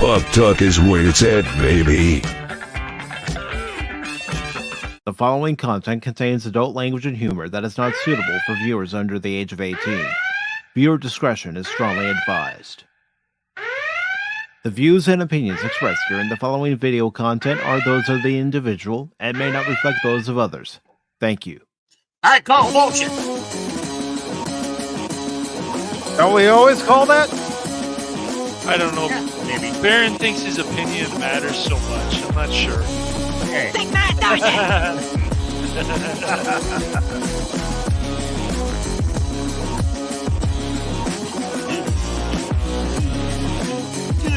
Pop Talk is where it's at, baby. The following content contains adult language and humor that is not suitable for viewers under the age of 18. Viewer discretion is strongly advised. The views and opinions expressed during the following video content are those of the individual and may not reflect those of others. Thank you. All right, call motion. Don't we always call that? I don't know. Yeah, maybe. Baron thinks his opinion matters so much. I'm not sure. Okay. Think that, don't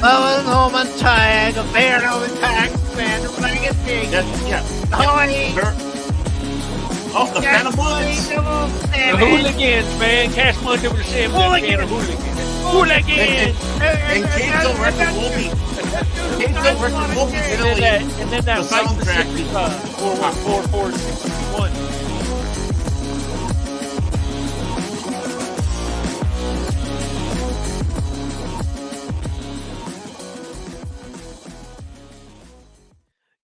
Baron Orman Tagge, Baron Orman Tagge, Baron Orman Tagge. Yeah. Ahoy! Oh, the Phantom Bullets. The hooligans, man. Cash money over the same. Hooligans. Hooligans. And Cato versus Wolby. Cato versus Wolby. And then that The soundtrack. 414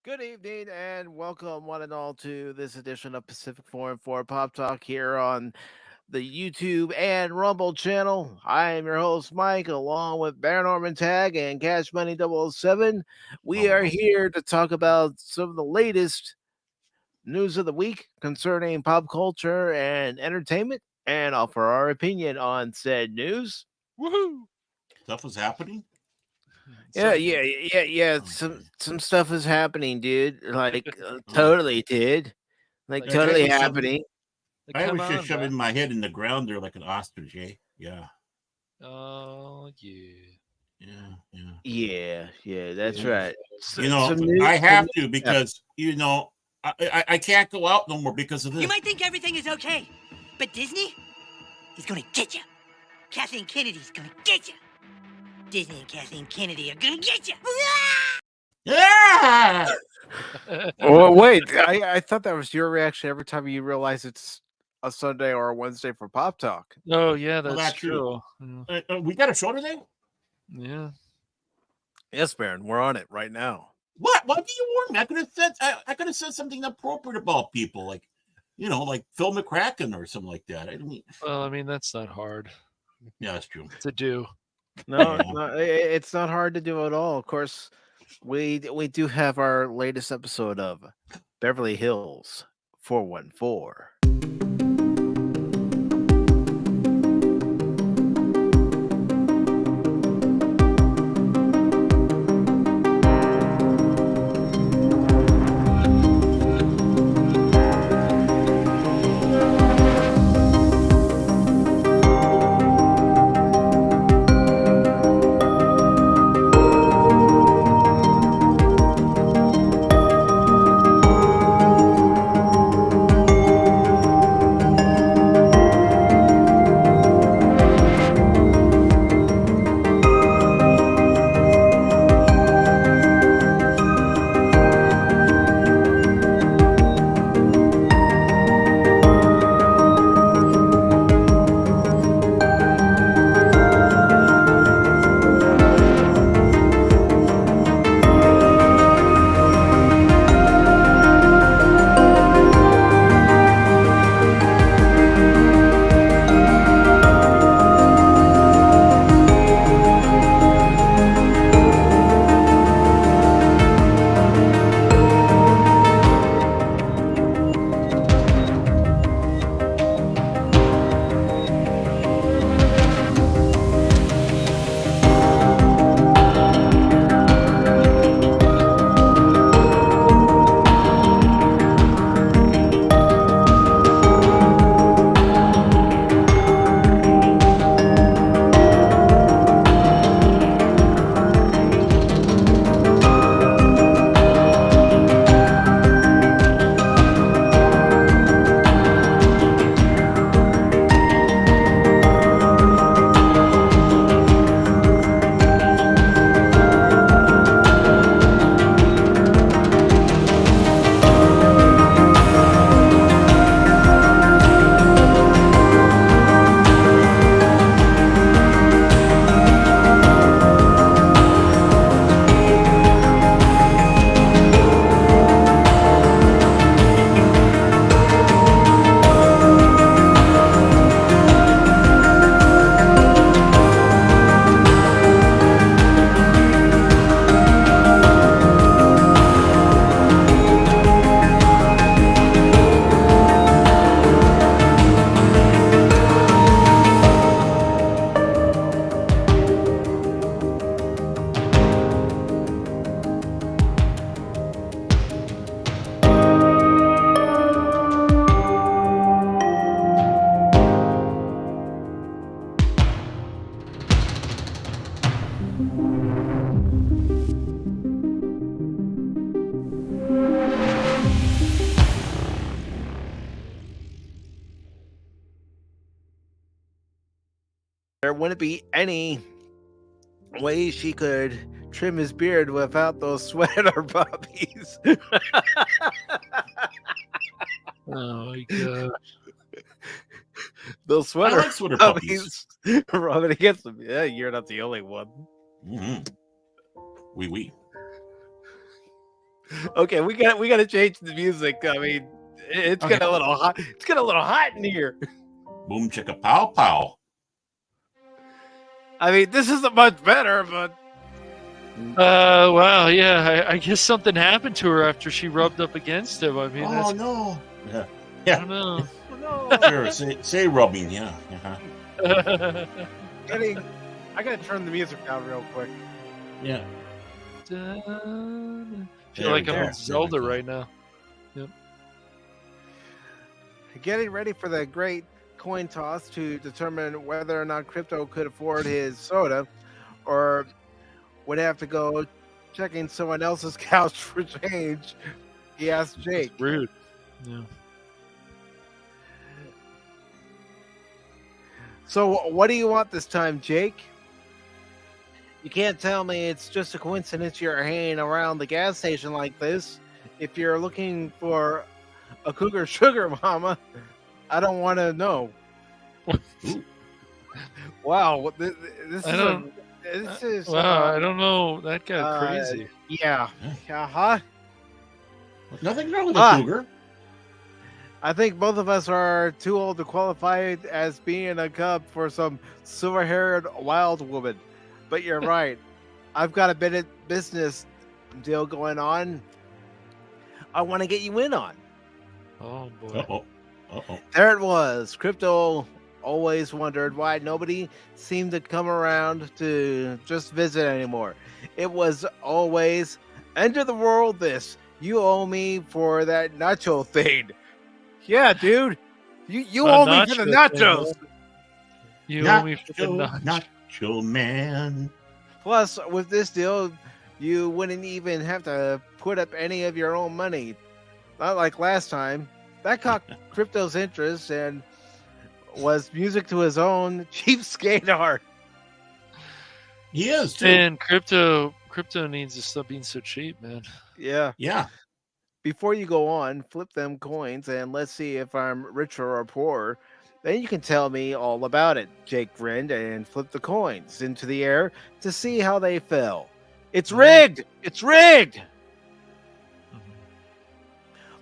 Good evening and welcome one and all to this edition of PACIFIC414 Pop Talk here on the YouTube and Rumble channel. I am your host Mike along with Baron Orman Tagge and Cash Money 007. We are here to talk about some of the latest news of the week concerning pop culture and entertainment and offer our opinion on said news. Woohoo! Stuff was happening. Yeah. Some stuff is happening, dude. Like totally, dude. Like totally happening. I was just shoving my head in the ground there like an ostrich, eh? Yeah. Oh, yeah. Yeah. That's right. I have to because I can't go out no more because of this. You might think everything is okay, but Disney is gonna get you. Kathleen Kennedy's gonna get you. Disney and Kathleen Kennedy are gonna get you. Yeah. Oh, wait. I thought that was your reaction every time you realize it's a Sunday or a Wednesday for Pop Talk. Oh, yeah, that's, that's true. We got a show today? Yeah. Yes, Baron. We're on it right now. What? Why did you warn me? I could have said something appropriate about people, like Phil McCracken or something like that. Well, I mean, that's not hard. Yeah, that's true. To do. No, it's not hard to do at all. Of course, we do have our latest episode of Beverly Hills 414. there wouldn't be any way she could trim his beard without those sweater puppies. Oh my god. Those I sweater, like sweater puppies. rubbing against them. Yeah, you're not the only one. Mm-hmm. Oui. Okay, we got to change the music. I mean, it's Okay. getting a little hot. It's getting a little hot in here. Boom chicka pow pow. I mean, this isn't much better, but Wow, yeah. I guess something happened to her after she rubbed up against him. I mean, Oh that's, no. Yeah. I don't know. no. Sure. Say rubbing. Yeah. Uh-huh. I gotta turn the music down real quick. Yeah. I feel There like we I'm go. on Zelda There we go. right now. Getting ready for the great coin toss to determine whether or not Crypto could afford his soda, or would have to go checking someone else's couch for change. He asked Jake. It's rude. Yeah. So, what do you want this time, Jake? You can't tell me it's just a coincidence you're hanging around the gas station like this. If you're looking for a cougar sugar mama, I don't want to know. Wow, this is Wow, I don't know. That got crazy. Yeah. Uh-huh. Nothing wrong with a cougar. I think both of us are too old to qualify as being a cub for some silver-haired wild woman. But you're right. I've got a bit of business deal going on. I want to get you in on. Oh boy. Uh-oh. There it was. Crypto always wondered why nobody seemed to come around to just visit anymore. It was always, end of the world this. You owe me for that nacho thing. Yeah, dude. You owe me for the nachos. You owe me for the Nacho man. Plus, with this deal, you wouldn't even have to put up any of your own money. Not like last time. That caught Crypto's interest and was music to his own cheapskate art. He is too. And crypto needs to stop being so cheap, man. Yeah. Yeah. Before you go on, flip them coins and let's see if I'm richer or poorer. Then you can tell me all about it. Jake grinned and flipped the coins into the air to see how they fell. It's rigged! It's rigged!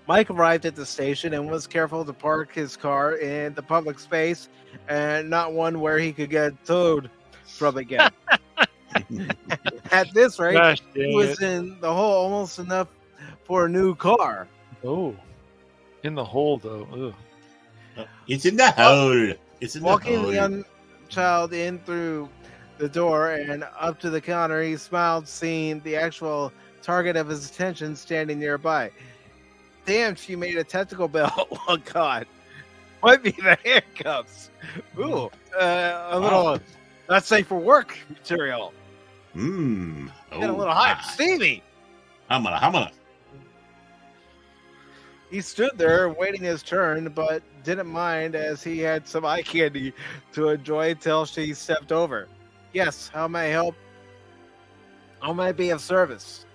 Mike arrived at the station and was careful to park his car in the public space and not one where he could get towed from again. At this rate, Gosh, he dang was it. in the hole almost enough for a new car. Oh, in the hole though. Ugh. It's in the hole. It's in Walking the the hole. young child in through the door and up to the counter, he smiled, seeing the actual target of his attention standing nearby. Damn, she made a tentacle belt. Oh, God. Might be the handcuffs. Ooh, a little not safe for work material. Mmm. Getting a little hot. Steamy. Hamana. He stood there waiting his turn, but didn't mind as he had some eye candy to enjoy till she stepped over. Yes, how may I help? How may I be of service?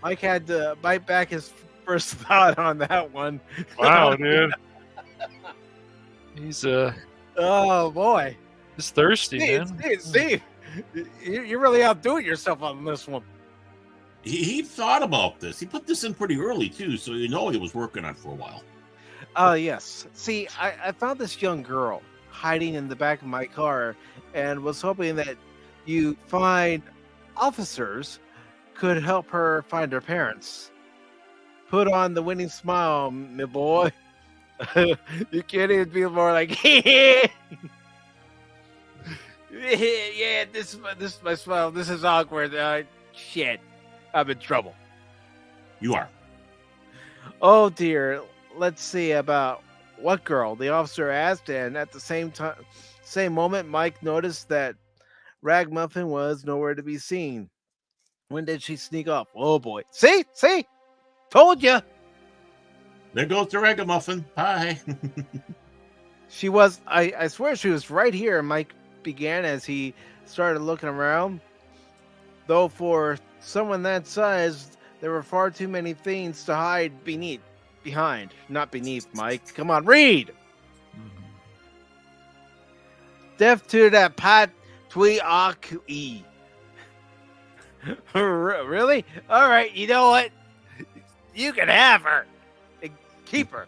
Mike had to bite back his first thought on that one. Wow, dude. He's Oh, boy. he's thirsty, man. Steve, you're really outdoing yourself on this one. He thought about this. He put this in pretty early too, so you know he was working on it for a while. Oh, yes. See, I found this young girl hiding in the back of my car and was hoping that you find officers could help her find her parents. Put on the winning smile, my boy. You can't even be more like, yeah, this is my smile. This is awkward. Shit, I'm in trouble. You are. Oh dear. Let's see about what girl? The officer asked, and at the same moment, Mike noticed that Ragmuffin was nowhere to be seen. When did she sneak off? Oh boy! See, told you. There goes the ragamuffin. Hi. She was. I swear she was right here. Mike began as he started looking around. Though for someone that size, there were far too many things to hide behind. Not beneath, Mike. Come on, read! Deaf to that pat twee e. Really? All right, you know what? You can have her. Keep her.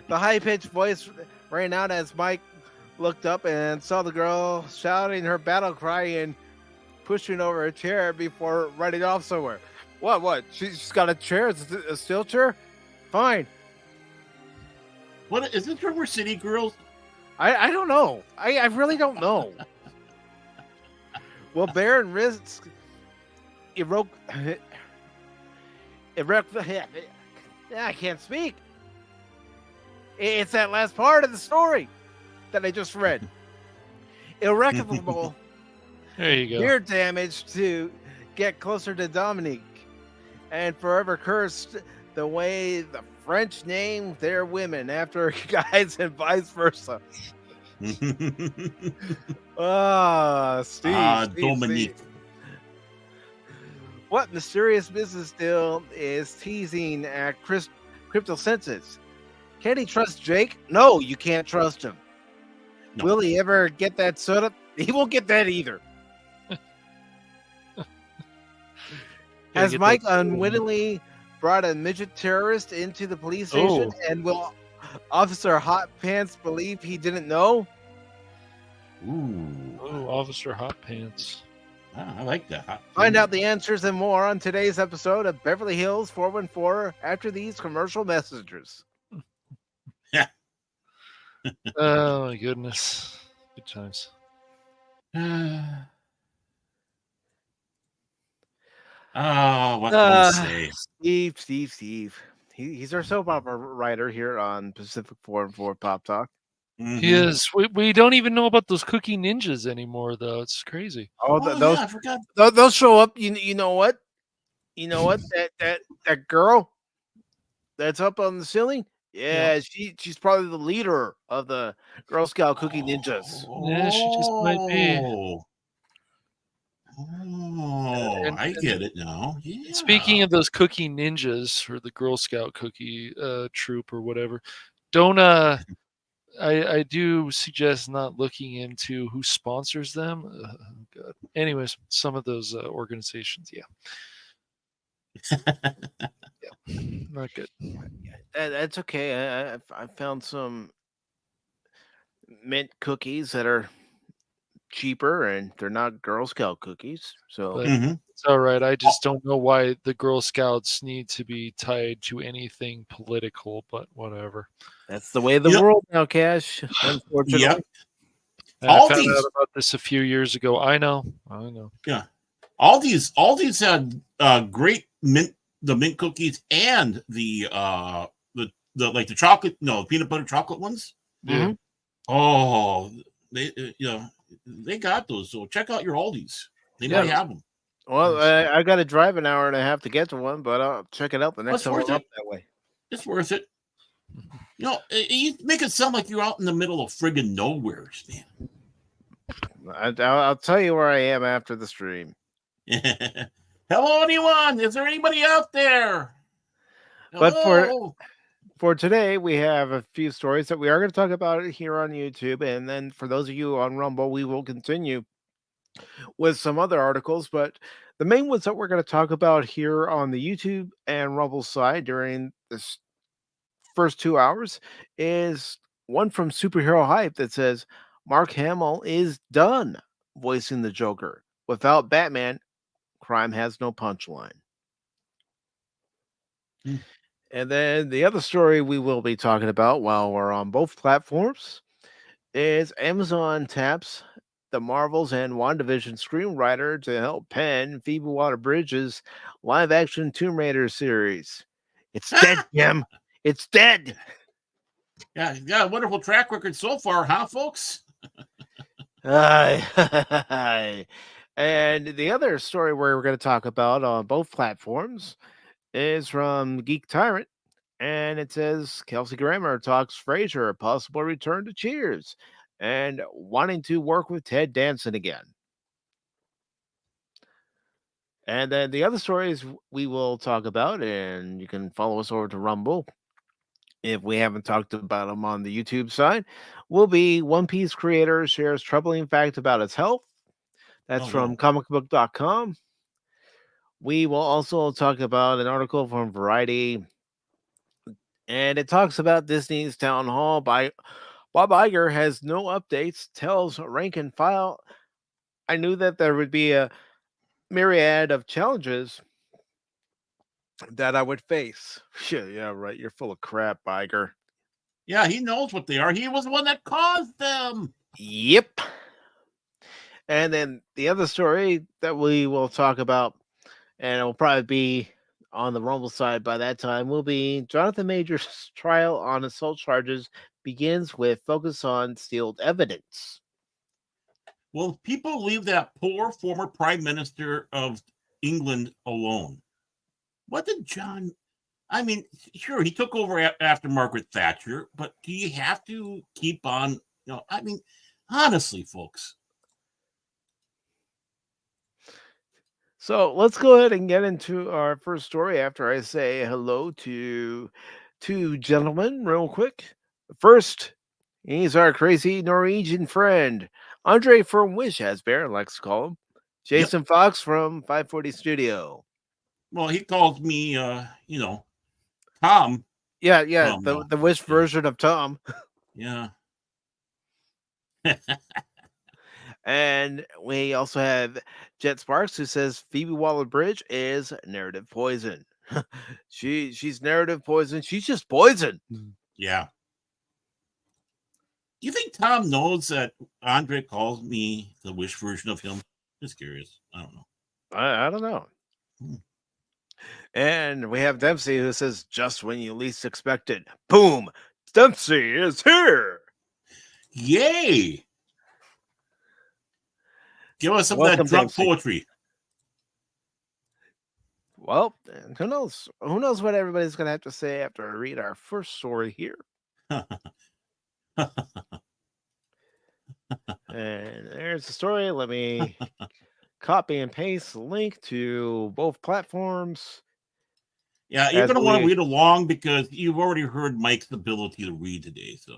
The high-pitched voice rang out as Mike looked up and saw the girl shouting her battle cry and pushing over a chair before running off somewhere. What? She's got a chair? Is it a steel chair? Fine. What is this River City Girls? I don't know. I really don't know. Well, Baron risks I can't speak. It's that last part of the story that I just read. Irrecoverable There you go. ear damage to get closer to Dominique, and forever cursed the way the French name their women after guys and vice versa. Steve. Dominique. What mysterious business deal is teasing at Crypto Senses? Can he trust Jake? No, you can't trust him. No. Will he ever get that soda? He won't get that either. Has get Mike that- unwittingly brought a midget terrorist into the police station, and will Officer Hot Pants believe he didn't know? Ooh, Oh, Officer Hot Pants. I like that. Find out the answers and more on today's episode of Beverly Hills 414 after these commercial messages. Oh my goodness. Good times. What can we say? Steve. He's our soap opera writer here on Pacific 414 Pop Talk. Mhm. Yes, we don't even know about those cookie ninjas anymore, though. It's crazy. Oh, Oh, those yeah, I forgot. they'll show up. You know what? You know what? That girl that's up on the ceiling. Yeah, she's probably the leader of the Girl Scout Cookie Ninjas. Yeah, she just might be. And- I get it now. Yeah. Speaking of those cookie ninjas or the Girl Scout cookie troop or whatever, don't I do suggest not looking into who sponsors them. God. Anyways, some of those organizations, yeah, not good. That's okay. I found some mint cookies that are cheaper and they're not Girl Scout cookies. So But Mhm. it's all right. I just don't know why the Girl Scouts need to be tied to anything political, but whatever. that's the way of the Yep. world now, Cash. Unfortunately. Yep. And I All found these- out about this a few years ago. I know. All these had great the mint cookies and the like the chocolate, peanut butter chocolate ones. Yeah. Mhm. Oh, they got those. So check out your Aldi's. They might have them. Well, I got to drive an hour and a half to get to one, but I'll check it out the next That's time I'm worth up it. that way. It's worth it. You make it sound like you're out in the middle of friggin' nowhere, man. I'll tell you where I am after the stream. Hello, anyone? Is there anybody out there? But Hello? For today, we have a few stories that we are going to talk about here on YouTube. And then for those of you on Rumble, we will continue with some other articles. But the main ones that we're going to talk about here on the YouTube and Rumble side during this first 2 hours is one from Superhero Hype that says Mark Hamill is done voicing the Joker. Without Batman, crime has no punchline. Hmm. And then the other story we will be talking about while we're on both platforms is Amazon taps the Marvels and WandaVision screenwriter to help pen Phoebe Waller-Bridge's live-action Tomb Raider series. It's dead, Jim. It's dead. Yeah, you got a wonderful track record so far, huh, folks? And the other story we're going to talk about on both platforms is from Geek Tyrant, and it says Kelsey Grammer talks Frasier, possible return to Cheers. and wanting to work with Ted Danson again. And then the other stories we will talk about, and you can follow us over to Rumble if we haven't talked about them on the YouTube side, will be One Piece creator shares troubling fact about his health. That's from comicbook.com. We will also talk about an article from Variety, and it talks about Disney's town hall by Bob Iger has no updates, tells rank and file. I knew that there would be a myriad of challenges that I would face. Shit, yeah, right. You're full of crap, Iger. Yeah, he knows what they are. He was the one that caused them. Yep. And then the other story that we will talk about, and it will probably be on the Rumble side by that time, will be Jonathan Major's trial on assault charges begins with focus on sealed evidence. Will people leave that poor former Prime Minister of England alone? What did John... I mean, sure, he took over after Margaret Thatcher, but do you have to keep on... I mean, honestly, folks. So let's go ahead and get into our first story after I say hello to two gentlemen real quick. First, he's our crazy Norwegian friend, Andre from Wish, as Baron likes to call him. Jason Fox from 540 Studio. Well, he calls me, Tom. Yeah, the Wish version of Tom. Yeah. And we also have Jet Sparks, who says Phoebe Waller-Bridge is narrative poison. She's narrative poison. She's just poison. Yeah. Do you think Tom knows that Andre calls me the Wish version of him? Just curious. I don't know. I don't know. And we have Dempsey, who says just when you least expect it, boom, Dempsey is here. Yay! Give us some of that drunk poetry. Well, who knows? Who knows what everybody's going to have to say after I read our first story here. And there's the story. Let me copy and paste the link to both platforms. Yeah, you're going to want to read along because you've already heard Mike's ability to read today. So.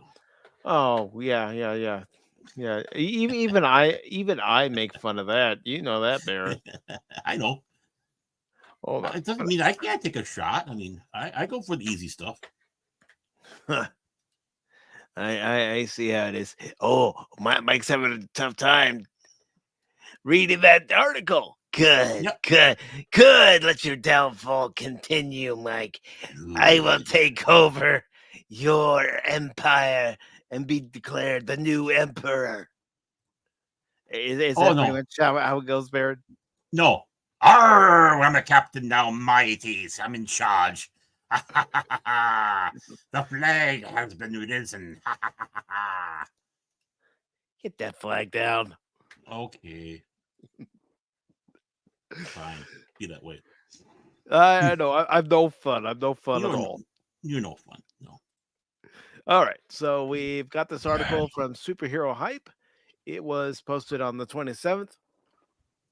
Oh, yeah. Yeah, even I make fun of that. You know that, Baron. I know. Oh, it doesn't mean I can't take a shot. I mean, I go for the easy stuff. I see how it is. Oh, Mike's having a tough time reading that article. Good. Let your downfall continue, Mike. I will take over your empire and be declared the new emperor. Is that pretty much how it goes, Baron? No. Arr, I'm the captain now, mighties. I'm in charge. The flag has been risen. Get that flag down. Okay. Fine. Be that way. I know. I'm no fun. I'm no fun at all. You're no fun. No. All right. So we've got this article from Superhero Hype. It was posted on the 27th.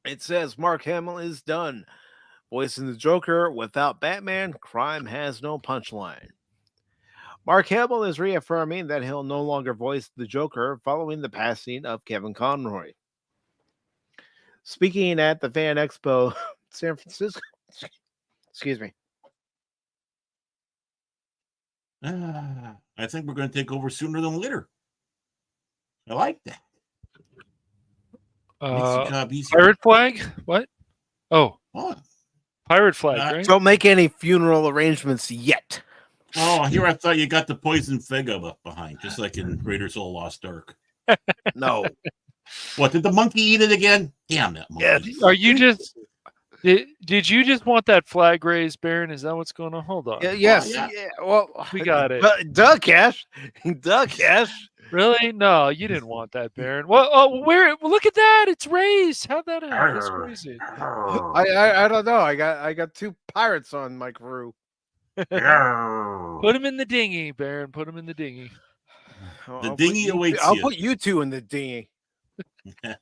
It says Mark Hamill is done voicing the Joker without Batman. Crime has no punchline. Mark Hamill is reaffirming that he'll no longer voice the Joker following the passing of Kevin Conroy. Speaking at the Fan Expo San Francisco, excuse me. I think we're going to take over sooner than later. I like that. Makes the job easier. Pirate flag? What? Oh. What? Pirate flag, right? Don't make any funeral arrangements yet. Oh, here I thought you got the poison fig up behind, just like in Raiders of the Lost Ark. No. What, did the monkey eat it again? Damn that monkey. Yeah. Are you just... Did you just want that flag raised, Baron? Is that what's going on? Hold on. Yes. Yeah. Well, we got it. Duh, Cash. Duh, Cash. Really? No, you didn't want that, Baron. Well, where? Look at that! It's raised. How'd that happen? That's crazy. I don't know. I got two pirates on my crew. Put him in the dinghy, Baron. Put him in the dinghy. The I'll dinghy awaits I'll you. put you two in the dinghy. As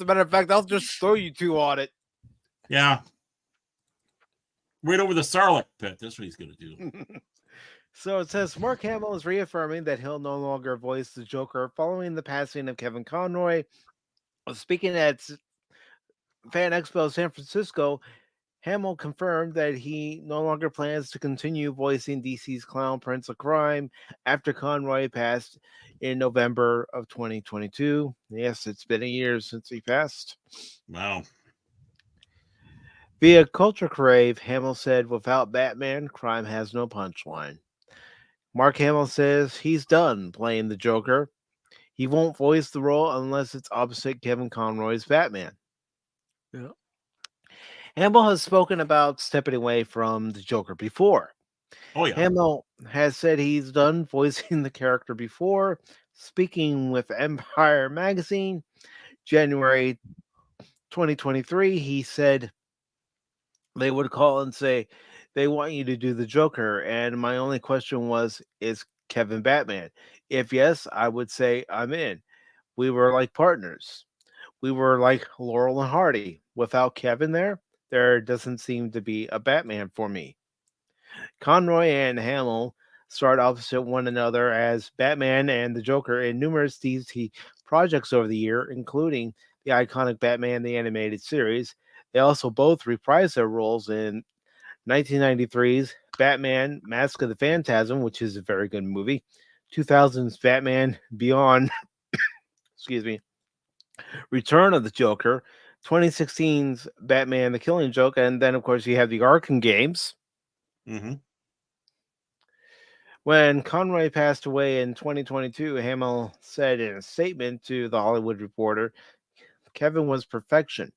a matter of fact, I'll just throw you two on it. Yeah. Right over the Sarlacc pit. That's what he's going to do. So it says Mark Hamill is reaffirming that he'll no longer voice the Joker following the passing of Kevin Conroy. Speaking at Fan Expo San Francisco, Hamill confirmed that he no longer plans to continue voicing DC's Clown Prince of Crime after Conroy passed in November of 2022. Yes, it's been a year since he passed. Wow. Via Culture Crave, Hamill said, "Without Batman, crime has no punchline." Mark Hamill says he's done playing the Joker. He won't voice the role unless it's opposite Kevin Conroy's Batman. Yeah. Hamill has spoken about stepping away from the Joker before. Oh, yeah. Hamill has said he's done voicing the character before. Speaking with Empire Magazine, January 2023, he said they would call and say, "They want you to do the Joker." And my only question was, is Kevin Batman? If yes, I would say I'm in. We were like partners. We were like Laurel and Hardy. Without Kevin there doesn't seem to be a Batman for me. Conroy and Hamill starred opposite one another as Batman and the Joker in numerous DC projects over the year, including the iconic Batman the Animated Series. They also both reprised their roles in 1993's Batman Mask of the Phantasm, which is a very good movie, 2000's Batman Beyond, excuse me, Return of the Joker, 2016's Batman the Killing Joke, and then, of course, you have the Arkham games. Mm-hmm. When Conroy passed away in 2022, Hamill said in a statement to The Hollywood Reporter, "Kevin was perfection.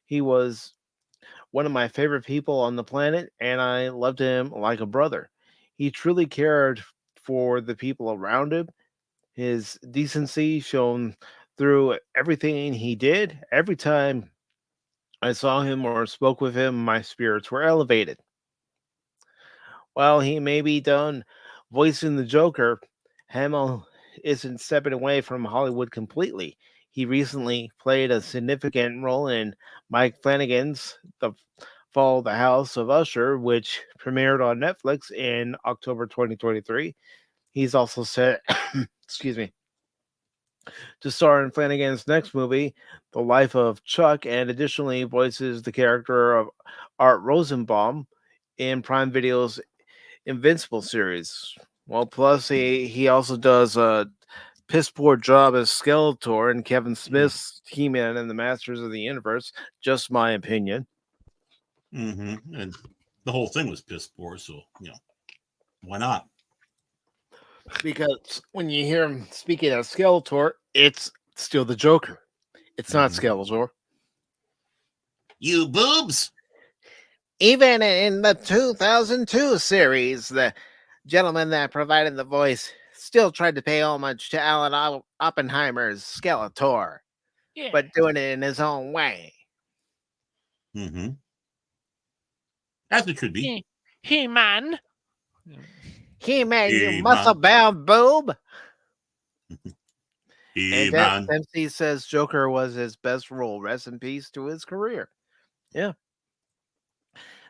He was one of my favorite people on the planet, and I loved him like a brother. He truly cared for the people around him. His decency shone through everything he did. Every time I saw him or spoke with him, my spirits were elevated." While he may be done voicing the Joker, Hamill isn't stepping away from Hollywood completely. He recently played a significant role in Mike Flanagan's The Fall of the House of Usher, which premiered on Netflix in October 2023. He's also set, excuse me, to star in Flanagan's next movie, The Life of Chuck, and additionally voices the character of Art Rosenbaum in Prime Video's Invincible series. Well, plus he also does a piss poor job as Skeletor in Kevin Smith's He-Man and the Masters of the Universe. Just my opinion. Mm-hmm. And the whole thing was piss poor, so why not? Because when you hear him speaking as Skeletor, it's still the Joker. It's not Skeletor. You boobs. Even in the 2002 series, the gentleman that provided the voice still tried to pay homage to Alan Oppenheimer's Skeletor, but doing it in his own way. Mm-hmm. As it should be. He-Man. Yeah. He-Man, you He-Man. muscle-bound boob. And Man. Dempsey says Joker was his best role. Rest in peace to his career. Yeah.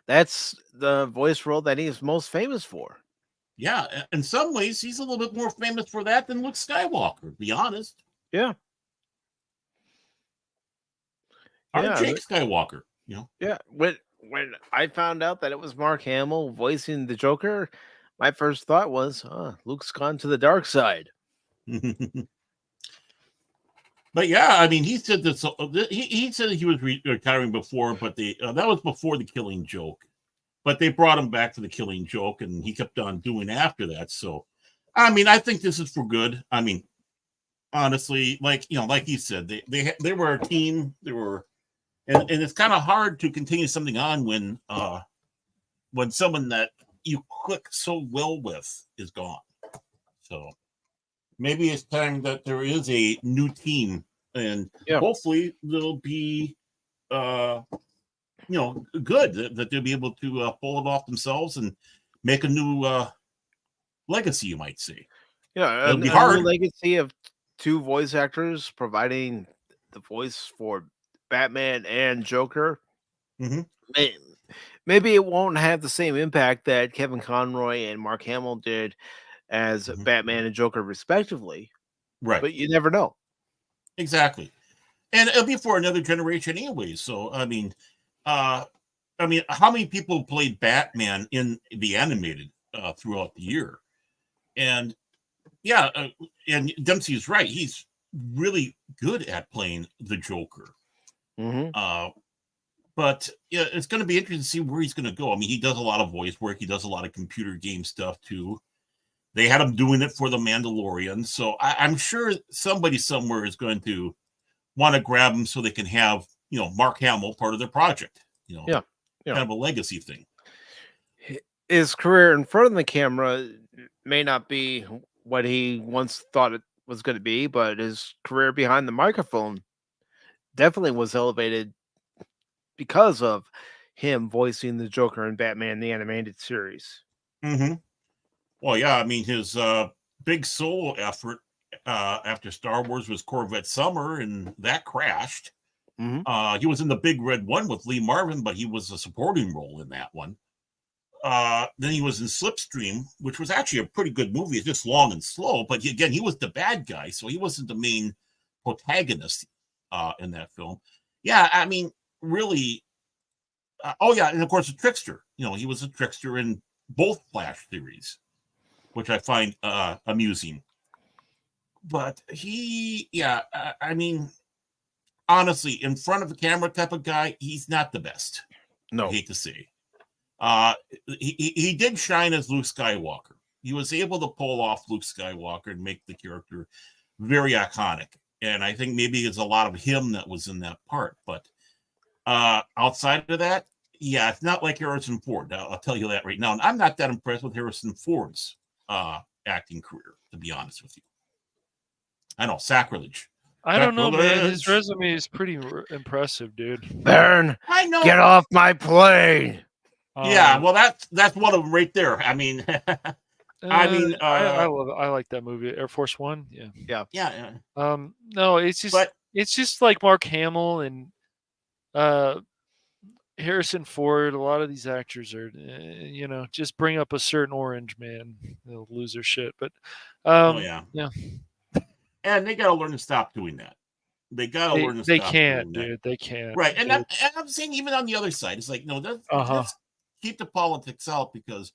That's the voice role that he's most famous for. Yeah, in some ways, he's a little bit more famous for that than Luke Skywalker, to be honest. Yeah. Or Yeah, Jake Skywalker, Yeah. When I found out that it was Mark Hamill voicing the Joker, my first thought was, Luke's gone to the dark side. But yeah, I mean, he said that. He said that he was retiring before, but that was before the Killing Joke. But they brought him back for the Killing Joke, and he kept on doing after that. So, I mean, I think this is for good. I mean, honestly, like he said, they were a team. They were, and it's kind of hard to continue something on when someone that you click so well with is gone. So maybe it's time that there is a new team, and hopefully they'll be, good, that they'll be able to pull it off themselves and make a new legacy, you might say. Yeah, It'll be a hard. new legacy of two voice actors providing the voice for Batman and Joker. Mhm. Maybe it won't have the same impact that Kevin Conroy and Mark Hamill did as Mhm. Batman and Joker, respectively. Right. But you never know. Exactly. And it'll be for another generation anyway. So how many people played Batman in the animated throughout the year? And yeah, and Dempsey's right. He's really good at playing the Joker. Mm-hmm. But yeah, it's going to be interesting to see where he's going to go. I mean, he does a lot of voice work. He does a lot of computer game stuff too. They had him doing it for the Mandalorian, so I'm sure somebody somewhere is going to want to grab him so they can have Mark Hamill part of their project. Yeah. Kind of a legacy thing. His career in front of the camera may not be what he once thought it was going to be, but his career behind the microphone definitely was elevated because of him voicing the Joker in Batman the Animated Series. Mm-hmm. Well, yeah, I mean, his big solo effort after Star Wars was Corvette Summer, and that crashed. Mm-hmm. He was in the Big Red One with Lee Marvin, but he was a supporting role in that one. Then he was in Slipstream, which was actually a pretty good movie. It's just long and slow, but he was the bad guy, so he wasn't the main protagonist in that film. Yeah, I mean, really. And of course, a trickster. He was a trickster in both Flash series, which I find amusing. But I mean, honestly, in front of the camera type of guy, he's not the best. No. I hate to say. He did shine as Luke Skywalker. He was able to pull off Luke Skywalker and make the character very iconic. And I think maybe it's a lot of him that was in that part. But outside of that, yeah, it's not like Harrison Ford. I'll tell you that right now. And I'm not that impressed with Harrison Ford's acting career, to be honest with you. I know, sacrilege. I don't know, man. His resume is pretty impressive, dude. Baron, I know. get off my plane. Yeah, well, that's one of them right there. I mean, I like that movie, Air Force One. Yeah. No, it's just like Mark Hamill and Harrison Ford. A lot of these actors are, just bring up a certain orange man, they'll lose their shit. But yeah. And they got to learn to stop doing that. They got to learn to stop. They can't, doing dude. that. They can't. Right, and I'm saying even on the other side, it's like let's keep the politics out, because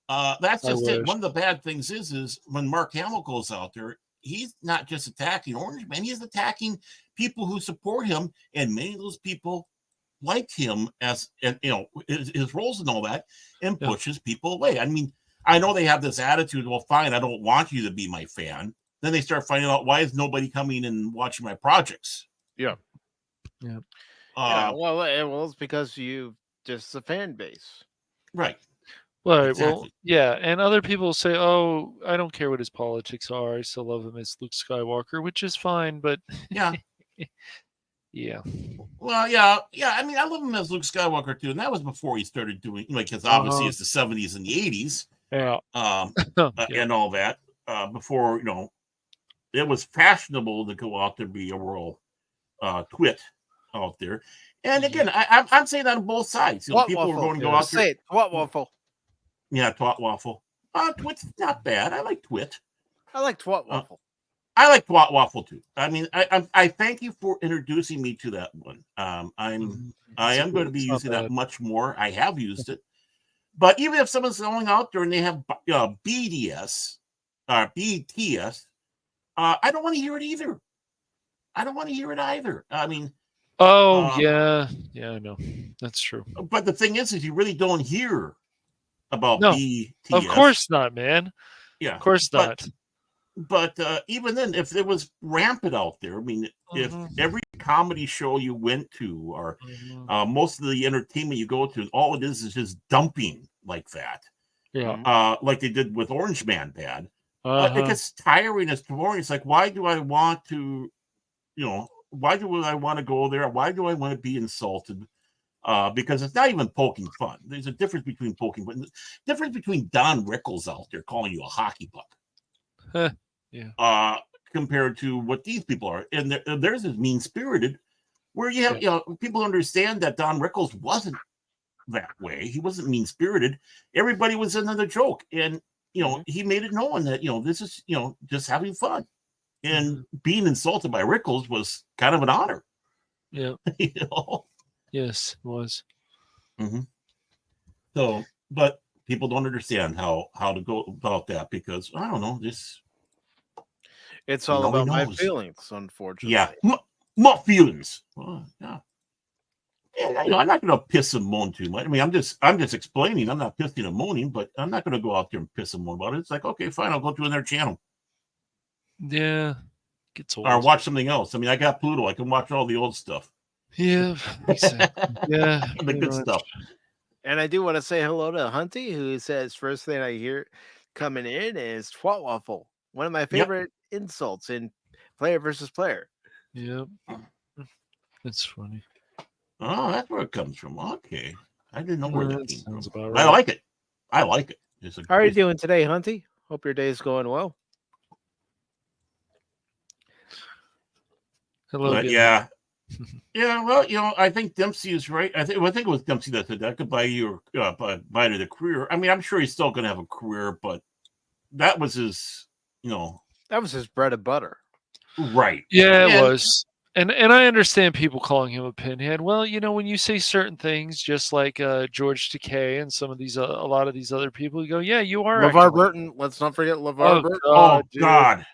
that's just it. One of the bad things is when Mark Hamill goes out there, he's not just attacking Orange Man, he's attacking people who support him, and many of those people like him as his roles and all that, and pushes people away. I mean, I know they have this attitude, well, fine, I don't want you to be my fan. Then they start finding out, why is nobody coming and watching my projects? Yeah. Well, it's because you just a fan base. Right. Well, exactly. And other people say, "Oh, I don't care what his politics are. I still love him as Luke Skywalker," which is fine. But yeah. Well, yeah. I mean, I love him as Luke Skywalker too, and that was before he started doing because obviously it's the 70s and the 80s. Yeah. And all that before it was fashionable to go out there and be a royal twit out there. And again, I'm saying that on both sides. People were going to go out there. Say it. Twat waffle. Yeah, twat waffle. Twit's not bad. I like twit. I like twat waffle. I like twat waffle too. I mean, I thank you for introducing me to that one. I am going to be using that much more. I have used it. But even if someone's going out there and they have BDS or BTS, I don't want to hear it either. I don't want to hear it either. I mean, I know, that's true. But the thing is you really don't hear about BTS. Of course not, man. Yeah, of course not. But even then, if it was rampant out there, I mean, if every comedy show you went to, or most of the entertainment you go to, all it is just dumping like that. Yeah. Like they did with Orange Man Bad. It gets tiring. It's boring. It's like, why do I want to, why do I want to go there? Why do I want to be insulted? because it's not even poking fun. There's a difference between poking fun. Difference between Don Rickles out there calling you a hockey puck. Yeah. Compared to what these people are. And theirs is mean-spirited, where you have people understand that Don Rickles wasn't that way. He wasn't mean-spirited. Everybody was in on the joke. And, he made it known that, this is, just having fun. And being insulted by Rickles was kind of an honor. Yeah. Yes, it was. Mm-hmm. So, but people don't understand how to go about that because, I don't know, It's all about my knows. feelings, unfortunately. Yeah. My feelings. Well, yeah. And, I'm not going to piss and moan too much. I mean, I'm just explaining. I'm not pissing and moaning, but I'm not going to go out there and piss and moan about it. It's like, okay, fine. I'll go to their channel. Yeah. Gets old. Or watch something else. I mean, I got Pluto. I can watch all the old stuff. Yeah, exactly. Yeah. The good stuff. And I do want to say hello to Hunty, who says first thing I hear coming in is twat waffle. One of my favorite insults in player versus player. Yep. That's funny. Oh, that's where it comes from. Okay. I didn't know where that came from. About right. I like it. I like it. How are you doing today, Hunty? Hope your day is going well. Hello. Yeah. Yeah, well, I think Dempsey is right. I think it was Dempsey that said that could buy you buy to the career. I mean, I'm sure he's still going to have a career, but that was his, that was his bread and butter. Right. Yeah, it was. And I understand people calling him a pinhead. Well, when you say certain things, just like George Takei and some of these, a lot of these other people, you go, yeah, you are. LeVar Burton. Let's not forget LeVar Burton. Oh God.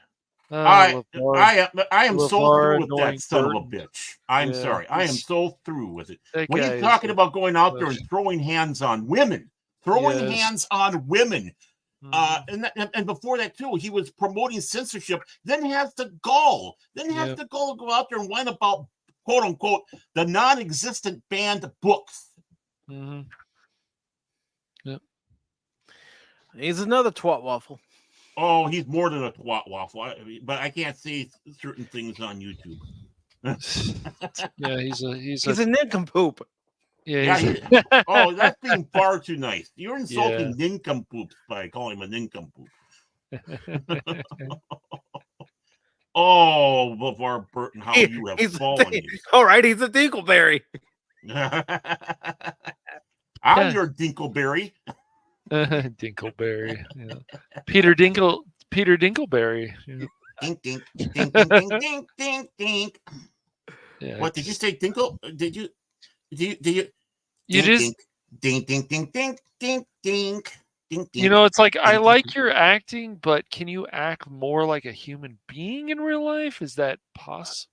I am so through with that son Burton. of a bitch. I'm sorry. I am so through with it. When he's he's talking about going out there and throwing hands on women, and before that too, he was promoting censorship. Then has the gall. To go out there and whine about quote unquote the non-existent banned books. Mm-hmm. Yep. He's another twat waffle. Oh, he's more than a twat waffle. But I can't say certain things on YouTube. Yeah, he's a nincompoop. Yeah. Oh, that's being far too nice. You're insulting nincompoops by calling him a nincompoop. Oh, LeVar Burton, how you have fallen. All right, he's a Dinkleberry. I'm your Dinkleberry. Dinkleberry. Yeah. Peter Dinkleberry. Yeah. Dink, dink, dink, dink, dink, dink, dink, dink. Yeah, what did you say, Dinkle? Did you? You just dink, dink, dink, dink, dink, dink, dink. It's like I like your acting, but can you act more like a human being in real life? Is that possible?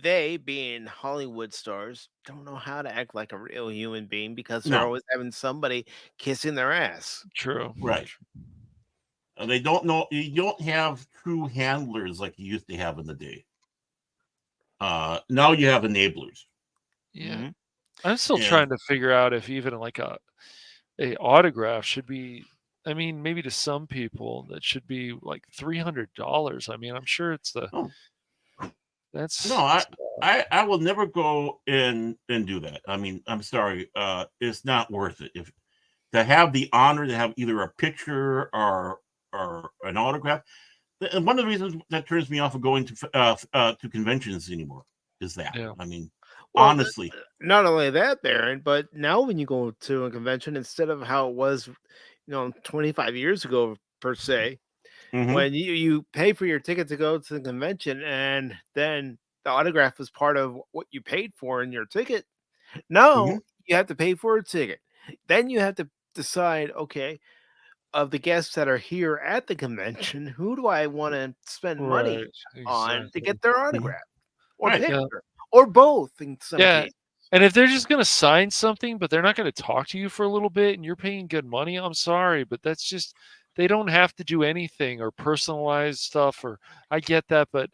They being Hollywood stars don't know how to act like a real human being because they're always having somebody kissing their ass. True. Right. They don't know. You don't have true handlers like you used to have in the day. Now you have enablers. Yeah. Mm-hmm. I'm still trying to figure out if even like a autograph should be, I mean, maybe to some people that should be like $300. I mean, I'm sure it's that's I will never go and do that. I mean, I'm sorry. It's not worth it. If to have the honor to have either a picture or an autograph. And one of the reasons that turns me off of going to conventions anymore is that. Yeah. I mean, honestly. Not only that, Baron, but now when you go to a convention, instead of how it was, 25 years ago, per se, when you pay for your ticket to go to the convention and then the autograph was part of what you paid for in your ticket. Now you have to pay for a ticket. Then you have to decide, okay, of the guests that are here at the convention, who do I want to spend money on to get their autograph or picture or both in some cases. And if they're just going to sign something, but they're not going to talk to you for a little bit and you're paying good money, I'm sorry, but that's just, they don't have to do anything or personalize stuff, or I get that, but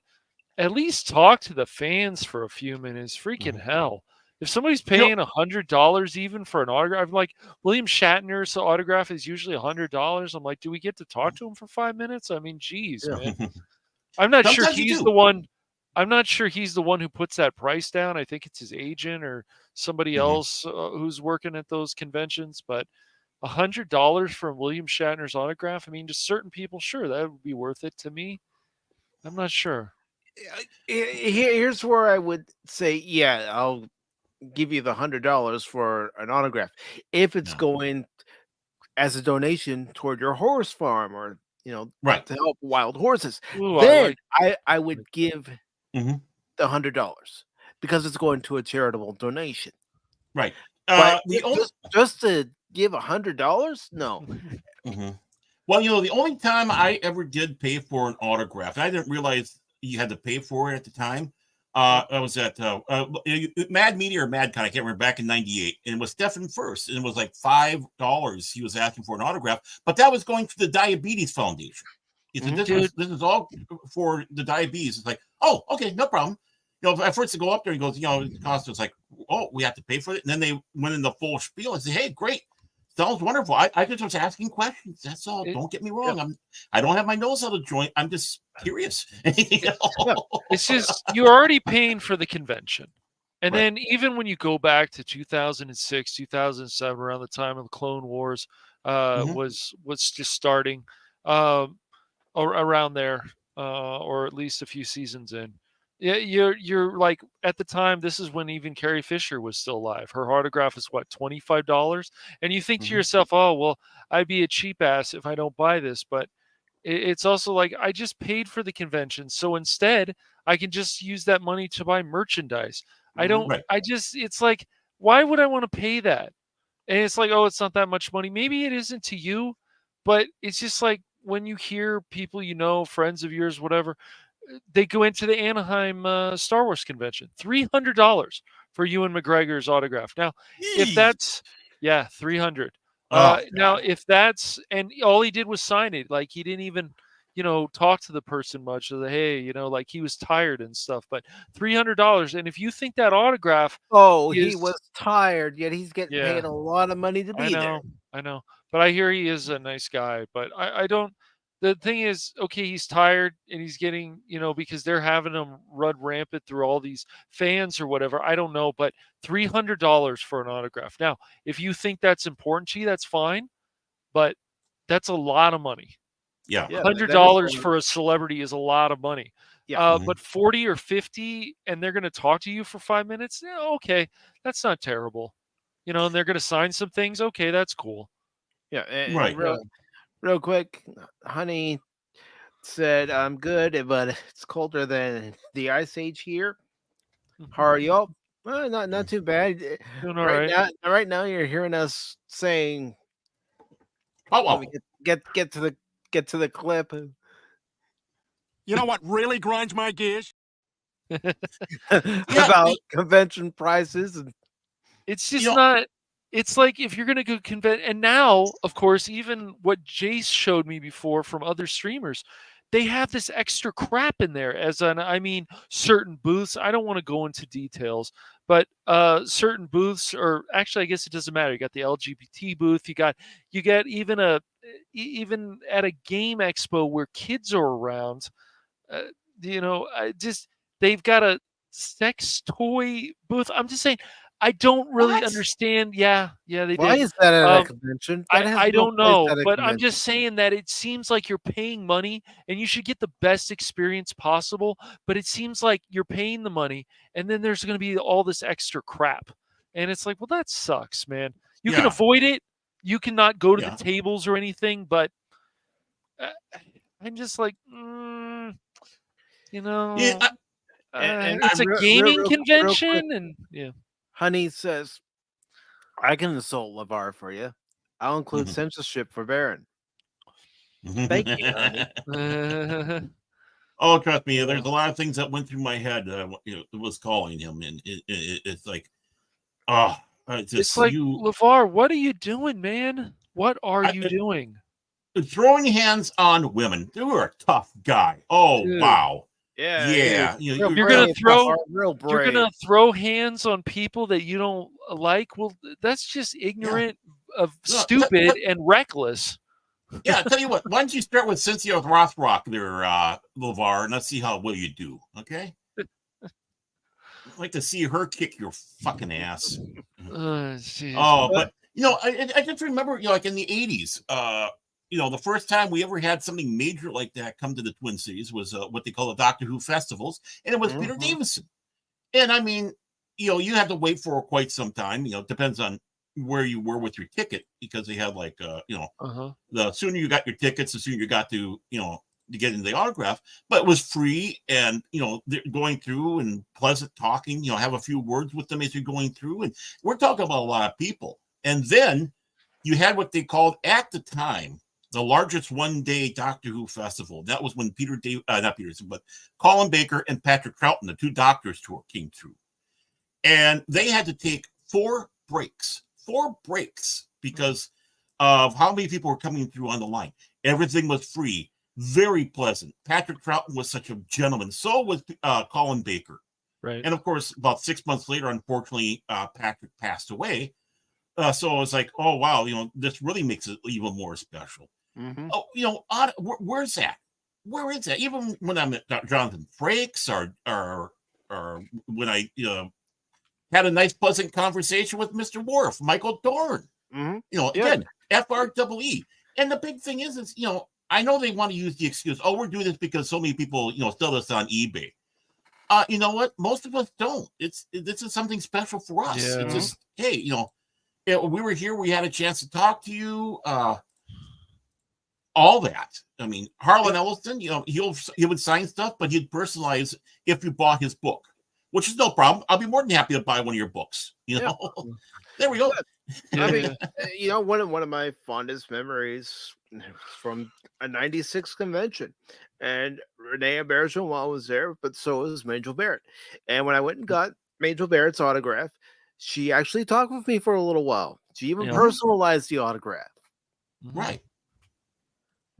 at least talk to the fans for a few minutes. Freaking hell. If somebody's paying $100 even for an autograph, like William Shatner's autograph is usually $100. I'm like, do we get to talk to him for 5 minutes? I mean, geez, man. I'm not sure he's the one I'm not sure he's the one who puts that price down. I think it's his agent or somebody else who's working at those conventions. But $100 for William Shatner's autograph. I mean, to certain people, sure, that would be worth it. To me, I'm not sure. Here's where I would say, yeah, I'll give you the $100 for an autograph if it's going as a donation toward your horse farm or Right. to help wild horses. Ooh, Then I would give the $100 because it's going to a charitable donation. Right. But just to give $100, no. Well, the only time I ever did pay for an autograph, and I didn't realize you had to pay for it at the time. I was at Mad Media or MadCon, I can't remember, back in '98, and it was Stephen First, and it was like $5 he was asking for an autograph, but that was going to the Diabetes Foundation. He said, this is all for the diabetes. It's like, oh, okay, no problem. At first to go up there, he goes, it cost us like, oh, we have to pay for it. And then they went in the full spiel. I said, hey, great. Sounds wonderful. I just was asking questions. That's all. Don't get me wrong. I don't have my nose out of joint. I'm just curious. It's just you're already paying for the convention. And then even when you go back to 2006, 2007, around the time of the Clone Wars was just starting around there, or at least a few seasons in. Yeah, you're like, at the time, this is when even Carrie Fisher was still alive. Her autograph is what, $25? And you think to yourself, oh, well, I'd be a cheap ass if I don't buy this. But it's also like, I just paid for the convention. So instead, I can just use that money to buy merchandise. It's like, why would I want to pay that? And it's like, oh, it's not that much money. Maybe it isn't to you, but it's just like when you hear people, friends of yours, whatever, they go into the Anaheim Star Wars convention, $300 for Ewan McGregor's autograph. Now, if that's $300. Now, if that's, and all he did was sign it, like he didn't even, talk to the person much. So that, hey, like he was tired and stuff. But $300, and if you think that autograph, he was tired, yet he's getting paid a lot of money to be there. I know, but I hear he is a nice guy. But I don't. The thing is, okay, he's tired and he's getting, because they're having him run rampant through all these fans or whatever. I don't know, but $300 for an autograph. Now, if you think that's important to you, that's fine, but that's a lot of money. Yeah. $100 for a celebrity is a lot of money. Yeah. But 40 or 50 and they're going to talk to you for 5 minutes. Yeah, okay. That's not terrible. And they're going to sign some things. Okay. That's cool. Yeah. And real quick, Honey said, I'm good, but it's colder than the Ice Age here. How are y'all? Well, not too bad. Doing all right. Right now, you're hearing us saying, get to the clip. You know what really grinds my gears? About convention prices. And it's just not. It's like if you're going to go convent, and now, of course, even what Jace showed me before from other streamers, they have this extra crap in there. Certain booths. I don't want to go into details, but certain booths, or actually, I guess it doesn't matter. You got the LGBT booth. You get even at a game expo where kids are around. They've got a sex toy booth. I'm just saying. I don't really understand. Yeah, they did. Why is that at a convention? I don't know, but I'm just saying that it seems like you're paying money and you should get the best experience possible, but it seems like you're paying the money and then there's going to be all this extra crap. And it's like, well, that sucks, man. You can avoid it. You cannot go to the tables or anything, but I'm just like, it's a gaming convention and Honey says, I can insult LeVar for you. I'll include censorship for Baron. Thank you, Honey. Oh, trust me, there's a lot of things that went through my head. It was calling him, and it's like, it's like, LeVar, what are you doing, man? What are you doing? Throwing hands on women. You were a tough guy. Oh, dude. Wow. Yeah. You're gonna throw hands on people that you don't like. Well, that's just ignorant, stupid, and reckless. Yeah, I'll tell you what. Why don't you start with Cynthia Rothrock there, LeVar, and let's see how well you do. Okay. like to see her kick your fucking ass. Jeez. Oh, but I just remember, like in the 80s, the first time we ever had something major like that come to the Twin Cities was what they call the Doctor Who festivals, and it was Peter Davison. And I mean, you had to wait for quite some time. It depends on where you were with your ticket, because they had like, the sooner you got your tickets, the sooner you got to get into the autograph. But it was free, and going through and pleasant talking. Have a few words with them as you're going through, and we're talking about a lot of people. And then you had what they called at the time the largest one-day Doctor Who festival. That was when Colin Baker and Patrick Troughton, the two Doctors tour, came through. And they had to take 4 breaks because of how many people were coming through on the line. Everything was free, very pleasant. Patrick Troughton was such a gentleman. So was Colin Baker. Right. And of course, about 6 months later, unfortunately, Patrick passed away. So I was like, oh, wow, this really makes it even more special. Mm-hmm. Oh, where's that? Where is that? Even when I'm at Jonathan Frakes or when I had a nice, pleasant conversation with Mr. Worf, Michael Dorn. Mm-hmm. Again, FREE. And the big thing is, I know they want to use the excuse, oh, we're doing this because so many people, sell this on eBay. You know what? Most of us don't. This is something special for us. Yeah. It's just, hey, we were here, we had a chance to talk to you. All that. I mean, Harlan Ellison, he would sign stuff, but he'd personalize if you bought his book, which is no problem. I'll be more than happy to buy one of your books. There we go. I mean, one of my fondest memories from a '96 convention, and Renee Auberjonois was there, but so was Majel Barrett. And when I went and got Majel Barrett's autograph, she actually talked with me for a little while. She even personalized the autograph. Right.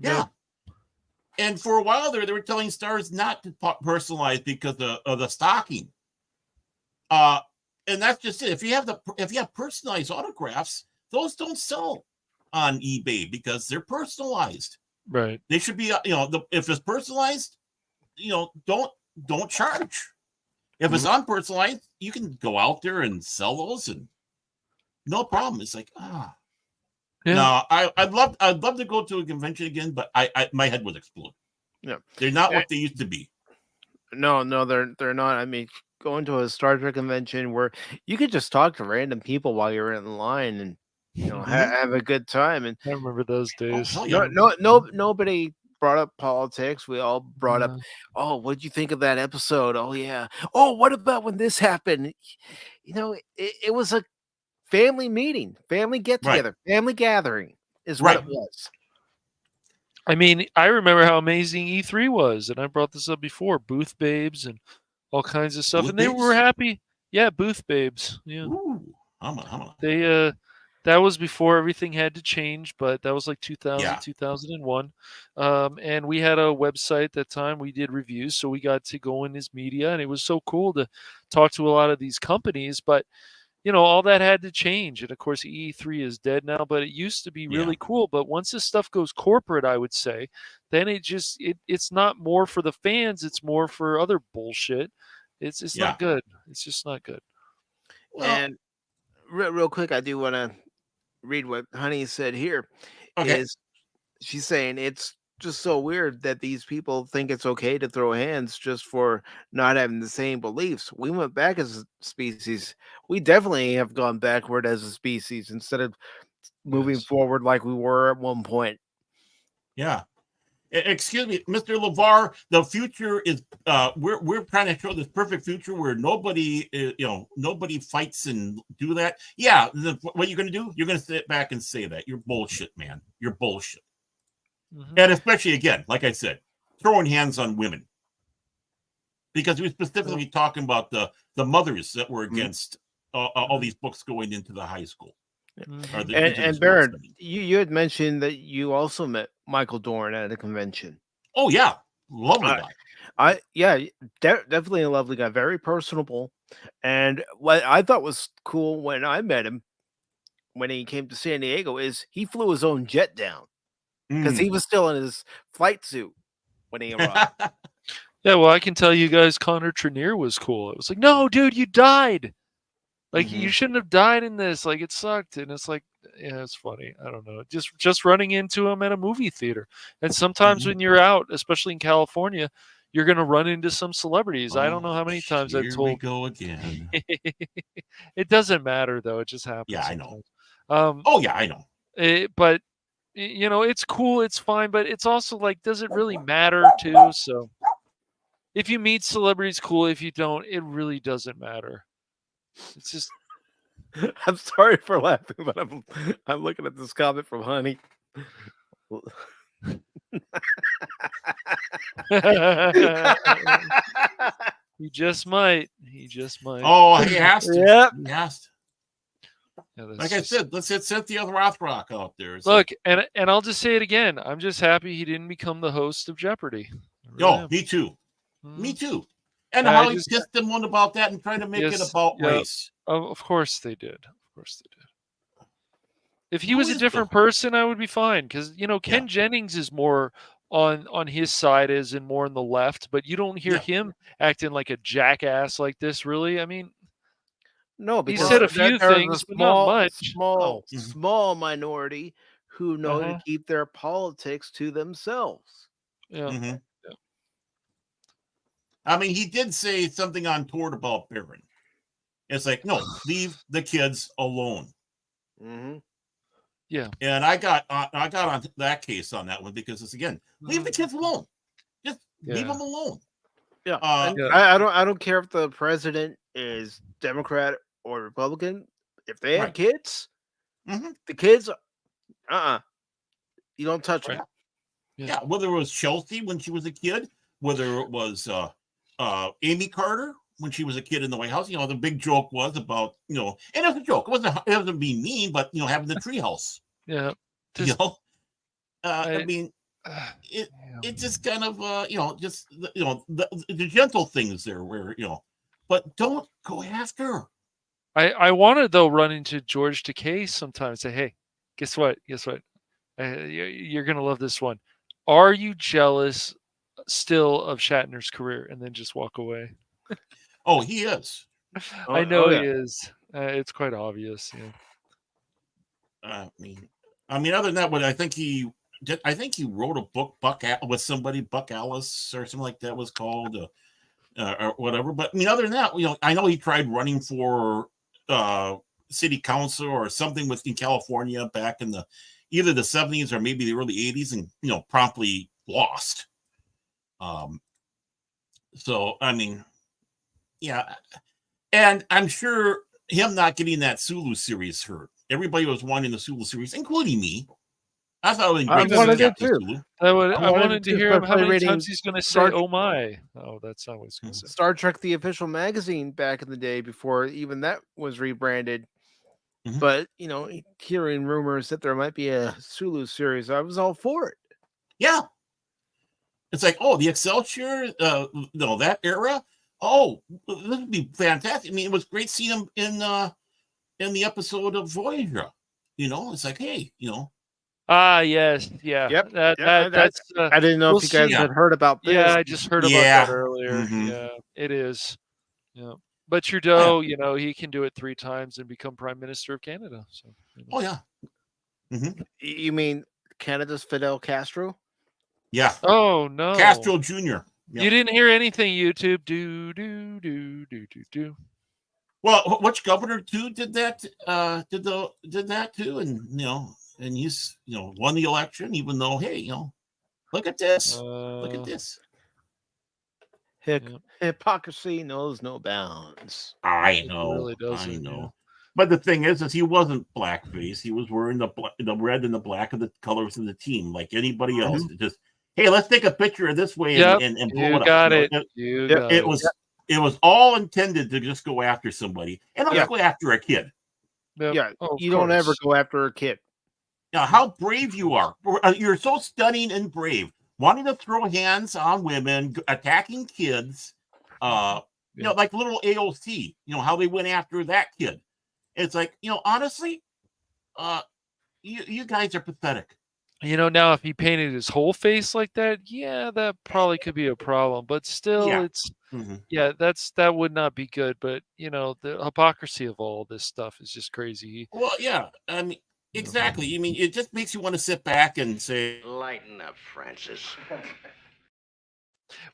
Yeah. And for a while there, they were telling stars not to personalize because of the stocking. And that's just it. If you have personalized autographs, those don't sell on eBay because they're personalized. Right. They should be, if it's personalized, don't charge. If it's unpersonalized, you can go out there and sell those, and no problem. It's like, Yeah. No, I'd love to go to a convention again, but my head would explode. Yeah, they're not what they used to be. No, they're not. I mean, going to a Star Trek convention where you could just talk to random people while you're in line and have a good time. And I remember those days. Oh, yeah. nobody brought up politics. We all brought up, oh, what did you think of that episode? Oh yeah. Oh, what about when this happened? It was a family meeting, family get together, family gathering is what it was. I mean, I remember how amazing E3 was, and I brought this up before, booth babes and all kinds of stuff, Booth and they babes? were happy. Yeah, booth babes. Yeah. Ooh, They that was before everything had to change, but that was like 2000, 2001. And we had a website at that time. We did reviews, so we got to go in as media, and it was so cool to talk to a lot of these companies, but all that had to change. And of course, E3 is dead now, but it used to be really cool. But once this stuff goes corporate, I would say, then it's not more for the fans. It's more for other bullshit. It's not good. It's just not good. Well, and real quick, I do want to read what Honey said here. Okay. She's saying it's just so weird that these people think it's okay to throw hands just for not having the same beliefs. We went back as a species. We definitely have gone backward as a species instead of moving forward like we were at one point. Yeah. Excuse me, Mr. LeVar, the future is we're trying to show this perfect future where nobody fights and do that. Yeah, what you're going to do? You're going to sit back and say that. You're bullshit, man. You're bullshit. And especially, again, like I said, throwing hands on women. Because we specifically talking about the mothers that were against all these books going into the high school. And Baron, you had mentioned that you also met Michael Dorn at a convention. Oh, yeah. Lovely guy. Definitely a lovely guy. Very personable. And what I thought was cool when I met him, when he came to San Diego, is he flew his own jet down. Because he was still in his flight suit when he arrived. Yeah, well, I can tell you guys Connor Trenier was cool. It was like, no, dude, you died. Like, you shouldn't have died in this. Like, it sucked. And it's like, yeah, it's funny. I don't know. Just running into him at a movie theater. And sometimes when you're out, especially in California, you're going to run into some celebrities. I don't know how many times I've Here we told. go again. It doesn't matter, though. It just happens. Yeah, I know. Sometimes. Oh, yeah, I know. But, it's cool. It's fine. But it's also like, does it really matter, too? So if you meet celebrities, cool. If you don't, it really doesn't matter. It's just. I'm sorry for laughing, but I'm looking at this comment from Honey. He just might. He just might. Oh, he has to. Yep. He has to. Yeah, Like I said, let's hit Cynthia Rothrock out there. It's look, and I'll just say it again. I'm just happy he didn't become the host of Jeopardy. no, me too. Me too. And Yeah, how he pissed them one about that and tried to make it about race. Of course they did. Of course they did. If he Who was a is different person, I would be fine. Because Ken Jennings is more on his side, is and more on the left, but you don't hear him acting like a jackass like this. Really, I mean, No, he because said a few there's things, but not much. small minority who know to keep their politics to themselves. Yeah. I mean, he did say something on Tord about Baron. It's like, no, leave the kids alone. Yeah. And I got on that case on that one because it's again, leave the kids alone. Just leave them alone. Yeah. I don't care if the president is Democrat or Republican. If they have kids, the kids, you don't touch them. Yeah. Whether it was Chelsea when she was a kid, whether it was Amy Carter when she was a kid in the White House, the big joke was about, and it was a joke. It wasn't being mean, but having the treehouse. Yeah. I mean, it just kind of the gentle things there where but don't go after. I want to though run into George Takei sometimes. Say, hey, guess what? You're gonna love this one. Are you jealous still of Shatner's career? And then just walk away. Oh, he is. I know he is. It's quite obvious. I mean, other than that, what I think he wrote a book, Buck Alice or something like that was called, or whatever. But I mean, other than that, I know he tried running for city council or something within California back in either the 70s or maybe the early 80s, and promptly lost. So I mean, yeah, and I'm sure him not getting that Sulu series hurt. Everybody was wanting the Sulu series, including me. I thought it was great. I wanted it too. I wanted to hear him how many times he's going to say, "Oh my!" Oh, that's not what he's going to say. Star Trek: The Official Magazine back in the day, before even that was rebranded. But hearing rumors that there might be a Sulu series, I was all for it. Yeah, it's like, oh, the Excelsior, that era. Oh, this would be fantastic. I mean, it was great seeing him in the episode of Voyager. It's like, hey, yes, yeah. Yep. That's. I didn't know if you guys had heard about this. Yeah, I just heard about that earlier. Yeah, it is. Yeah, but Trudeau, he can do it 3 times and become Prime Minister of Canada. So. Oh yeah. You mean Canada's Fidel Castro? Yeah. Oh no, Castro Jr. Yep. You didn't hear anything, YouTube. Do. Well, which governor too did that? Did that too, and and he's won the election, even though look at this, look at this. Hypocrisy knows no bounds. I know, really I know. Yeah. But the thing is he wasn't blackface. He was wearing the red and the black of the colors of the team, like anybody else. Just, hey, let's take a picture of this way and pull it got up. It was all intended to just go after somebody and not go after a kid. Yep. Yeah, you don't ever go after a kid. Now, how brave you are! You're so stunning and brave, wanting to throw hands on women, attacking kids. Like little AOC. How they went after that kid. It's like, honestly, you guys are pathetic. Now if he painted his whole face like that, yeah, that probably could be a problem. But still, Yeah. it's Mhm. yeah, that would not be good. But the hypocrisy of all this stuff is just crazy. Well, yeah. I mean, exactly. I mean, it just makes you want to sit back and say, Lighten up, Francis.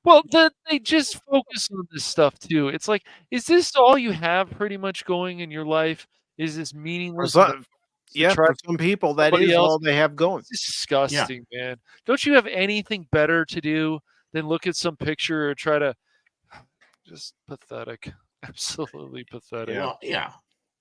Well, they just focus on this stuff too. It's like, is this all you have pretty much going in your life? Is this For meaningless enough some, to yeah, try for some people, that somebody is else? all they have going. It's yeah, disgusting, man. Don't you have anything better to do than look at some picture or try to just pathetic. Absolutely pathetic. Yeah. well, yeah.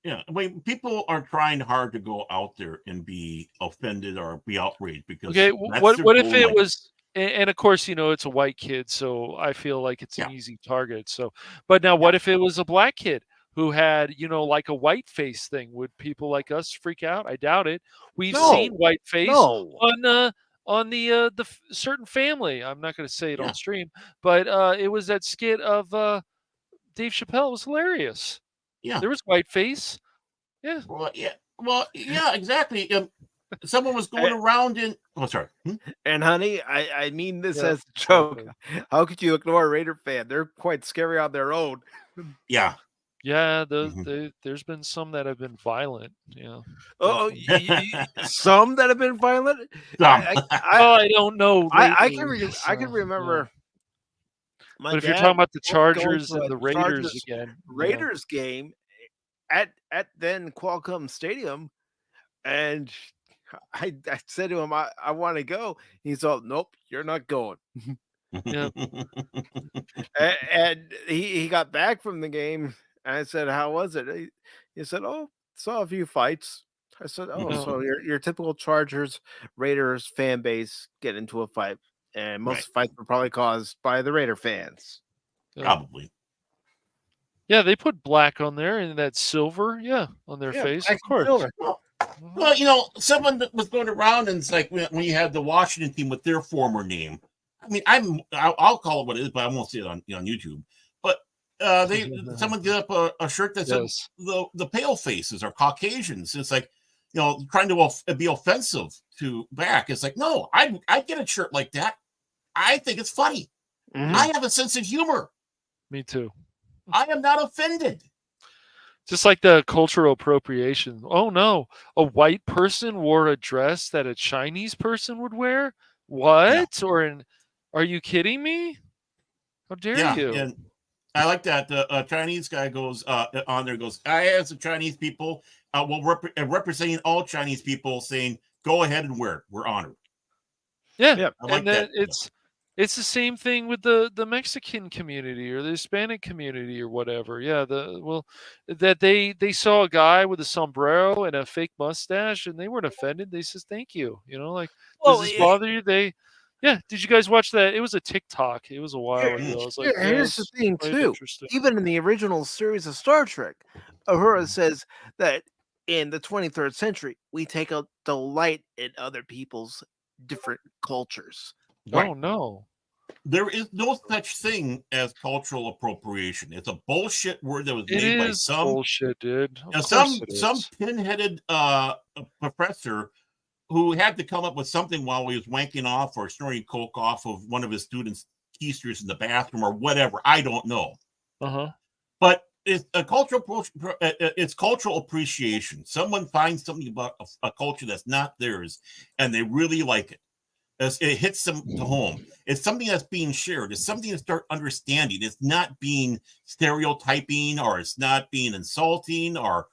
Yeah. I mean, people are trying hard to go out there and be offended or be outraged because Okay, that's their what if goal in it life. was and of course, it's a white kid, so I feel like it's an Yeah. easy target. So, but now Yeah. what if it was a black kid who had, like a white face thing? Would people like us freak out? I doubt it. We've seen No, white face no. on the certain family. I'm not going to say it Yeah. on stream, but it was that skit of Dave Chappelle. It was hilarious. Yeah. There was white face. Yeah. Well, yeah. Well, yeah, exactly. Someone was going Eh, around in. Oh, sorry. And honey, I mean this Yeah, as a joke. exactly. How could you ignore a Raider fan? They're quite scary on their own. Yeah. Yeah, Mhm. there's been some that have been violent. Yeah, Oh, definitely. some that have been violent. Some. Well, I don't know I lately. I can So, remember my but if you're dad talking about the going Chargers to and a the Raiders Chargers again, Raiders game at then Qualcomm Stadium, and I said to him, I want to go. He's all, nope, you're not going. yeah, And he got back from the game, and I said, "How was it?" He said, "Oh, saw a few fights." I said, "Oh, yeah, so your typical Chargers Raiders fan base get into a fight, and Right. most fights were probably caused by the Raider fans." yeah. Probably. Yeah, they put black on there and that silver, yeah, on their Yeah, face, black of and course. silver. Well, Mhm. well, someone that was going around and it's like when you had the Washington team with their former name. I mean, I'll call it what it is, but I won't see it on YouTube. But someone did up a shirt that said Yes. the pale faces are Caucasians. It's like trying to be offensive to back. It's like no, I get a shirt like that. I think it's funny. Mhm. I have a sense of humor. Me too. I am not offended. Just like the cultural appropriation. Oh no, a white person wore a dress that a Chinese person would wear? Yeah, What? Are you kidding me? How dare yeah, you? and I like that. The Chinese guy goes on there, goes, I, as the Chinese people, representing all Chinese people, saying, go ahead and wear it. We're honored. Yeah, Yep. I and like then that. it's the same thing with the Mexican community or the Hispanic community or whatever. Yeah, that they saw a guy with a sombrero and a fake mustache and they weren't offended. They says thank you. Like, does Well, this bother you? Yeah. Did you guys watch that? It was a TikTok. It was a while Mm. ago. I was like, yeah, here's the it's thing quite too. interesting. Even in the original series of Star Trek, Uhura says that in the 23rd century, we take a delight in other people's different cultures. Right. Oh no. There is no such thing as cultural appropriation. It's a bullshit word that was It made by is some bullshit, dude. Of course some it some is. pinheaded professor who had to come up with something while he was wanking off or snorting coke off of one of his students' keisters in the bathroom or whatever. I don't know. Uh-huh. But it's it's cultural appreciation. Someone finds something about a culture that's not theirs, and they really like it. It hits them to home. It's something that's being shared. It's something to start understanding. It's not being stereotyping, or it's not being insulting, or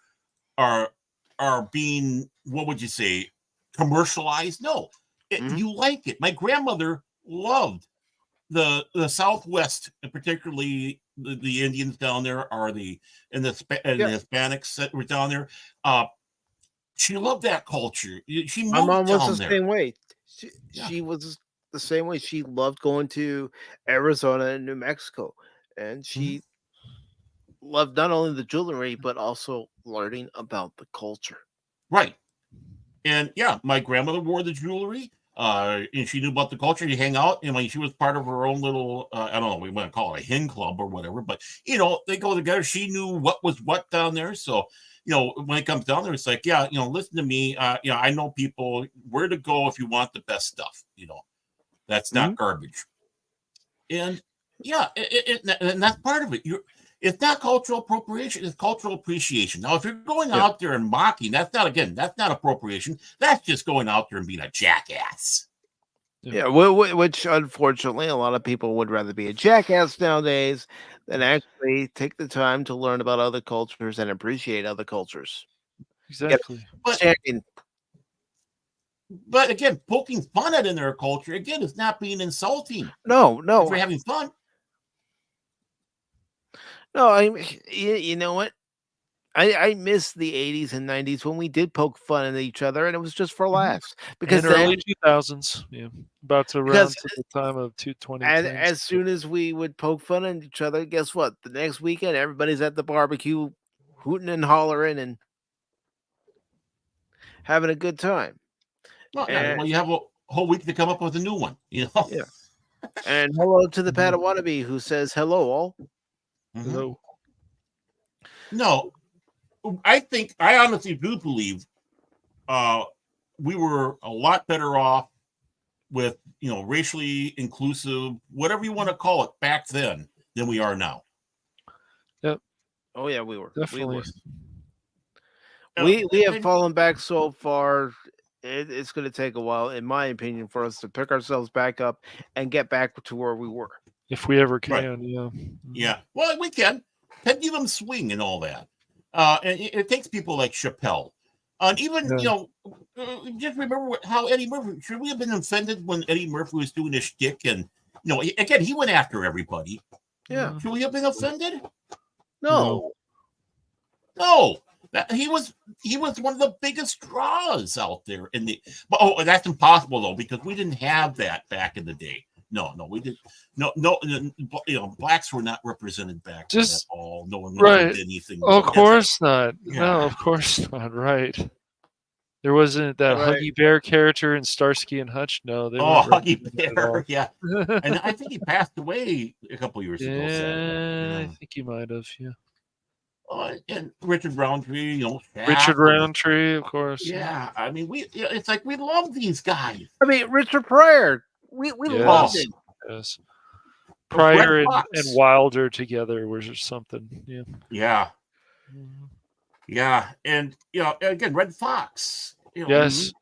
being, what would you say, commercialized. No, Mhm. you like it. My grandmother loved the Southwest, and particularly the Indians down there, or the Hispanics that were down there. She loved that culture. She My moved mom was down the there. same way. She, Yeah. she was the same way. She loved going to Arizona and New Mexico, and she loved not only the jewelry but also learning about the culture. Right. And yeah, my grandmother wore the jewelry. And she knew about the culture. You hang out, and she was part of her own little, I don't know, we want to call it a hen club or whatever, but they go together. She knew what was what down there. So, when it comes down there, it's like, yeah, listen to me. I know people where to go if you want the best stuff. That's not garbage. And yeah, and that's part of it. It's not cultural appropriation, it's cultural appreciation. Now, if you're going out there and mocking, that's not appropriation. That's just going out there and being a jackass. Yeah, which unfortunately a lot of people would rather be a jackass nowadays than actually take the time to learn about other cultures and appreciate other cultures. Exactly. But again, poking fun at in their culture, again, is not being insulting. No. If we're having fun. No, you know what? I miss the 80s and 90s when we did poke fun at each other, and it was just for laughs. Because in early 2000s, about to around to the time of 220. As soon as we would poke fun at each other, guess what? The next weekend, everybody's at the barbecue, hooting and hollering and having a good time. Well, you have a whole week to come up with a new one, Yeah. And hello to the Padawannabe who says hello all. Hello. No, I honestly do believe we were a lot better off with, racially inclusive, whatever you want to call it, back then than we are now. Yep. Oh yeah, we were. Definitely. We have fallen back so far. It's going to take a while, in my opinion, for us to pick ourselves back up and get back to where we were. If we ever can, right. Yeah. Well, we can. Pendulum swing and all that. And it takes people like Chappelle. And even, just remember how Eddie Murphy, should we have been offended when Eddie Murphy was doing his shtick? And, again, he went after everybody. Yeah. Should we have been offended? No. He was one of the biggest draws out there but that's impossible though, because we didn't have that back in the day. No, we didn't. No, blacks were not represented back then at all. No one did anything. Of course not. Yeah. No, of course not. Right. There wasn't that Huggy Bear character in Starsky and Hutch. No, Huggy Bear. Yeah, and I think he passed away a couple years ago. Yeah, I think he might have. Yeah. And Richard Roundtree, Richard Roundtree, of course. Yeah, I mean, it's like we love these guys. I mean, Richard Pryor, we loved him. Yes. Pryor and Wilder together was something. Yeah. Yeah. Yeah, and again, Red Fox. Yes.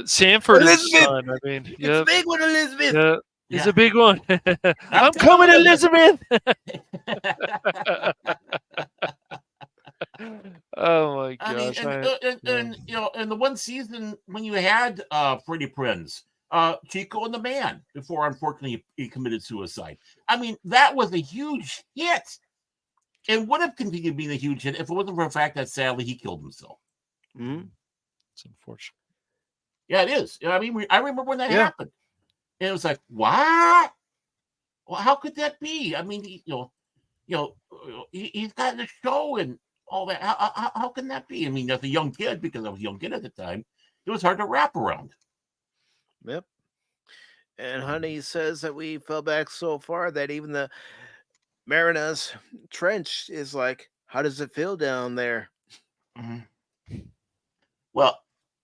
Sanford is son. I mean, it's a big one, Elizabeth. Yeah. It's a big one. I'm coming, Elizabeth. Oh my gosh! And the one season when you had Freddie Prinze, Chico and the Man, before unfortunately he committed suicide. I mean, that was a huge hit, and would have continued being a huge hit if it wasn't for the fact that sadly he killed himself. Mm-hmm. It's unfortunate. Yeah, it is. I mean, I remember when that happened. And it was like, what? Well, how could that be? I mean, he's got the show and all that. How can that be? I mean, as a young kid, because I was a young kid at the time, it was hard to wrap around. Yep. And Honey says that we fell back so far that even the Marinas Trench is like, how does it feel down there? Mm-hmm. Well,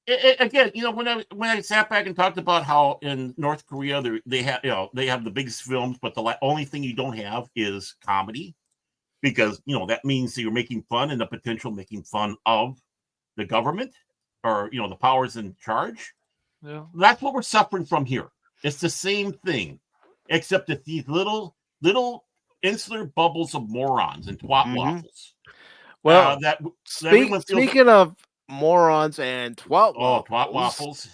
again, when I sat back and talked about how in North Korea they have the biggest films, but the only thing you don't have is comedy, because that means that you're making fun and the potential making fun of the government or the powers in charge. Yeah, that's what we're suffering from here. It's the same thing, except that these little insular bubbles of morons and twat waffles. Well, speaking of morons and twat waffles.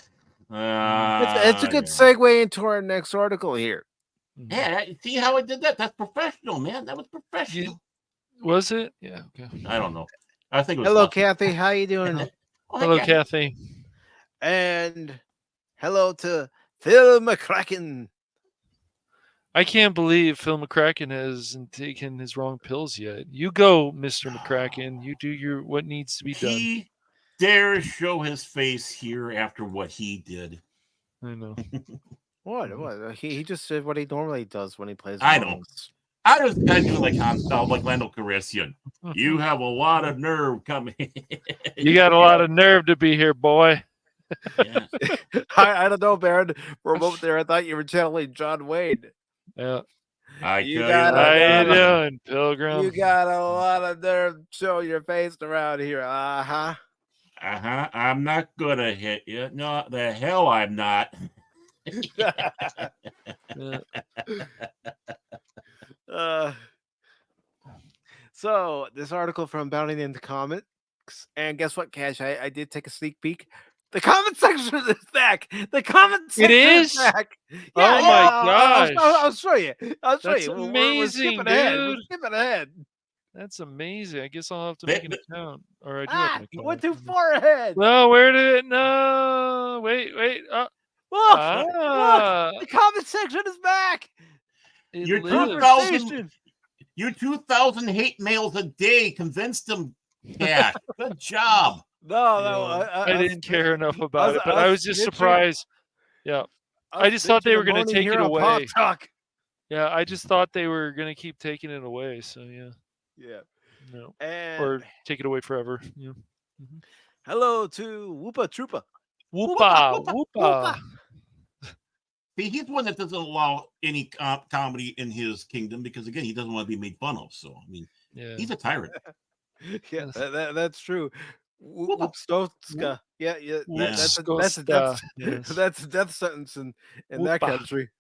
It's a good segue into our next article here. Yeah, see how I did that? That's professional, man. That was professional. Was it? Yeah. Okay. I don't know. I think it was. Hello, Kathy. How you doing? Hello, Kathy. And hello to Phil McCracken. I can't believe Phil McCracken hasn't taken his wrong pills yet. You go, Mr. McCracken. You do what needs to be done. He dares show his face here after what he did. I know. What? He just did what he normally does when he plays. I know. Worms. I was kind of doing like Lando Calrissian. You have a lot of nerve coming. You got a lot of nerve to be here, boy. Yeah. I don't know, Baron. For a moment there, I thought you were channeling John Wayne. Yeah. I You tell got you a How what, you lot of- doing, Pilgrim? You got a lot of nerve. Show your face around here. I'm not gonna hit you. No, the hell I'm not. Yeah. So this article from Bounding into Comics, and guess what, Cash? I did take a sneak peek. The comment section is back. The comment section is is? back. Oh my gosh. I'll show you. I'll show That's you. We're amazing, skipping ahead. We're dude. skipping ahead. That's amazing. I guess I'll have to make an account. Or I do have an account. You went too far ahead. No, where did it? No, wait. Look, Ah, the comment section is back. it You're lives. 2,000. You're 2,000 hate mails a day. Convinced them. Yeah, good job. No, I didn't care enough about it, but I I was was just snitching. surprised. Yeah, I just thought they were going to take it away. Talk. Yeah, I just thought they were going to keep taking it away. So yeah, no, And or take it away forever. Yeah. hello to Whoopa Troopa. Whoopa, whoopa. See, he's one that doesn't allow any comedy in his kingdom because, again, he doesn't want to be made fun of. So, I mean, Yeah. he's a tyrant. Yeah, that's true. Whoopstowska. Yeah. That's a Whoopskosta, death. yes. That's a death sentence in that Whoopa. country.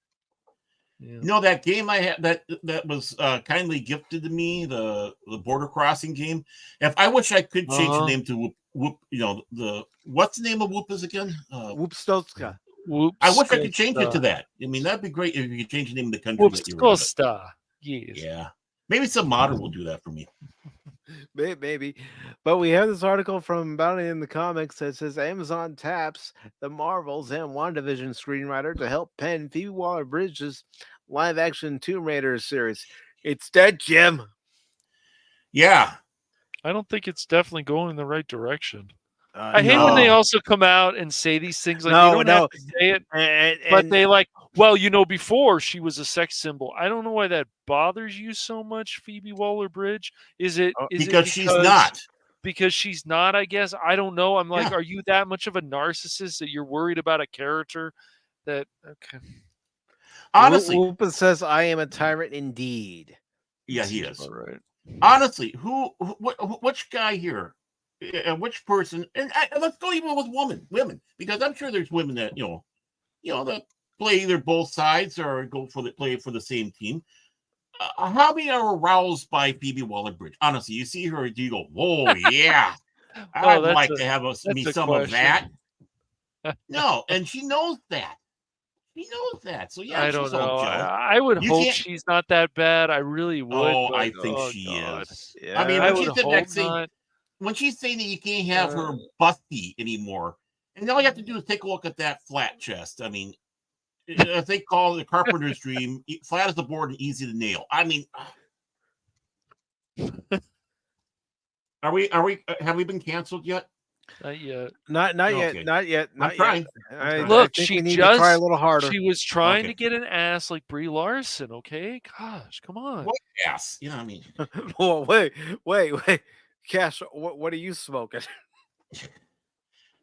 Yeah. You know that game I had that was kindly gifted to me, the border crossing game. If I wish I could change the name to Whoop, you know, what's the name of Whoop is again? Whoopstowska. I wish I could change it to that. I mean, that'd be great if you could change the name of the country that you're in. Whoopskosta. Yes. Yeah, maybe some modder will do that for me. Maybe, but we have this article from Bounty in the Comics that says Amazon taps the Marvels and WandaVision screenwriter to help pen Phoebe Waller-Bridge's live-action Tomb Raider series. It's dead, Jim. Yeah, I don't think it's definitely going in the right direction. I hate when they also come out and say these things like they don't have to say it, but they like, well, you know, before she was a sex symbol. I don't know why that bothers you so much, Phoebe Waller-Bridge. Is it because she's not? Because she's not, I guess. I don't know. I'm like, are you that much of a narcissist that you're worried about a character that okay. Honestly, Whoopa says, I am a tyrant indeed. Yeah, he is. All right. Honestly, which guy here, which person, and let's go even with women, because I'm sure there's women that you know that play either both sides or play for the same team. How many are aroused by Phoebe Waller-Bridge? Honestly, you see her, you go, "Whoa, yeah, I'd like to have me some of that." No, and she knows that. She knows that. So yeah, I don't know. I would hope she's not that bad. I really would. Oh, but, I think she is. Yeah. I mean, I when would hope not. When she's saying that you can't have her busty anymore, and all you have to do is take a look at that flat chest. I mean, if they call it the carpenter's dream, flat as the board and easy to nail. I mean, have we been canceled yet? Not yet. Not Okay. yet. Not yet. I'm trying. Look, I think she we need just to try a little harder. She was trying Okay. to get an ass like Brie Larson. Okay, gosh, come on. What ass? You know what I mean? Whoa, wait, Cash. What are you smoking?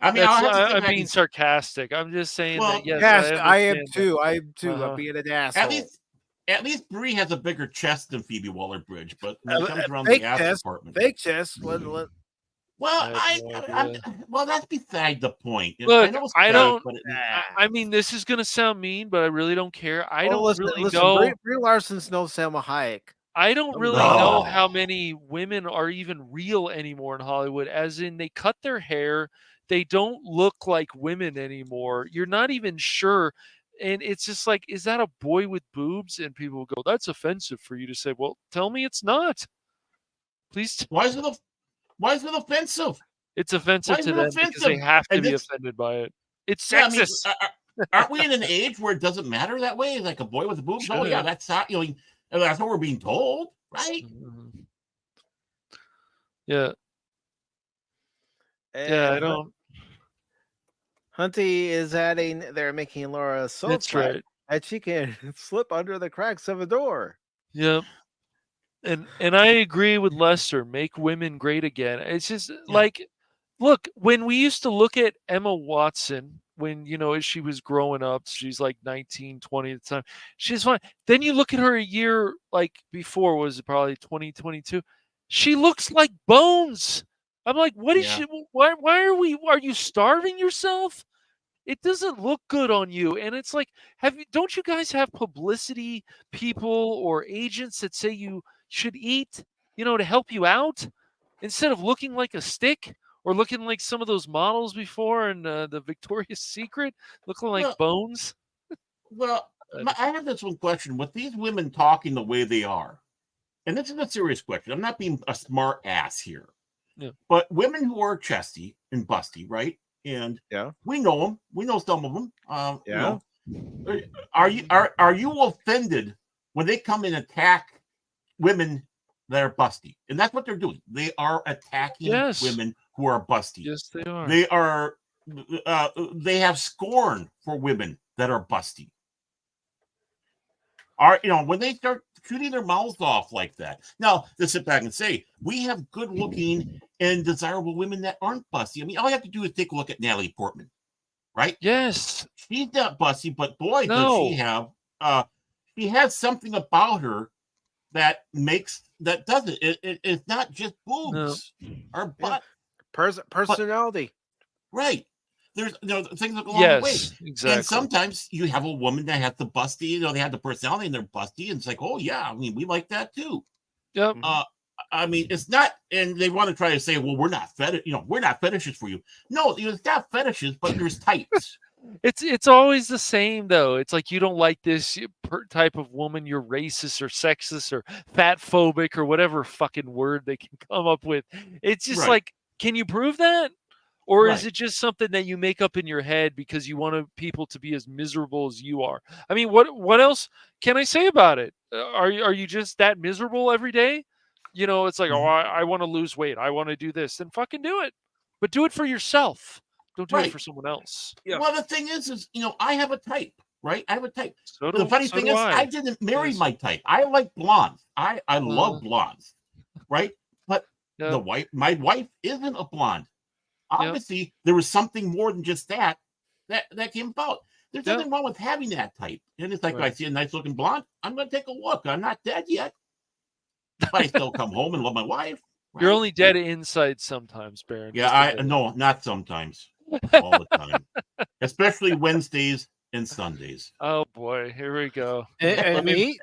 I mean, I'm being sarcastic. I'm just saying that. Yes, Cash, I am understand too. I am too. Uh-huh. I'm being an asshole. At least Brie has a bigger chest than Phoebe Waller-Bridge, but when it comes around fake the ass chest, department, fake chest. well, I well, that's beside the point. Look, I don't. But I mean, this is gonna sound mean, but I really don't care. I don't listen, really listen, know. Brie Larson's no Selma Hayek. I don't really No. know how many women are even real anymore in Hollywood. As in, they cut their hair. They don't look like women anymore. You're not even sure. And it's just like, is that a boy with boobs? And people will go, that's offensive for you to say. Well, tell me it's not. Please. why is it offensive? It's offensive Why is to it them because they offensive? have to And be this- offended by it. It's Yeah, I mean, sexist. aren't we in an age where it doesn't matter that way? Like a boy with boobs? Oh yeah, that's not. That's what we're being told, right? Mm-hmm. Yeah. Yeah, I don't. Hunty is adding they're making Laura so That's flat right. that she can slip under the cracks of a door. Yep. And I agree with Lester. Make women great again. It's just like, look, when we used to look at Emma Watson, when as she was growing up, she's like 19, 20 at the time. She's fine. Then you look at her a year like before, was it probably 2022? She looks like bones. I'm like, what is she? Why are you starving yourself? It doesn't look good on you. And it's like, don't you guys have publicity people or agents that say you should eat, to help you out instead of looking like a stick or looking like some of those models before in the Victoria's Secret, looking like bones? Well, I have this one question. With these women talking the way they are, and this is a serious question. I'm not being a smart ass here. Yeah. But women who are chesty and busty, right? And we know them. We know some of them. Are you offended when they come and attack women that are busty? And that's what they're doing. They are attacking women who are busty. Yes, they are. They are. They have scorn for women that are busty. When they start shooting their mouths off like that. Now, let's sit back and say we have good-looking and desirable women that aren't busty. I mean, all you have to do is take a look at Natalie Portman, right? Yes, she's not busty, but boy, does she have. She has something about her that does it. It's not just boobs or butt. Personality, right? There's things that go along the way. Exactly. And sometimes you have a woman that has the busty, they have the personality and they're busty, and it's like, oh yeah, I mean, we like that too. Yep. I mean, it's not, and they want to try to say, well, we're not we're not fetishes for you. No, it's not fetishes, but there's types. It's always the same though. It's like you don't like this type of woman, you're racist or sexist or fat phobic or whatever fucking word they can come up with. It's just like, can you prove that? Or is it just something that you make up in your head because you want people to be as miserable as you are? I mean, what else can I say about it? Are you just that miserable every day? It's like, oh, I want to lose weight. I want to do this. Then fucking do it. But do it for yourself. Don't do it for someone else. Yeah. Well, the thing is, I have a type, right? I have a type. The funny thing is, I didn't marry my type. I like blondes. I love blondes, right? But my wife isn't a blonde. Obviously, there was something more than just that came about. There's nothing wrong with having that type. And it's like, I see a nice looking blonde, I'm going to take a look. I'm not dead yet. But I still come home and love my wife. Right? You're only dead inside sometimes, Baron. Yeah, no, not sometimes. All the time. Especially Wednesdays and Sundays. Oh, boy. Here we go. Let me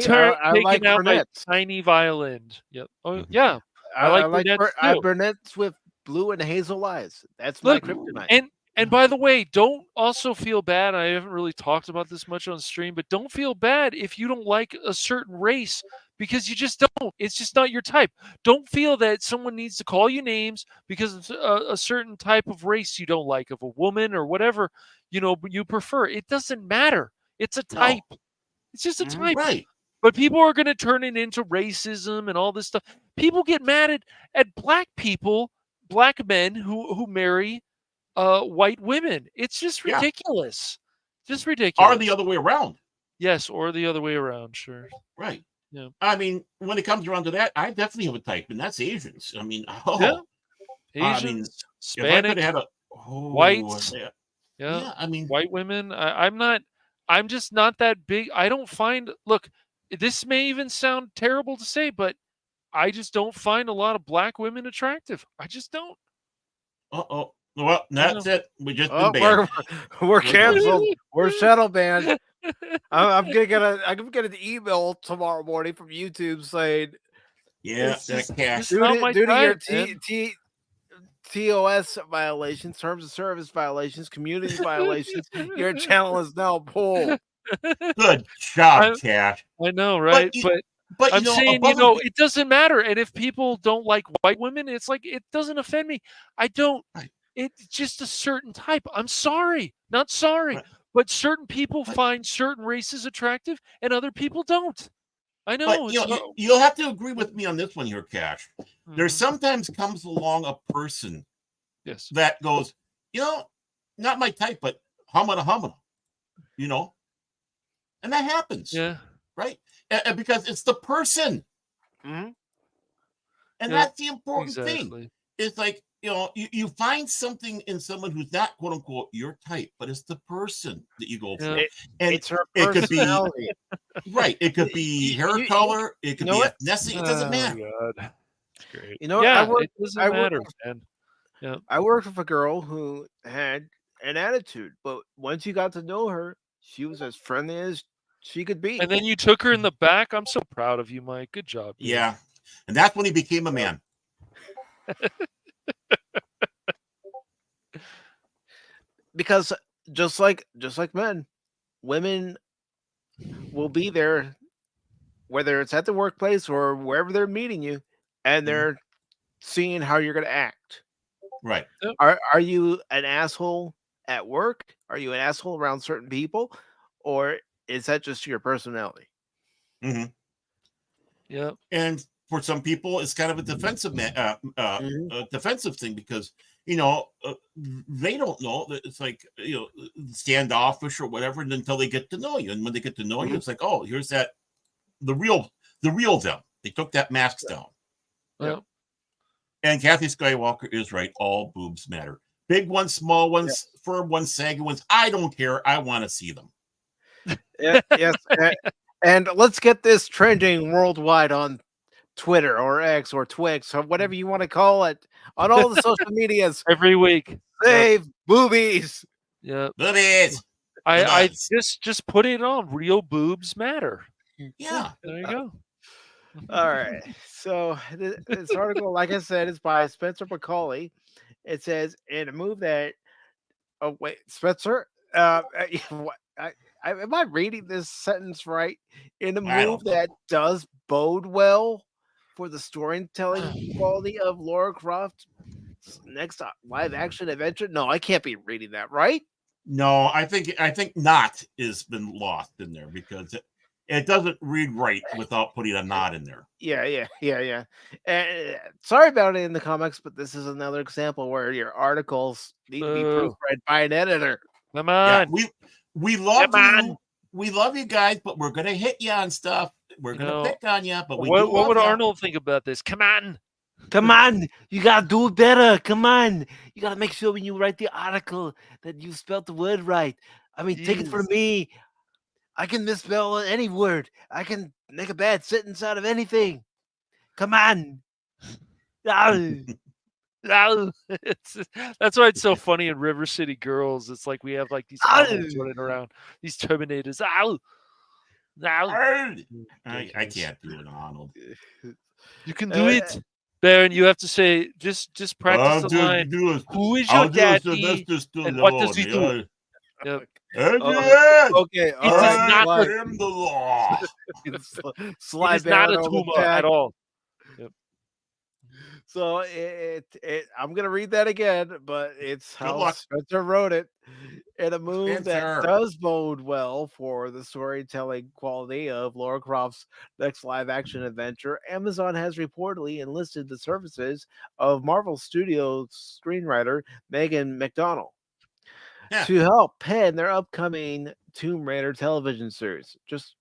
turn like out my brunettes. tiny violin. Yep. Oh, yeah. I like brunettes too. Brunettes with blue and hazel eyes. That's my kryptonite. And by the way, don't also feel bad. I haven't really talked about this much on stream, but don't feel bad if you don't like a certain race because you just don't. It's just not your type. Don't feel that someone needs to call you names because it's a certain type of race you don't like, of a woman or whatever, you prefer. It doesn't matter. It's a type. No. It's just a type. Right. But people are going to turn it into racism and all this stuff. People get mad at black people, black men who marry white women. It's just ridiculous. Just ridiculous. Or the other way around. Yes, or the other way around, sure. Right. Yeah. I mean, when it comes around to that, I definitely have a type, and that's Asians. I mean, Asians, Hispanic, whites. Yeah. I mean, white women. I'm just not that big. I don't find, look, this may even sound terrible to say, but I just don't find a lot of black women attractive. I just don't. Uh-oh. Well, that's it. We just been banned. We're canceled. We're shadow banned. I'm gonna get an email tomorrow morning from YouTube saying, that cash. Due to your TOS violations, terms of service violations, community violations, your channel is now pulled. Good job, Cash. I know, right? But I'm saying, it doesn't matter. And if people don't like white women, it's like, it doesn't offend me. I don't. Right. It's just a certain type. I'm sorry. Not sorry. Right. But certain people find certain races attractive and other people don't. I know. But, you'll have to agree with me on this one here, Cash. Mm-hmm. There sometimes comes along a person that goes, not my type, but humana, you know, and that happens, Yeah. right? And because it's the person, Mhm. and Yeah, that's the important thing. Exactly. It's like, you know, you find something in someone who's not quote unquote your type, but it's the person that you go for, Yeah. and It's her it could be personality. right. It could be hair color. It could know be what? ethnicity. It doesn't matter. God. That's great. You know, Yeah, it doesn't I worked matter, man. Yeah. I worked with a girl who had an attitude, but once you got to know her, she was as friendly as she could be. And then you took her in the back. I'm so proud of you, Mike. Good job. Dude. Yeah, and that's when he became a man. Because just like men, women will be there, whether it's at the workplace or wherever they're meeting you, and they're seeing how you're going to act. Right. Are you an asshole at work? Are you an asshole around certain people, or is that just your personality? Mm-hmm. Yeah. And for some people, it's kind of a defensive defensive thing because you know they don't know that it's like standoffish or whatever until they get to know you, and when they get to know you, it's like, oh, here's that the real them. They took that mask down. Yeah. And Kathy Skywalker is right. All boobs matter. Big ones, small ones, firm ones, saggy ones. I don't care. I want to see them. Yes. And let's get this trending worldwide on Twitter or X or Twix or whatever you want to call it on all the social medias. Every week. Save boobies. Yeah. Boobies. I just put it on. Real boobs matter. Yeah. There you go. All right. So this article, like I said, is by Spencer Macaulay. It says in a move that. Oh wait, Spencer. Am I reading this sentence right? In a move that does bode well for the storytelling quality of Lara Croft's next live action adventure. No, I can't be reading that right. No, I think not has been lost in there because it doesn't read right without putting a not in there. Yeah. Sorry about it in the comics, but this is another example where your articles need to be proofread by an editor. Come on. Yeah, we love you. We love you guys, but we're gonna hit you on stuff. We're gonna pick on you, but what would Arnold think about this? Come on, you gotta do better. Come on, you gotta make sure when you write the article that you spelled the word right. I mean, take it from me. I can misspell any word. I can make a bad sentence out of anything. Come on. That's why it's so funny in River City Girls. It's like we have like these Arnolds running around, these Terminators. I can't do it, Arnold. You can do it, Baron. You have to say just practice the line. Who is your daddy? And what does he do? Yep. Okay. It is not the law. It is not a tumor at all. Yep. So I'm gonna read that again, but it's how Spencer wrote it. In a move that does bode well for the storytelling quality of Lara Croft's next live-action adventure, Amazon has reportedly enlisted the services of Marvel Studios screenwriter Megan McDonnell to help pen their upcoming Tomb Raider television series. Just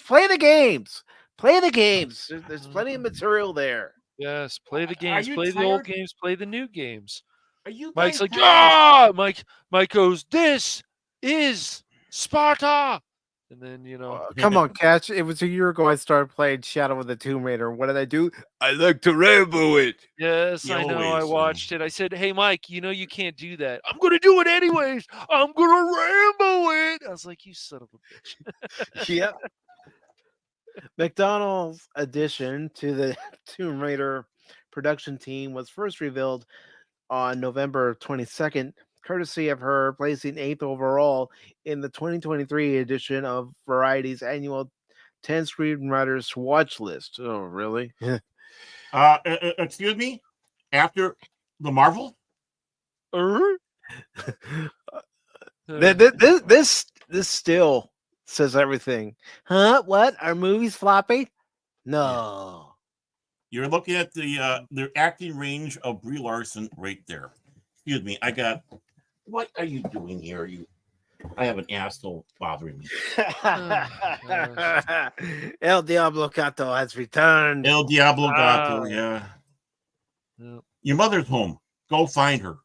play the games. Play the games. There's plenty of material there. Yes, play the games. Play the old games. Play the new games. Are you? Mike's like, Mike goes, this is Sparta. And then, come on, Catch. It was a year ago I started playing Shadow of the Tomb Raider. What did I do? I like to rambo it. Yes, I know. I watched it. I said, hey, Mike, you can't do that. I'm going to do it anyways. I'm going to rambo it. I was like, you son of a bitch. Yep. McDonnell's addition to the Tomb Raider production team was first revealed on November 22nd, courtesy of her placing 8th overall in the 2023 edition of Variety's annual 10 Screenwriters Watch List. Oh, really? Excuse me? After the Marvel? This still says everything. Huh? What? Are movies floppy? No. You're looking at the acting range of Brie Larson right there. Excuse me. What are you doing here? I have an asshole bothering me. El Diablo Gato has returned. El Diablo Gato, yeah. Your mother's home. Go find her.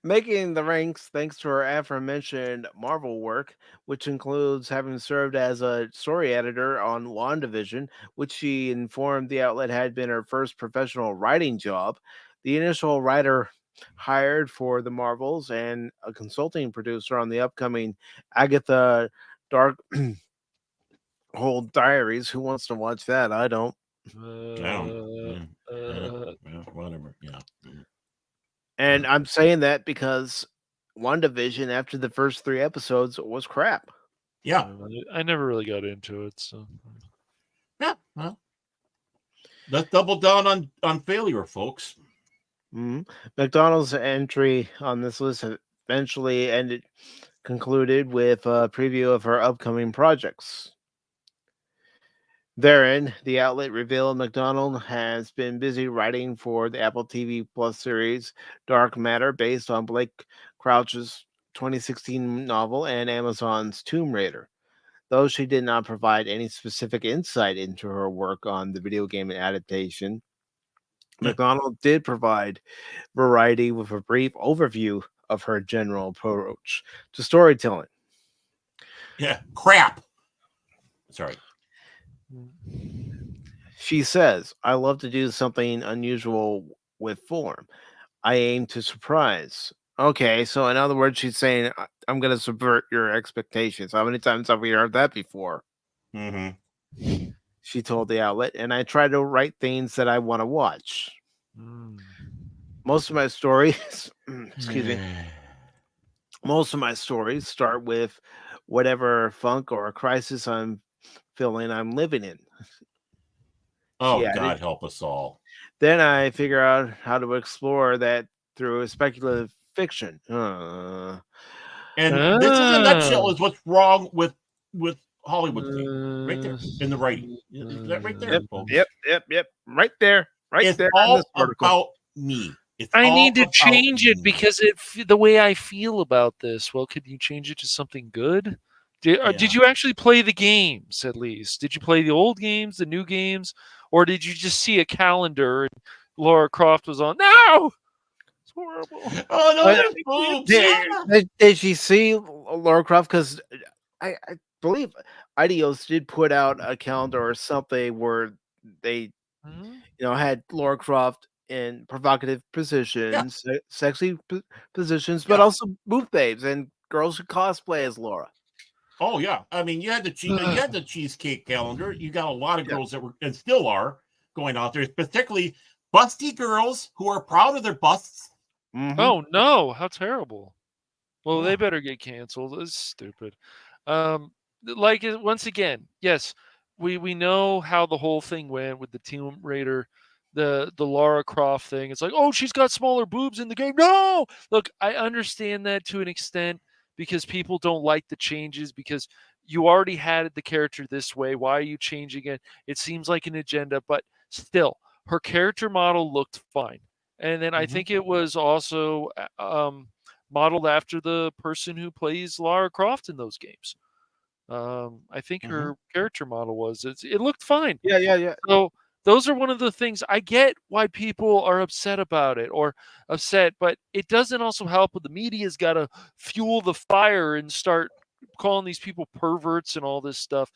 Making the ranks thanks to her aforementioned Marvel work, which includes having served as a story editor on WandaVision, which she informed the outlet had been her first professional writing job. The initial writer hired for the Marvels and a consulting producer on the upcoming Agatha Dark Hold Diaries. Who wants to watch that? I don't. Whatever. Yeah. And I'm saying that because WandaVision, after the first 3 episodes, was crap. Yeah. I never really got into it. So Yeah. Well, let's double down on failure, folks. Mm-hmm. McDonald's entry on this list eventually concluded with a preview of her upcoming projects. Therein, the outlet revealed McDonald has been busy writing for the Apple TV Plus series Dark Matter, based on Blake Crouch's 2016 novel and Amazon's Tomb Raider. Though she did not provide any specific insight into her work on the video game adaptation, McDonald did provide Variety with a brief overview of her general approach to storytelling. Yeah, crap. Sorry. She says, I love to do something unusual with form. I aim to surprise. Okay, so in other words, she's saying, I'm going to subvert your expectations. How many times have we heard that before? Mm-hmm. She told the outlet, and I try to write things that I want to watch. Most of my stories, excuse me, most of my stories start with whatever funk or crisis I'm feeling I'm living in. Oh, God help us all. Then I figure out how to explore that through speculative fiction. And this, in a nutshell, is what's wrong with Hollywood today. Right there in the writing. Is that right there, folks? Yep. Right there. It's there. all about me. I need to change it because the way I feel about this. Well, could you change it to something good? Did you actually play the games, at least? Did you play the old games, the new games? Or did you just see a calendar and Laura Croft was on? No! It's horrible. Oh, no, there's boobs. Did she see Laura Croft? Because I believe Idios did put out a calendar or something where they had Laura Croft in provocative positions, sexy positions, but also booth babes and girls who cosplay as Laura. Oh yeah, I mean you had the cheesecake calendar. You got a lot of girls that were and still are going out there, particularly busty girls who are proud of their busts. Mm-hmm. Oh no, how terrible! Well, they better get canceled. It's stupid. Once again, yes, we know how the whole thing went with the Tomb Raider, the Lara Croft thing. It's like, oh, she's got smaller boobs in the game. No, look, I understand that to an extent because people don't like the changes because you already had the character this way. Why are you changing it? It seems like an agenda, but still, her character model looked fine. And then I think it was also modeled after the person who plays Lara Croft in those games. I think her character model was. It looked fine. Yeah. So those are one of the things I get why people are upset about it but it doesn't also help with the media's got to fuel the fire and start calling these people perverts and all this stuff.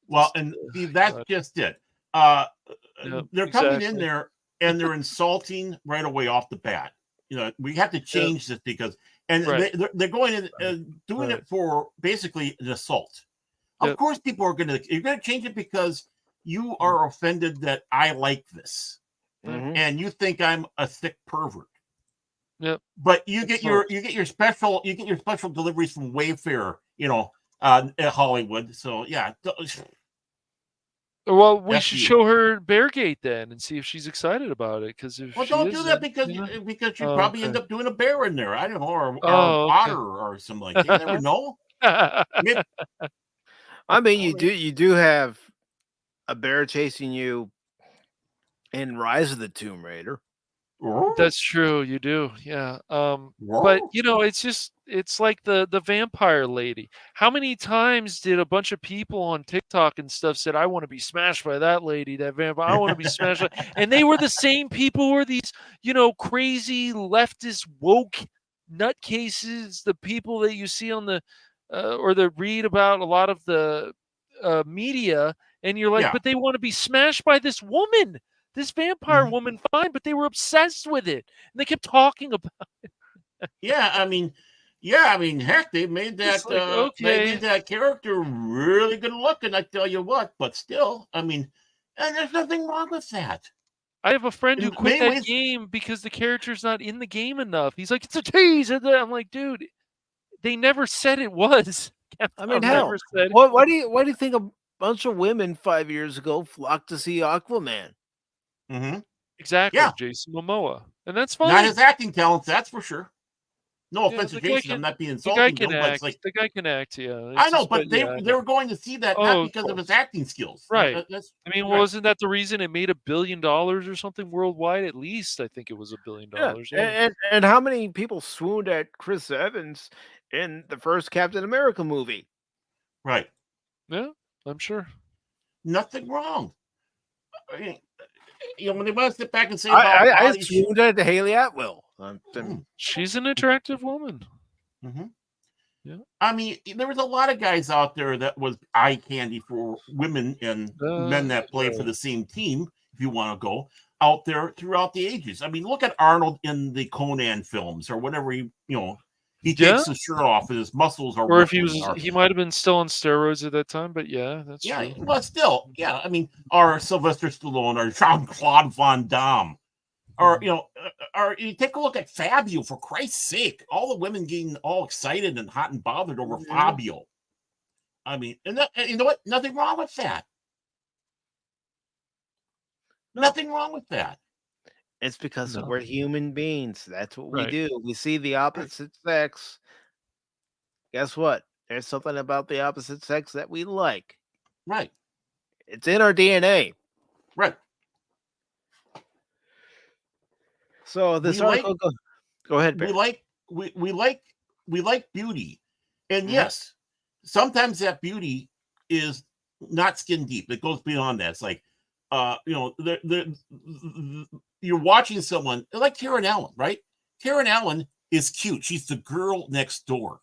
Well, and see, that's just it. They're coming in there and they're insulting right away off the bat. We have to change this because they're going in and doing it for basically an assault. Of course, people are you're going to change it because you are offended that I like this, and you think I'm a sick pervert. Yep. But you get your special deliveries from Wayfair, at Hollywood. So yeah. Well, we should show her Beargate then and see if she's excited about it. Because don't do that because you probably end up doing a bear in there. I don't know, or a otter or something like that. You never know. I mean, you do have a bear chasing you in Rise of the Tomb Raider. That's true. You do. Yeah. But it's like the vampire lady. How many times did a bunch of people on TikTok and stuff said, I want to be smashed by that lady, that vampire, I want to be smashed by, and they were the same people who were these, crazy leftist woke nutcases, the people that you see on the or that read about a lot of the media, and you're like, Yeah. but they want to be smashed by this woman. This vampire woman, fine, but they were obsessed with it, and they kept talking about. Yeah, I mean, heck, they made that Like, they made that character really good looking. I tell you what, but still, I mean, and there's nothing wrong with that. I have a friend who In quit many that ways- game because the character's not in the game enough. He's like, it's a tease. And I'm like, dude, they never said it was. I mean, Capcom hell, never said. why do you think a bunch of women 5 years ago flocked to see Aquaman? Mm-hmm. Exactly, Yeah. Jason Momoa, and that's fine. Not his acting talents, that's for sure. No Yeah, offense to the guy Jason, can- I'm not being The guy insulting to can him, but act. it's like The guy can act. Yeah, I it's know, just- but they yeah, were going to see that Oh, not of because of course. his acting skills. Right. That's I mean, right. wasn't that the reason it made $1 billion or something worldwide? At least I think it was $1 billion. Yeah. And how many people swooned at Chris Evans in the first Captain America movie? Right. Yeah, I'm sure. Nothing wrong. I mean, when they want to sit back and say about I body shape- swooned at Haley Atwell. She's an attractive woman. Mm-hmm. Yeah. I mean, there was a lot of guys out there that was eye candy for women and men that play for the same team, if you want to go out there throughout the ages. I mean, look at Arnold in the Conan films or whatever he takes his shirt off and his muscles are. Or if he rippling, was, he might have been still on steroids at that time. But yeah, that's yeah, true. but still, yeah. I mean, or Sylvester Stallone or Jean-Claude Van Damme. Or or you take a look at Fabio, for Christ's sake. All the women getting all excited and hot and bothered over Fabio. I mean, and you know what? Nothing wrong with that. Nothing wrong with that. It's because we're human beings. That's what we Right. do. We see the opposite sex. Guess what? There's something about the opposite sex that we like. Right. It's in our DNA. Right. So this We like- article, go ahead, Bear. We like beauty, and Mhm. yes, sometimes that beauty is not skin deep. It goes beyond that. It's like, you're watching someone like Karen Allen, right? Karen Allen is cute. She's the girl next door.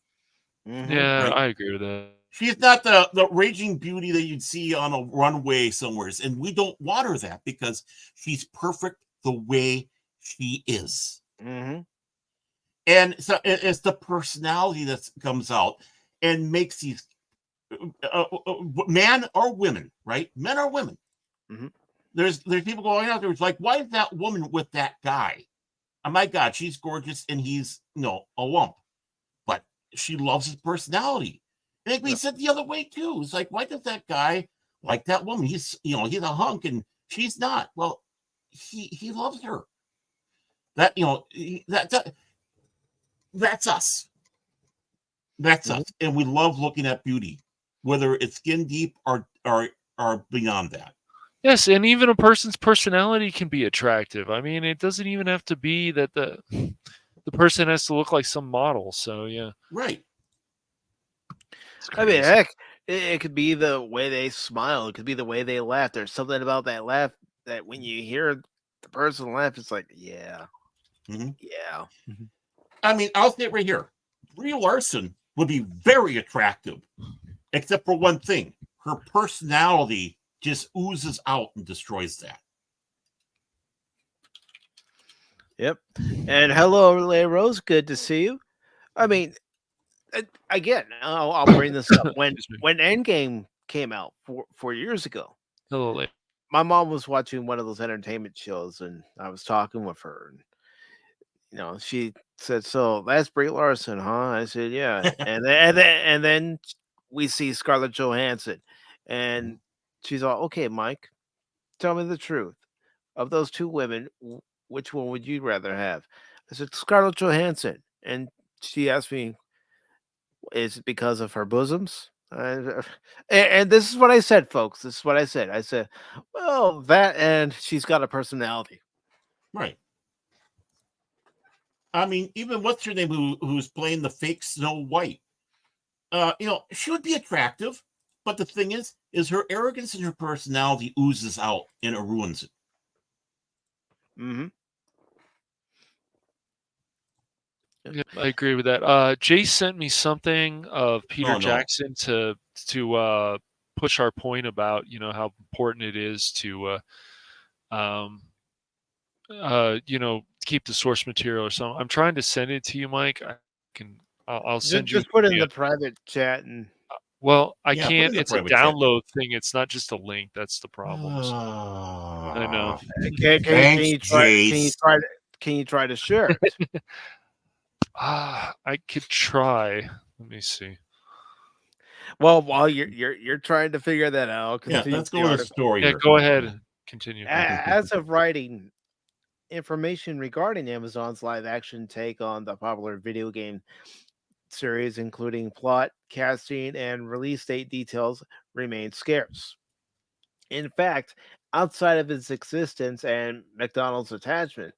Mhm. Yeah, Right. I agree with that. She's not the raging beauty that you'd see on a runway somewhere, and we don't want her that because she's perfect the way she is. Mhm. And so it's the personality that comes out and makes these man or women, right? Men or women. Mhm. There's people going out there. It's like, why is that woman with that guy? Oh my God, she's gorgeous and he's a lump, but she loves his personality. And it can be said the other way too. It's like, why does that guy like that woman? He's he's a hunk and she's not. Well, he loves her. That that's us. That's us, and we love looking at beauty, whether it's skin deep or beyond that. Yes, and even a person's personality can be attractive. I mean, it doesn't even have to be that the person has to look like some model. So yeah, Right. it's I mean, crazy. heck, it could be the way they smile. It could be the way they laugh. There's something about that laugh that when you hear the person laugh, it's like, yeah, Mhm. yeah. I mean, I'll say it right here. Brie Larson would be very attractive, except for one thing: her personality just oozes out and destroys that. Yep. And hello, Le Rose. Good to see you. I mean, again, I'll bring this up. When Excuse me. when Endgame came out 4 years ago, Hello, lady. my mom was watching one of those entertainment shows, and I was talking with her, and she said, "So that's Brie Larson, huh?" I said, "Yeah." and then we see Scarlett Johansson, and she's all, "Okay, Mike, tell me the truth. Of those two women, which one would you rather have?" I said, "Scarlett Johansson," and she asked me, "Is it because of her bosoms?" And this is what I said, folks. This is what I said, "Well, that and she's got a personality." Right. I mean, even what's her name who's playing the fake Snow White? She would be attractive, but the thing is her arrogance and her personality oozes out and it ruins it. Mm-hmm. Yeah, I agree with that. Jay sent me something of Peter Jackson to push our point about how important it is to keep the source material or something. I'm trying to send it to you, Mike. I'll send you. Just put it in the private chat and. Well, I Yeah, can't. It's a download thing. It's not just a link. That's the problem. I know. Can you try to share it? I could try. Let me see. Well, while you're trying to figure that out, let's go with the story. Yeah, go ahead. Continue. As of writing, information regarding Amazon's live-action take on the popular video game series, including plot, casting, and release date details, remain scarce. In fact, outside of its existence and McDonald's attachment,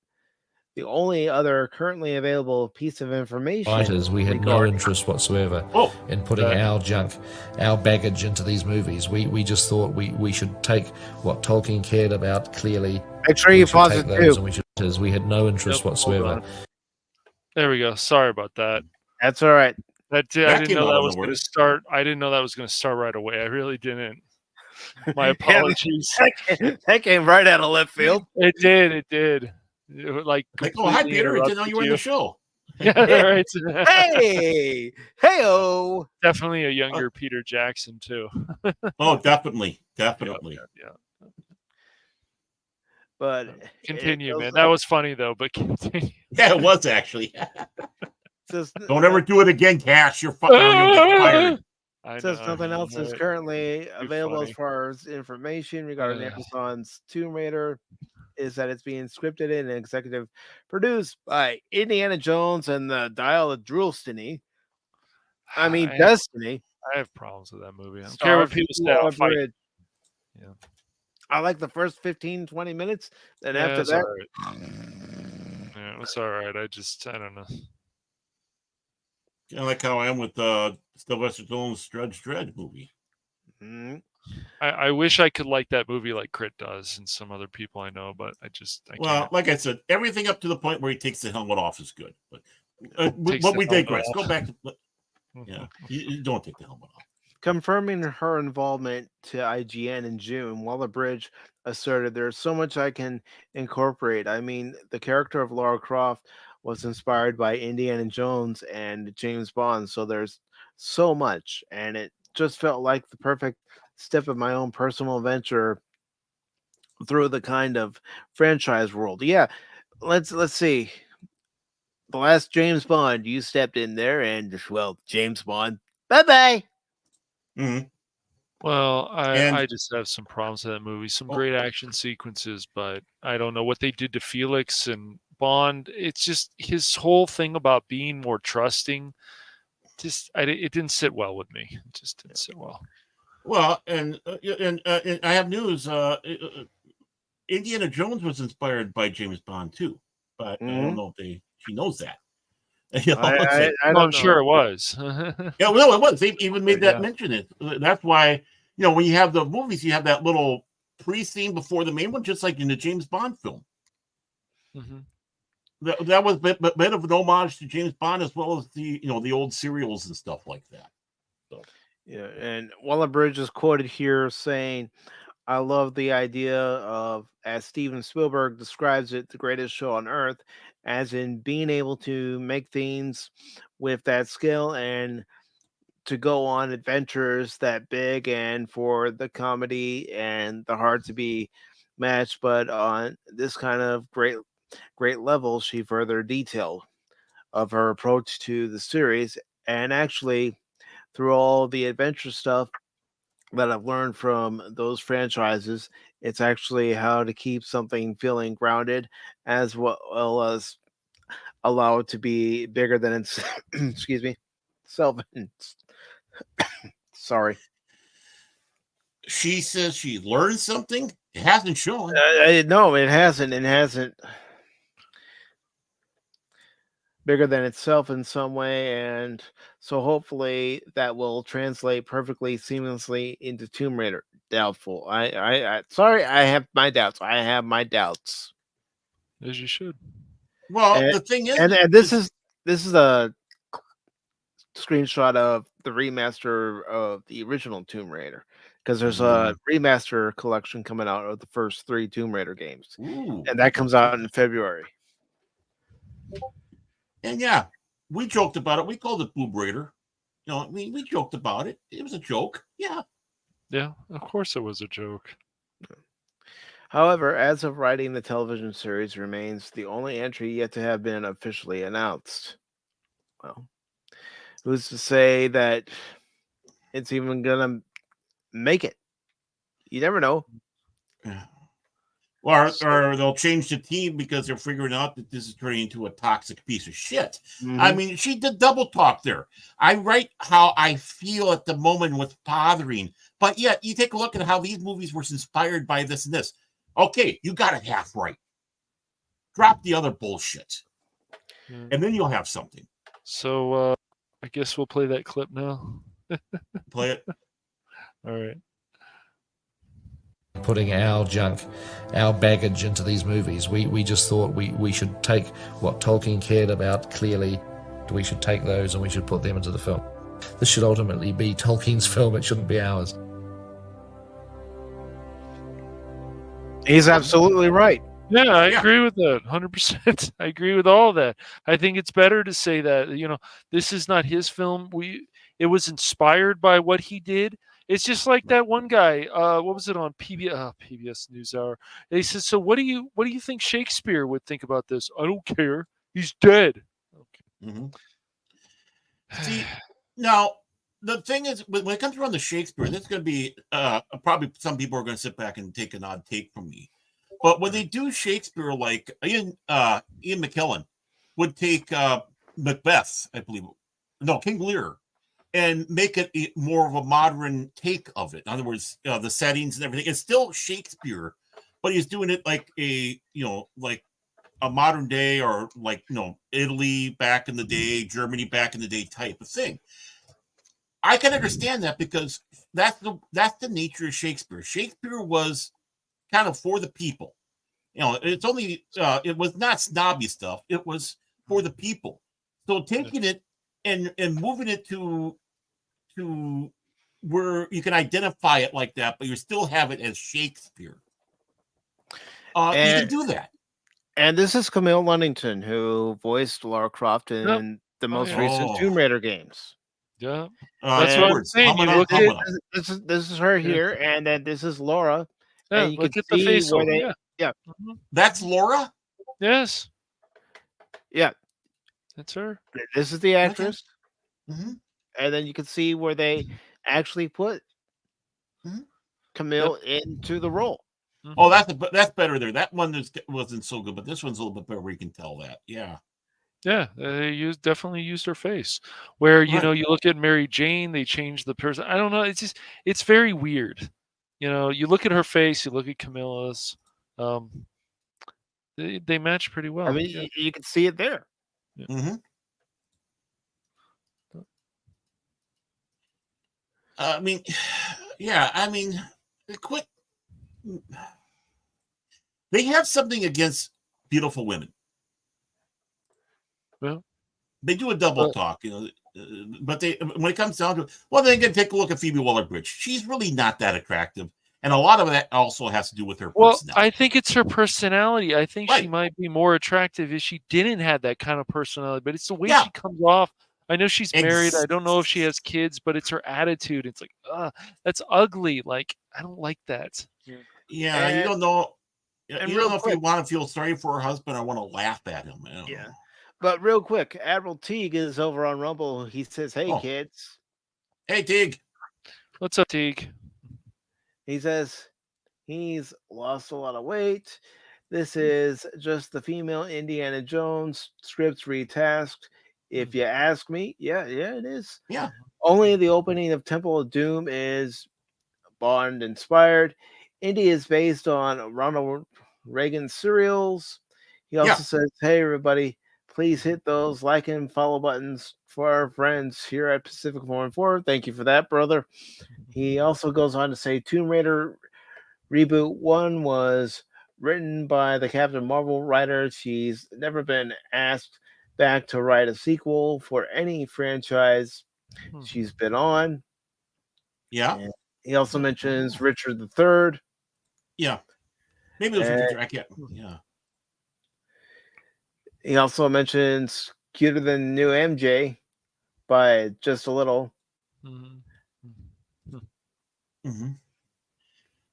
the only other currently available piece of information writers, we had no interest whatsoever in putting our junk, our baggage into these movies. We just thought we should take what Tolkien cared about clearly. Make sure you pause it too. And we had no interest whatsoever. There we go. Sorry about that. That's all right. I didn't know that was going to start. I didn't know that was going to start right away. I really didn't. My apologies. That came right out of left field. It did. Like oh, hi Peter! I didn't know you were in the show. Yeah, right. Hey-o. Definitely a younger Peter Jackson too. Oh, definitely. Yeah. But continue, man. That was funny though. But continue. Yeah, it was actually. Don't ever do it again, Cash. You're fired. Says something else is currently available as far as information regarding Amazon's Tomb Raider. Is that it's being scripted and executive produced by Indiana Jones and the Dial of Destiny. Destiny. I have problems with that movie. I don't care what people say. I'll fight. Yeah. I like the first 15-20 minutes. Then after that. Yeah, it was all right. I don't know. Kind of like how I am with Sylvester Stallone's Dredd movie. Mm-hmm. I wish I could like that movie like Crit does and some other people I know, but I can't. Like I said, everything up to the point where he takes the helmet off is good. But we digress. Go back to you don't take the helmet off. Confirming her involvement to IGN in June, Waller-Bridge asserted, "There's so much I can incorporate. I mean, the character of Lara Croft was inspired by Indiana Jones and James Bond, so there's so much, and it just felt like the perfect step of my own personal venture through the kind of franchise world." Yeah, let's see. The last James Bond, you stepped in there, and James Bond, bye-bye. Mm-hmm. Well, I just have some problems with that movie. Some great action sequences, but I don't know what they did to Felix and Bond. It's just his whole thing about being more trusting. It didn't sit well with me. It just didn't sit well. Well, and I have news. Indiana Jones was inspired by James Bond too, but I don't know if she knows that. I'm sure it was. Yeah, well, it was. They even made that mention. That's why when you have the movies, you have that little pre-scene before the main one, just like in the James Bond film. Mm-hmm. That was a bit of an homage to James Bond as well as the old serials and stuff like that. So. Yeah, and Waller-Bridge is quoted here saying, "I love the idea of, as Steven Spielberg describes it, the greatest show on earth, as in being able to make things with that skill and to go on adventures that big, and for the comedy and the heart to be matched, but on this kind of great level." She further detailed of her approach to the series, and actually through all the adventure stuff that I've learned from those franchises, it's actually how to keep something feeling grounded as well as allow it to be bigger than its excuse me, self. Sorry. She says she learned something. It hasn't shown. No, it hasn't. It hasn't. bigger than itself in some way, and so hopefully that will translate perfectly seamlessly into Tomb Raider. Doubtful. I sorry, I have my doubts. I have my doubts. As you should. Well, And, the thing is, and this is a screenshot of the remaster of the original Tomb Raider, because there's a remaster collection coming out of the first 3 Tomb Raider games, and that comes out in February. And yeah, we joked about it. We called it Boob Raider. You know, I mean, we joked about it. It was a joke. Yeah. Yeah, of course it was a joke. However, as of writing, the television series remains the only entry yet to have been officially announced. Well, who's to say that it's even gonna make it? You never know. Yeah. Or they'll change the team because they're figuring out that this is turning into a toxic piece of shit. I mean, she did double talk there. I write how I feel at the moment with bothering, but yet you take a look at how these movies were inspired by this and this. Okay, you got it half right. Drop the other bullshit, and then you'll have something. So I guess we'll play that clip now. Play it. All right. Putting our junk, our baggage into these movies. We just thought we should take what Tolkien cared about clearly. We should take those and we should put them into the film. This should ultimately be Tolkien's film. It shouldn't be ours. He's absolutely right. Yeah, I agree with that 100%. I agree with all of that. I think it's better to say that, you know, this is not his film. It was inspired by what he did. It's just like that one guy. What was it on PBS NewsHour? He says, "So what do you think Shakespeare would think about this?" I don't care. He's dead. Okay. See, now the thing is, when it comes around to Shakespeare, this is going to be probably some people are going to sit back and take an odd take from me. But when they do Shakespeare, like Ian McKellen would take Macbeth, I believe, no, King Lear, and make it more of a modern take of it. In other words, the settings and everything. It's still Shakespeare, but he's doing it like like a modern day, or like, Italy back in the day, Germany back in the day type of thing. I can understand that because that's the nature of Shakespeare. Shakespeare was kind of for the people. It's only it was not snobby stuff. It was for the people. So taking it and moving it to where you can identify it like that, but you still have it as Shakespeare. You can do that. And this is Camille Lunnington, who voiced Lara Croft in the most recent Tomb Raider games. Yeah, that's what I'm saying. You look at this is her here, and then this is Laura. Yeah, and you look can at the see face. where they, That's Laura. Yes. Yeah, that's her. This is the actress, and then you can see where they actually put Camille into the role. Oh, that's better there. That one wasn't so good, but this one's a little bit better where you can tell that. Yeah. Yeah, they definitely used her face. Where you look at Mary Jane, they changed the person. I don't know. It's very weird. You look at her face, you look at Camilla's. They match pretty well. I mean, you can see it there. Yeah. I mean, yeah. I mean, quit. They have something against beautiful women. Well, they do a double talk, but when it comes down to it, well, then again, take a look at Phoebe Waller-Bridge. She's really not that attractive, and a lot of that also has to do with her personality. I think it's her personality. I think she might be more attractive if she didn't have that kind of personality, but it's the way she comes off. I know she's married. I don't know if she has kids, but it's her attitude. It's like, that's ugly. Like, I don't like that. Yeah, you don't know. You don't know if you want to feel sorry for her husband or want to laugh at him. Yeah. But real quick, Admiral Teague is over on Rumble. He says, "Hey, kids." Hey, Teague. What's up, Teague? He says he's lost a lot of weight. This is just the female Indiana Jones scripts retasked. If you ask me, yeah, it is. Yeah. Only the opening of Temple of Doom is Bond inspired. Indy is based on Ronald Reagan serials. He also says, "Hey, everybody. please hit those like and follow buttons for our friends here at PACIFIC414. Thank you for that, brother. He also goes on to say Tomb Raider Reboot 1 was written by the Captain Marvel writer. She's never been asked back to write a sequel for any franchise she's been on. Yeah. And he also mentions Richard III. Yeah. Maybe it was Richard. I can't. Yeah. He also mentions cuter than new MJ by just a little. Mm-hmm.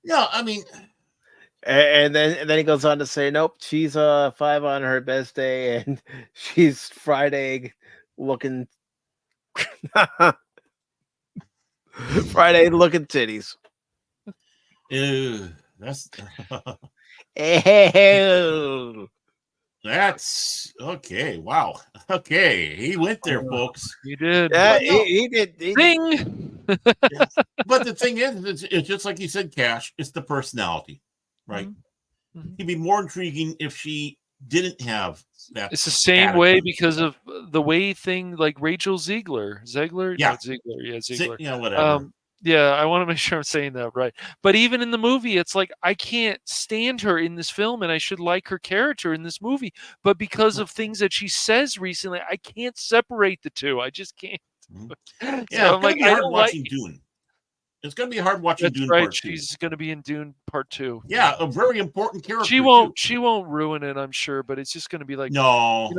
No, I mean, and then he goes on to say, nope, she's 5 on her best day, and she's fried egg looking, fried egg looking titties. Ew, that's Ew. that's okay. Wow. Okay, he went there, folks. He did. Yeah, But no. he did. Ding. But the thing is, it's just like you said, Cash. It's the personality, right? Mm-hmm. It'd be more intriguing if she didn't have that. It's the same way because of the way thing, like Rachel Ziegler. Yeah. No, Ziegler. Yeah, Ziegler. Yeah, whatever. Yeah, I want to make sure I'm saying that right. But even in the movie, it's like I can't stand her in this film, and I should like her character in this movie. But because of things that she says recently, I can't separate the two. I just can't. Yeah, So it's I'm gonna like, be I hard don't watching like. Dune. It's gonna be hard watching That's Dune right. Part 2. She's going to be in Dune Part 2. Yeah, a very important character. She won't ruin it, I'm sure, but it's just going to be like, no.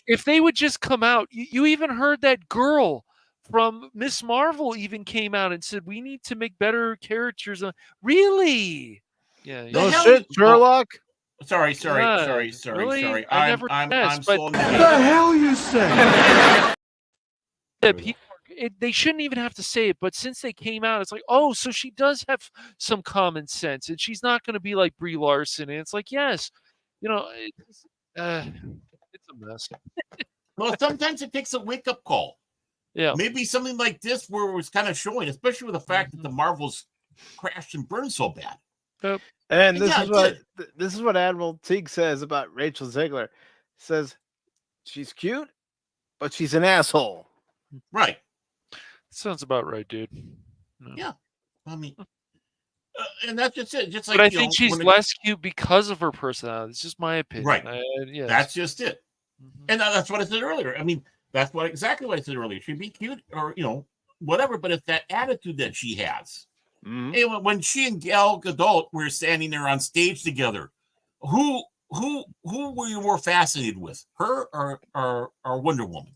If they would just come out, you even heard that girl from Miss Marvel even came out and said we need to make better characters. Really? Yeah. No shit, Sherlock. Sorry. Really? I never I'm guessed, so but- mad. What the hell you say? Yeah, they shouldn't even have to say it, but since they came out, it's like, oh, so she does have some common sense, and she's not going to be like Brie Larson. And it's like, yes, it's a mess. Well, sometimes it takes a wake-up call. Yeah. Maybe something like this where it was kind of showing, especially with the fact that the Marvels crashed and burned so bad. Yep. And this is what Admiral Teague says about Rachel Ziegler. He says she's cute, but she's an asshole. Right. Sounds about right, dude. No. Yeah. I mean, and that's just it. Just like, but I think she's less cute because of her personality. It's just my opinion. Right. Yeah. That's just it. And that's what I said earlier. I mean, that's exactly what I said earlier. She'd be cute or, whatever, but it's that attitude that she has. Mm-hmm. And when she and Gal Gadot were standing there on stage together, who were you more fascinated with, her or Wonder Woman?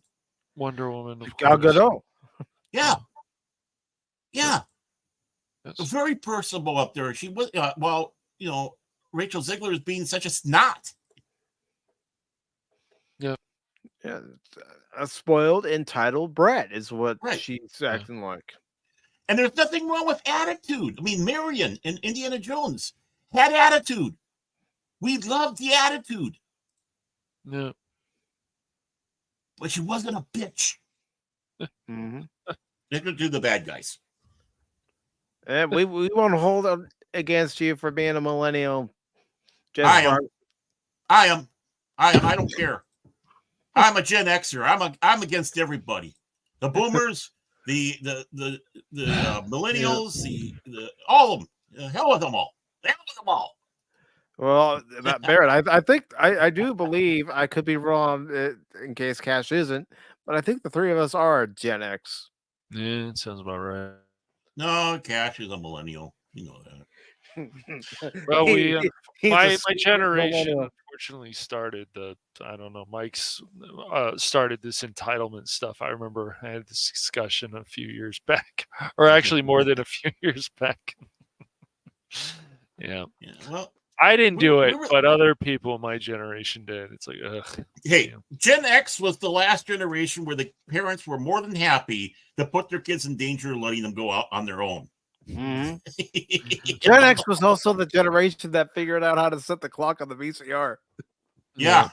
Wonder Woman. Gal Gadot. Yeah. Yes. Very personable up there. She was, Rachel Ziegler is being such a snot. Yeah. Yeah. A spoiled, entitled brat is what Right. she's acting like. And there's nothing wrong with attitude. I mean, Marion in Indiana Jones had attitude. We loved the attitude. Yeah. But she wasn't a bitch. Mm-hmm. They could do the bad guys. And we won't hold it against you for being a millennial. I am. I don't care. I'm a Gen Xer. I'm against everybody. The boomers, the millennials, the all of them. The hell with them all. The hell with them all. Well, Baron, I think I do believe, I could be wrong in case Cash isn't, but I think the three of us are Gen X. Yeah, it sounds about right. No, Cash is a millennial. You know that. Well, my a generation millennial. unfortunately started Mike's started this entitlement stuff. I remember I had this discussion a few years back, or actually more than a few years back. Yeah. Well, I didn't do it, but other people in my generation did. It's like, ugh. Hey, Gen X was the last generation where the parents were more than happy to put their kids in danger and letting them go out on their own. Mm-hmm. Gen X was also the generation that figured out how to set the clock on the VCR. Yeah.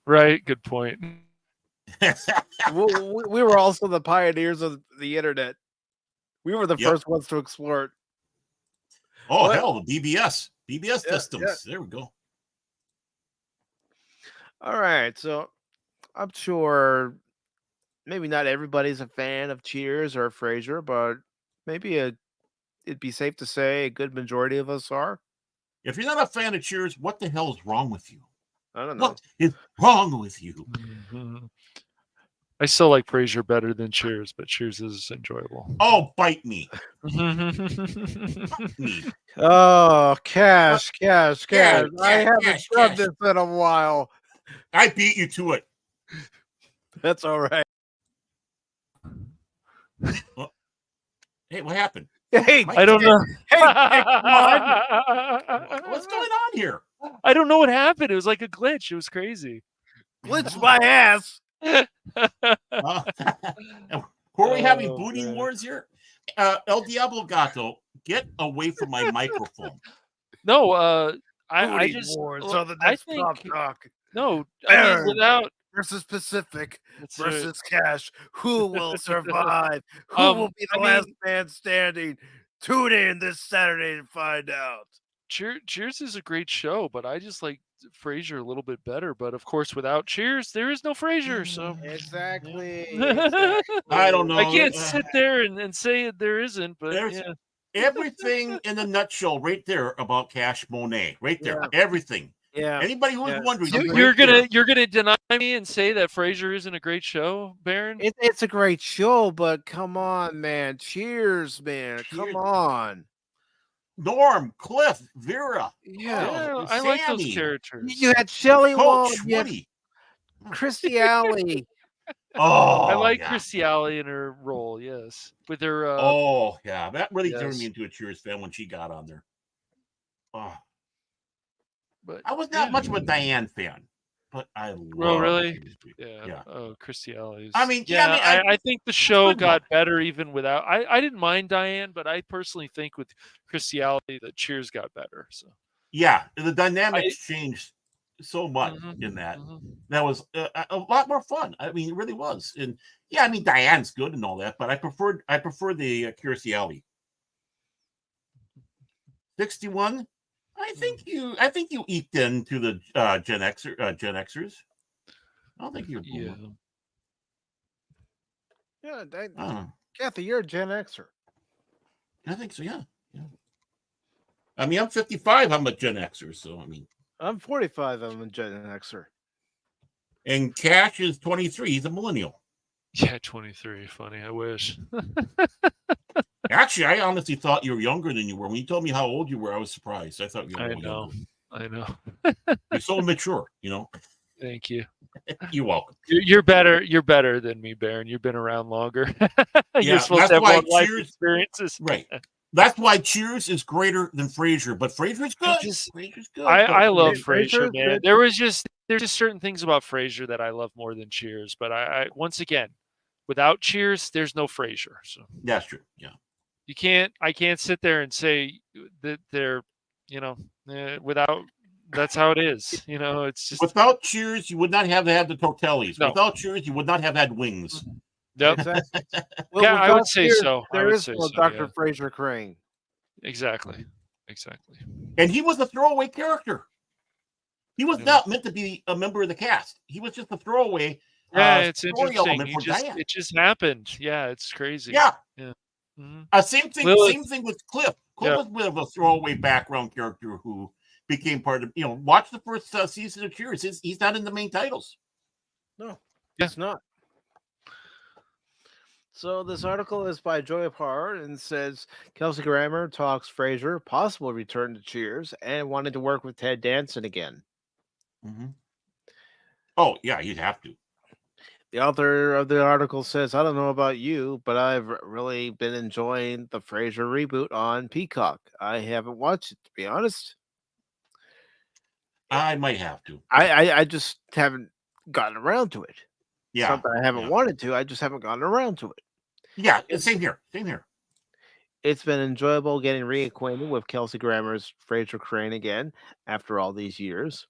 Right. Good point. We were also the pioneers of the internet. We were the first ones to explore it. Oh, hell, the BBS systems. Yeah. There we go. All right, so I'm sure maybe not everybody's a fan of Cheers or Frasier, but maybe it'd be safe to say a good majority of us are. If you're not a fan of Cheers, what the hell is wrong with you? I don't know. What is wrong with you? Mhm. I still like Frasier better than Cheers, but Cheers is enjoyable. Oh, bite me. Me. Oh, cash. Yeah, I haven't cash, done cash. this in a while. I beat you to it. That's all right. Hey, what happened? Hey, I don't know. Hey, come on. What's going on here? I don't know what happened. It was like a glitch. It was crazy. Glitch my ass. Were we having Oh, booting man. wars here? El Diablo Gato, get away from my microphone. No, I Booty just wars well, on the I next Pop think Talk. no. I mean, Baron without versus Pacific that's right. versus Cash. Who will survive? Who Um, will be the I last mean- man standing? Tune in this Saturday to find out. Cheers is a great show, but I just like Frasier a little bit better. But of course, without Cheers, there is no Frasier. So Exactly. I don't know. I can't sit there and say there isn't. But There's- yeah, Everything in a nutshell right there about Cash Monet. Right there. Everything. Yeah. Anybody who's Yeah. wondering, So it's you're right there. gonna deny me and say that Frasier isn't a great show, Baron? It's a great show, but come on, man. Cheers, man. Cheers. Come on. Norm, Cliff, Vera. Yeah. Oh, I like those Sammy, characters. You had Shelley Wong, Coach, you had Woody. Christy Alley. Oh, I like yeah. Christy Alley in her role, yes, with her. Oh, yeah. That really turned yes. me into a Cheers fan when she got on there. Oh, But I was not much of a Diane fan, but I love. Oh, really? Yeah. Yeah. Oh, Christy Alley. I mean, I think the show good got better even without. I didn't mind Diane, but I personally think with Christy Alley that Cheers got better. So Yeah, the dynamics changed so much in that. That was a lot more fun. I mean, it really was. And yeah, I mean, Diane's good and all that, but I prefer the Kirstie Alley. 61. I think you eked into the Gen Xers. I don't think you're. yeah. Yeah, Kathy, you're a Gen Xer. I think so. Yeah. I mean, I'm 55. I'm a Gen Xer, so I mean. I'm 45. I'm a Gen Xer. And Cash is 23. He's a millennial. Yeah, 23. Funny. I wish. Actually, I honestly thought you were younger than you were. When you told me how old you were, I was surprised. I thought you were a little younger. I know. You're so mature, Thank you. You're welcome. You're better. You're better than me, Baron. You've been around longer. Yeah, You're supposed that's to have why more life Cheers- experiences. Right. That's why Cheers is greater than Frasier, but Frasier's good. Frasier's good. I love Frasier Frasier, man. There's just certain things about Frasier that I love more than Cheers. But I once again, without Cheers, there's no Frasier. So That's true. Yeah. I can't sit there and say that they're, without. That's how it is. It's just Without Cheers, you would not have had the Tortellis. No. Without Cheers, you would not have had wings. Yep. Exactly. Yeah, I would without say Cheers, so. I There would is say no so, Dr. yeah. Fraser Crane. Exactly. And he was a throwaway character. He was Yeah. not meant to be a member of the cast. He was just a throwaway. Yeah, it's story interesting. element for Diane. It just happened. Yeah, it's crazy. Yeah. Mhm. Same thing. Lilith. Same thing with Cliff. Cliff Yeah. was a bit of a throwaway background character who became part of. Watch the first season of Cheers. He's not in the main titles. No, Yeah. it's not. So this article is by Joy Parr and says Kelsey Grammer talks Frasier, possible return to Cheers, and wanted to work with Ted Danson again. Mm-hmm. Oh yeah, you'd have to. The author of the article says, I don't know about you, but I've really been enjoying the Frasier reboot on Peacock. I haven't watched it, to be honest. I might have to. I just haven't gotten around to it. Yeah. Something I haven't wanted to. I just haven't gotten around to it. Yeah, same here. Same here. It's been enjoyable getting reacquainted with Kelsey Grammer's Frasier Crane again after all these years.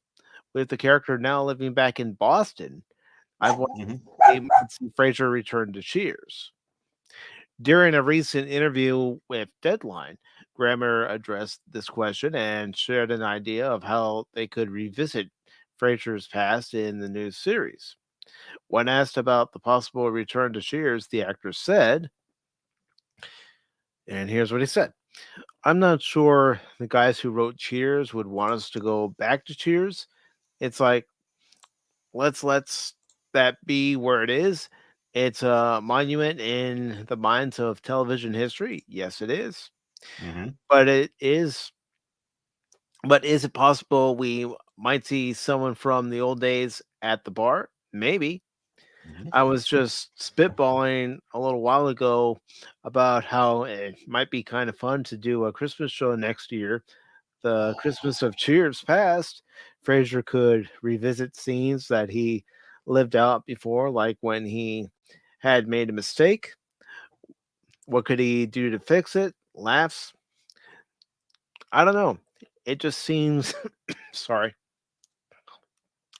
With the character now living back in Boston, I've wanted to see Frasier return to Cheers. During a recent interview with Deadline, Grammer addressed this question and shared an idea of how they could revisit Frasier's past in the new series. When asked about the possible return to Cheers, the actor said, and here's what he said: I'm not sure the guys who wrote Cheers would want us to go back to Cheers. It's like, let's that be where it is. It's a monument in the minds of television history. Yes, it is. Mm-hmm. But is it possible we might see someone from the old days at the bar? Maybe. Mm-hmm. I was just spitballing a little while ago about how it might be kind of fun to do a Christmas show next year. The Christmas of Cheers past, Frasier could revisit scenes that he lived out before, like when he had made a mistake. What could he do to fix it? Laughs. I don't know. It just seems, sorry,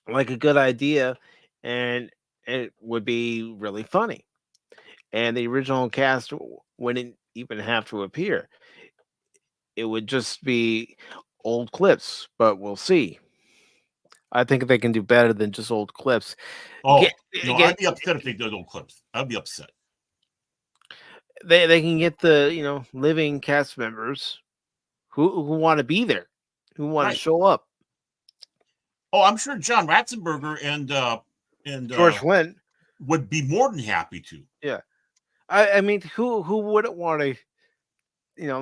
like a good idea, and it would be really funny. And the original cast wouldn't even have to appear. It would just be old clips, but we'll see. I think they can do better than just old clips. Oh, I'd be upset if they did old clips. I'd be upset. They can get the living cast members who want to be there, who want to show up. Oh, I'm sure John Ratzenberger and George Wendt would be more than happy to. Yeah, I mean, who wouldn't want to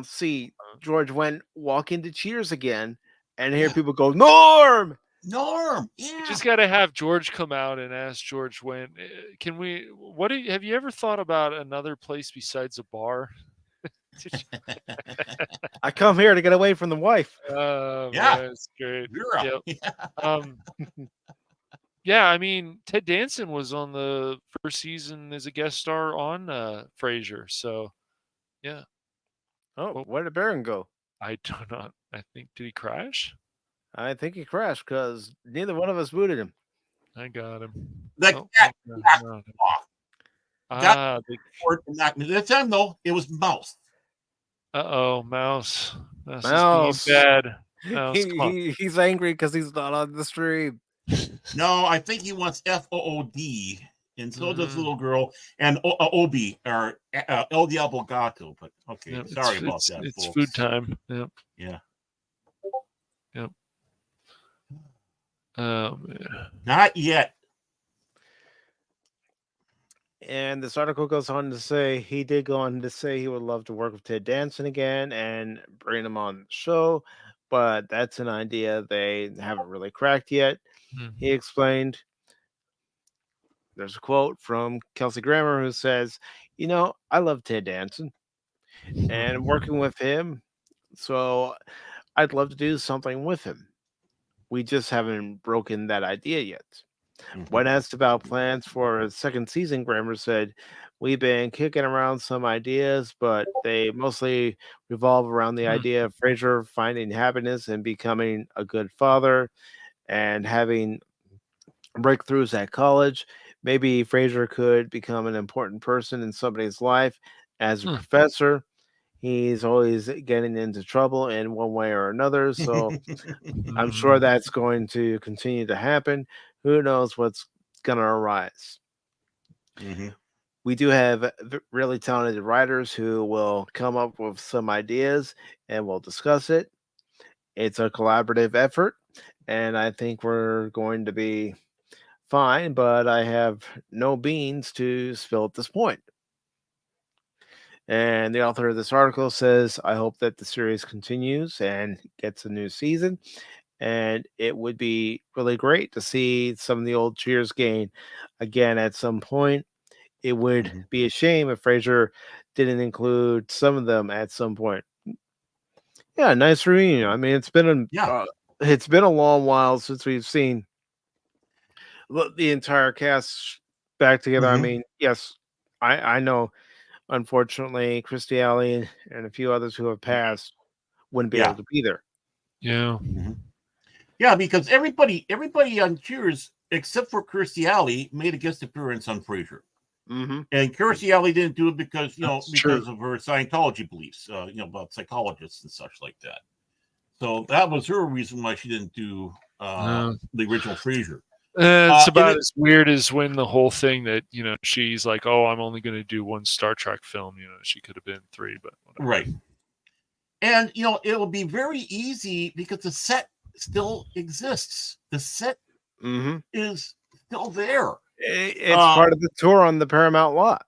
see George Wendt walk into Cheers again and hear people go, Norm. Yeah. You just got to have George come out and ask George when can we? Have you ever thought about another place besides a bar? I come here to get away from the wife. Yeah, that's great. Yep. Yeah, I mean, Ted Danson was on the first season as a guest star on Frasier. So, yeah. Oh, where did Baron go? I do not. I think, did he crash? I think he crashed because neither one of us booted him. I got him. This time, though, it was Mouse. Mouse. Mouse. Is being bad. Mouse, he's angry because he's not on the stream. No, I think he wants FOOD, and so does the little girl, and Obi, or El Diablo Gato. But okay, sorry about that. It's folks. food time. Yep. Yeah. Yep. Oh, man. Not yet. And this article goes on to say he would love to work with Ted Danson again and bring him on the show, but that's an idea they haven't really cracked yet. Mm-hmm. He explained, there's a quote from Kelsey Grammer who says, I love Ted Danson and working with him, so I'd love to do something with him. We just haven't broken that idea yet. When asked about plans for a second season, Grammer said, we've been kicking around some ideas, but they mostly revolve around the idea of Frasier finding happiness and becoming a good father and having breakthroughs at college. Maybe Frasier could become an important person in somebody's life as a professor. He's always getting into trouble in one way or another, so I'm sure that's going to continue to happen. Who knows what's going to arise? Mm-hmm. We do have really talented writers who will come up with some ideas and we'll discuss it. It's a collaborative effort, and I think we're going to be fine, but I have no beans to spill at this point. And the author of this article says, I hope that the series continues and gets a new season. And it would be really great to see some of the old Cheers gang again at some point. It would be a shame if Frasier didn't include some of them at some point. Yeah, nice reunion. I mean, it's been a long while since we've seen the entire cast back together. I mean, yes, I know. Unfortunately, Christy Alley and a few others who have passed wouldn't be able to be there. Yeah. Yeah, because everybody on Cheers, except for Kirstie Alley, made a guest appearance on Frasier. And Kirstie Alley didn't do it because of her Scientology beliefs, about psychologists and such like that. So that was her reason why she didn't do the original Frasier. It's about and as weird as when the whole thing that, she's like, oh, I'm only going to do one Star Trek film. She could have been 3, but whatever. Right. And, it will be very easy because the set still exists. The set is still there. It's part of the tour on the Paramount lot.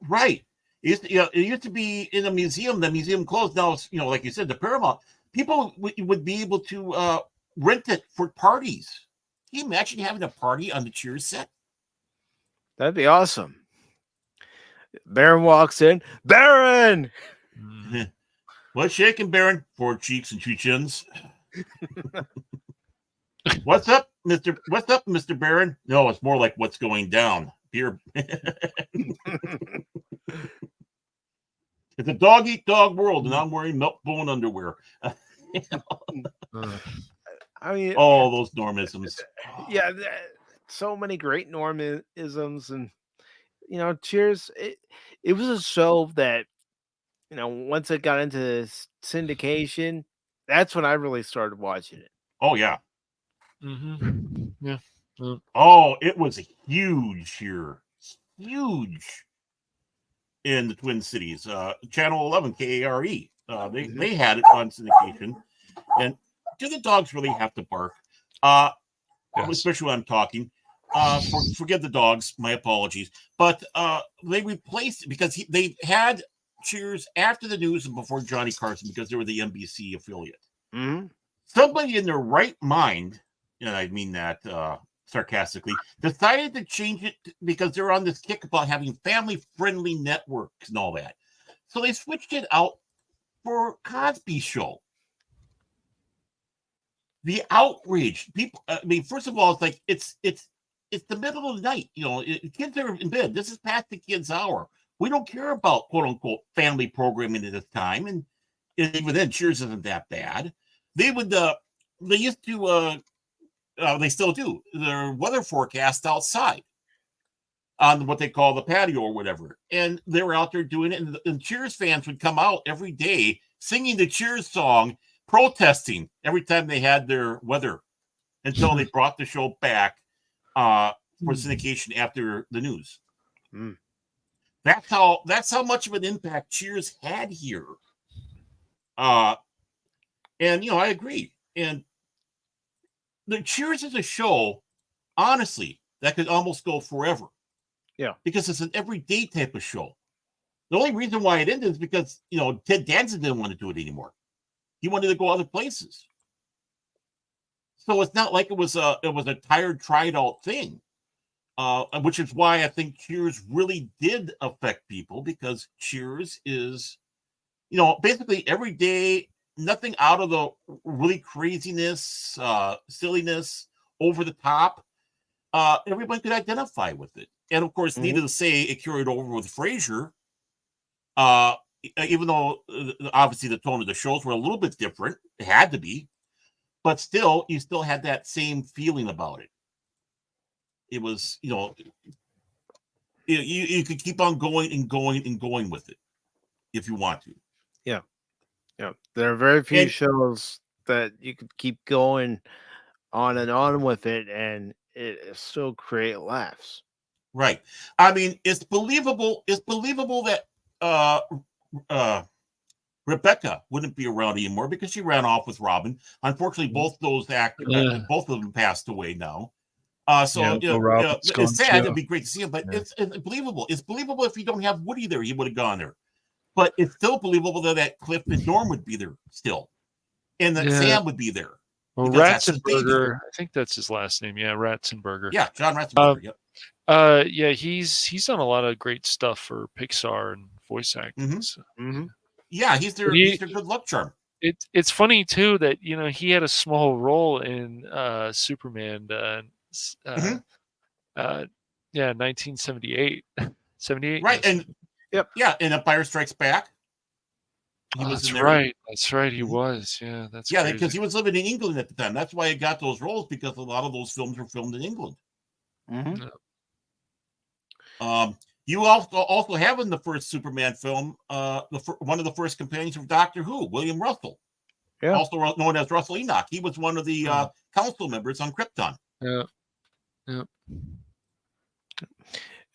Right. It used to be in a museum. The museum closed. Now, it's, like you said, the Paramount. People would be able to rent it for parties. Can you imagine having a party on the Cheers set? That'd be awesome. Baron walks in. Baron! What's shaking, Baron? 4 cheeks and 2 chins. What's up, Mr. Baron? No, it's more like what's going down. Beer. It's a dog-eat-dog world, and I'm wearing milk bone underwear. I mean, those normisms. Yeah, so many great normisms, and Cheers. It was a show that once it got into syndication, that's when I really started watching it. Oh yeah, yeah. Oh, it was huge here, huge in the Twin Cities. Channel 11 KARE. They had it on syndication, and do the dogs really have to bark? Yes. Especially when I'm talking. Forgive the dogs, my apologies. But they replaced it because they had Cheers after the news and before Johnny Carson because they were the NBC affiliate. Mm-hmm. Somebody in their right mind, and I mean that sarcastically, decided to change it because they're on this kick about having family-friendly networks and all that. So they switched it out for Cosby Show. The outrage, people. I mean, first of all, it's the middle of the night. Kids are in bed. This is past the kids' hour. We don't care about quote unquote family programming at this time, and even then, Cheers isn't that bad. They used to. They still do their weather forecast outside on what they call the patio or whatever, and they were out there doing it. And Cheers fans would come out every day singing the Cheers song, protesting every time they had their weather, until they brought the show back for syndication after the news. That's how much of an impact Cheers had here. And I agree. And the Cheers is a show, honestly, that could almost go forever. Yeah. Because it's an everyday type of show. The only reason why it ended is because, Ted Danson didn't want to do it anymore. He wanted to go other places. So it's not like it was a tired, tried out thing. Which is why I think Cheers really did affect people, because Cheers is, basically every day, nothing out of the really craziness, silliness, over the top. Everyone could identify with it. And of course, needless to say, it carried over with Frasier. Even though obviously the tone of the shows were a little bit different, it had to be, but still, you still had that same feeling about it. It was, you could keep on going and going and going with it if you want to. Yeah. There are very few shows that you could keep going on and on with it, and it still create laughs. Right. I mean, it's believable. It's believable that Rebecca wouldn't be around anymore because she ran off with Robin. Unfortunately, both those actors, both of them passed away now. It's sad. It'd be great to see him, but it's believable. It's believable if you don't have Woody there, he would have gone there. But it's still believable that Cliff and Norm would be there still, and that Sam would be there. Well, Ratzenberger, I think that's his last name. Yeah, Ratzenberger. Yeah, John Ratzenberger. He's done a lot of great stuff for Pixar and voice acting. Yeah, he's their good luck charm. It's funny too that he had a small role in Superman. 1978. 78. Right, and and Empire Strikes Back. That's right. That's right. He was. Yeah, that's because he was living in England at the time. That's why he got those roles, because a lot of those films were filmed in England. You also have in the first Superman film one of the first companions of Doctor Who, William Russell. also known as Russell Enoch. He was one of the council members on Krypton. Yeah. Yeah.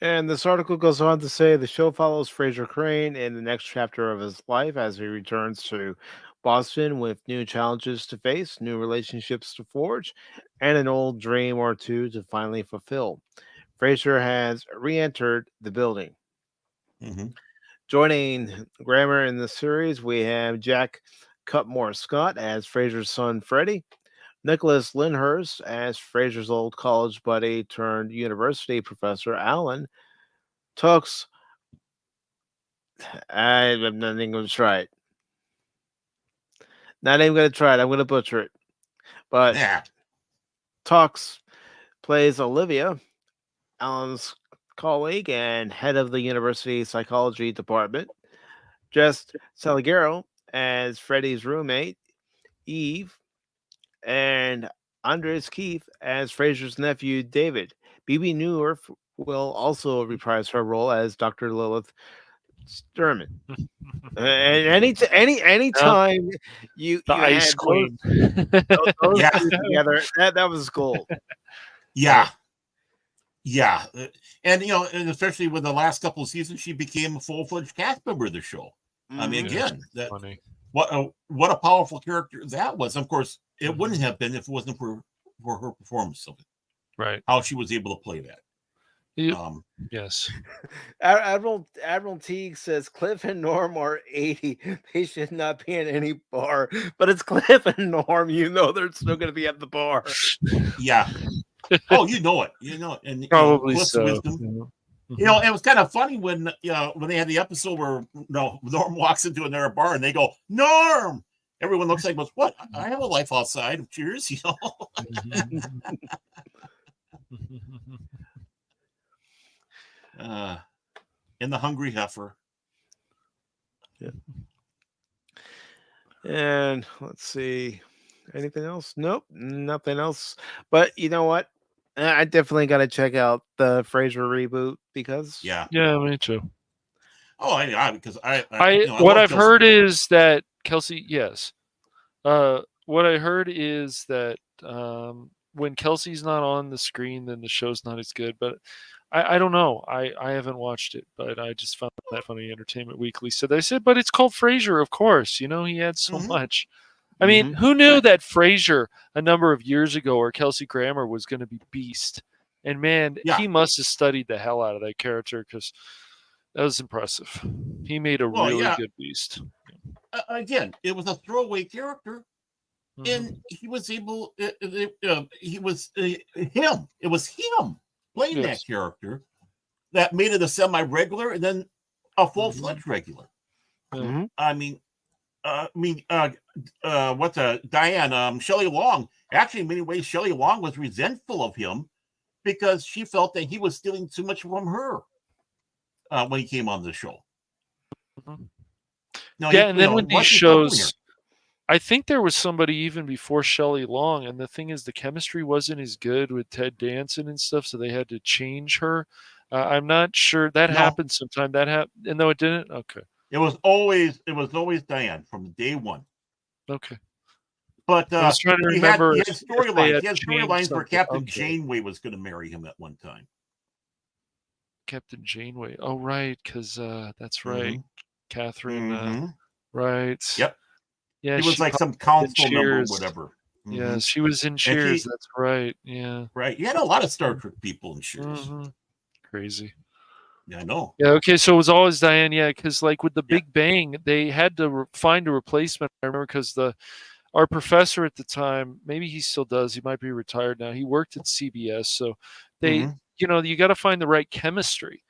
And this article goes on to say the show follows Frasier Crane in the next chapter of his life as he returns to Boston with new challenges to face, new relationships to forge, and an old dream or two to finally fulfill. Frasier has re-entered the building. Mm-hmm. Joining Grammer in the series, we have Jack Cutmore Scott as Frasier's son Freddie, Nicholas Lyndhurst as Frasier's old college buddy turned university professor Alan, Tux. I'm not even going to try it. Not even going to try it. I'm going to butcher it. But Tux plays Olivia, Alan's colleague and head of the university psychology department. Jess Salguero as Freddie's roommate, Eve, and Andres Keefe as Frasier's nephew, David. Bebe Neuwirth will also reprise her role as Dr. Lilith Sturman. And any time you ice had queen those two together, that was gold. Yeah. And and especially with the last couple of seasons, she became a full-fledged cast member of the show. I mean, again, that funny. What a powerful character that was. Of course, it wouldn't have been if it wasn't for her performance of it. Right. How she was able to play that. Yes. Admiral Teague says Cliff and Norm are 80. They should not be in any bar. But it's Cliff and Norm. You know they're still going to be at the bar. Yeah. Oh, you know it. And Probably Cliff's so. wisdom. It was kind of funny when they had the episode where Norm walks into another bar and they go, Norm! Everyone looks like, what? I have a life outside. Cheers, In the Hungry Heifer. Yeah. And let's see. Anything else? Nope, nothing else. But you know what? I definitely got to check out the Frasier reboot because yeah, me too. Oh, because what I've heard is that Kelsey, yes. What I heard is that when Kelsey's not on the screen, then the show's not as good. But I don't know. I haven't watched it, but I just found that funny. Entertainment Weekly said but it's called Frasier, of course. He had so much. I mean, who knew that Frasier a number of years ago or Kelsey Grammer was going to be Beast? And man, he must have studied the hell out of that character because that was impressive. He made a really good Beast. Again, it was a throwaway character, and he was able. He was him. It was him playing that character that made it a semi-regular and then a full-fledged regular. I mean, Diane, Shelley Long, actually, in many ways, Shelley Long was resentful of him because she felt that he was stealing too much from her when he came on the show. Now, and then when these shows, I think there was somebody even before Shelley Long, and the thing is, the chemistry wasn't as good with Ted Danson and stuff, so they had to change her. I'm not sure that happened sometime. That happened, and no, it didn't. Okay. It was always Diane from day one. Okay. But I was trying to remember. He had storylines. He had storylines where Captain Janeway was going to marry him at one time. Captain Janeway. Oh, right, because that's right. Catherine. Right. Yep. Yeah, he was like some council member or whatever. Yeah, she was in Cheers. That's right. Yeah. Right. You had a lot of Star Trek people in Cheers. Crazy. Yeah, I know. Yeah, okay, so it was always Diane, because like with the Big Bang, they had to find a replacement. I remember because our professor at the time, maybe he still does, he might be retired now, he worked at CBS, so they, you got to find the right chemistry.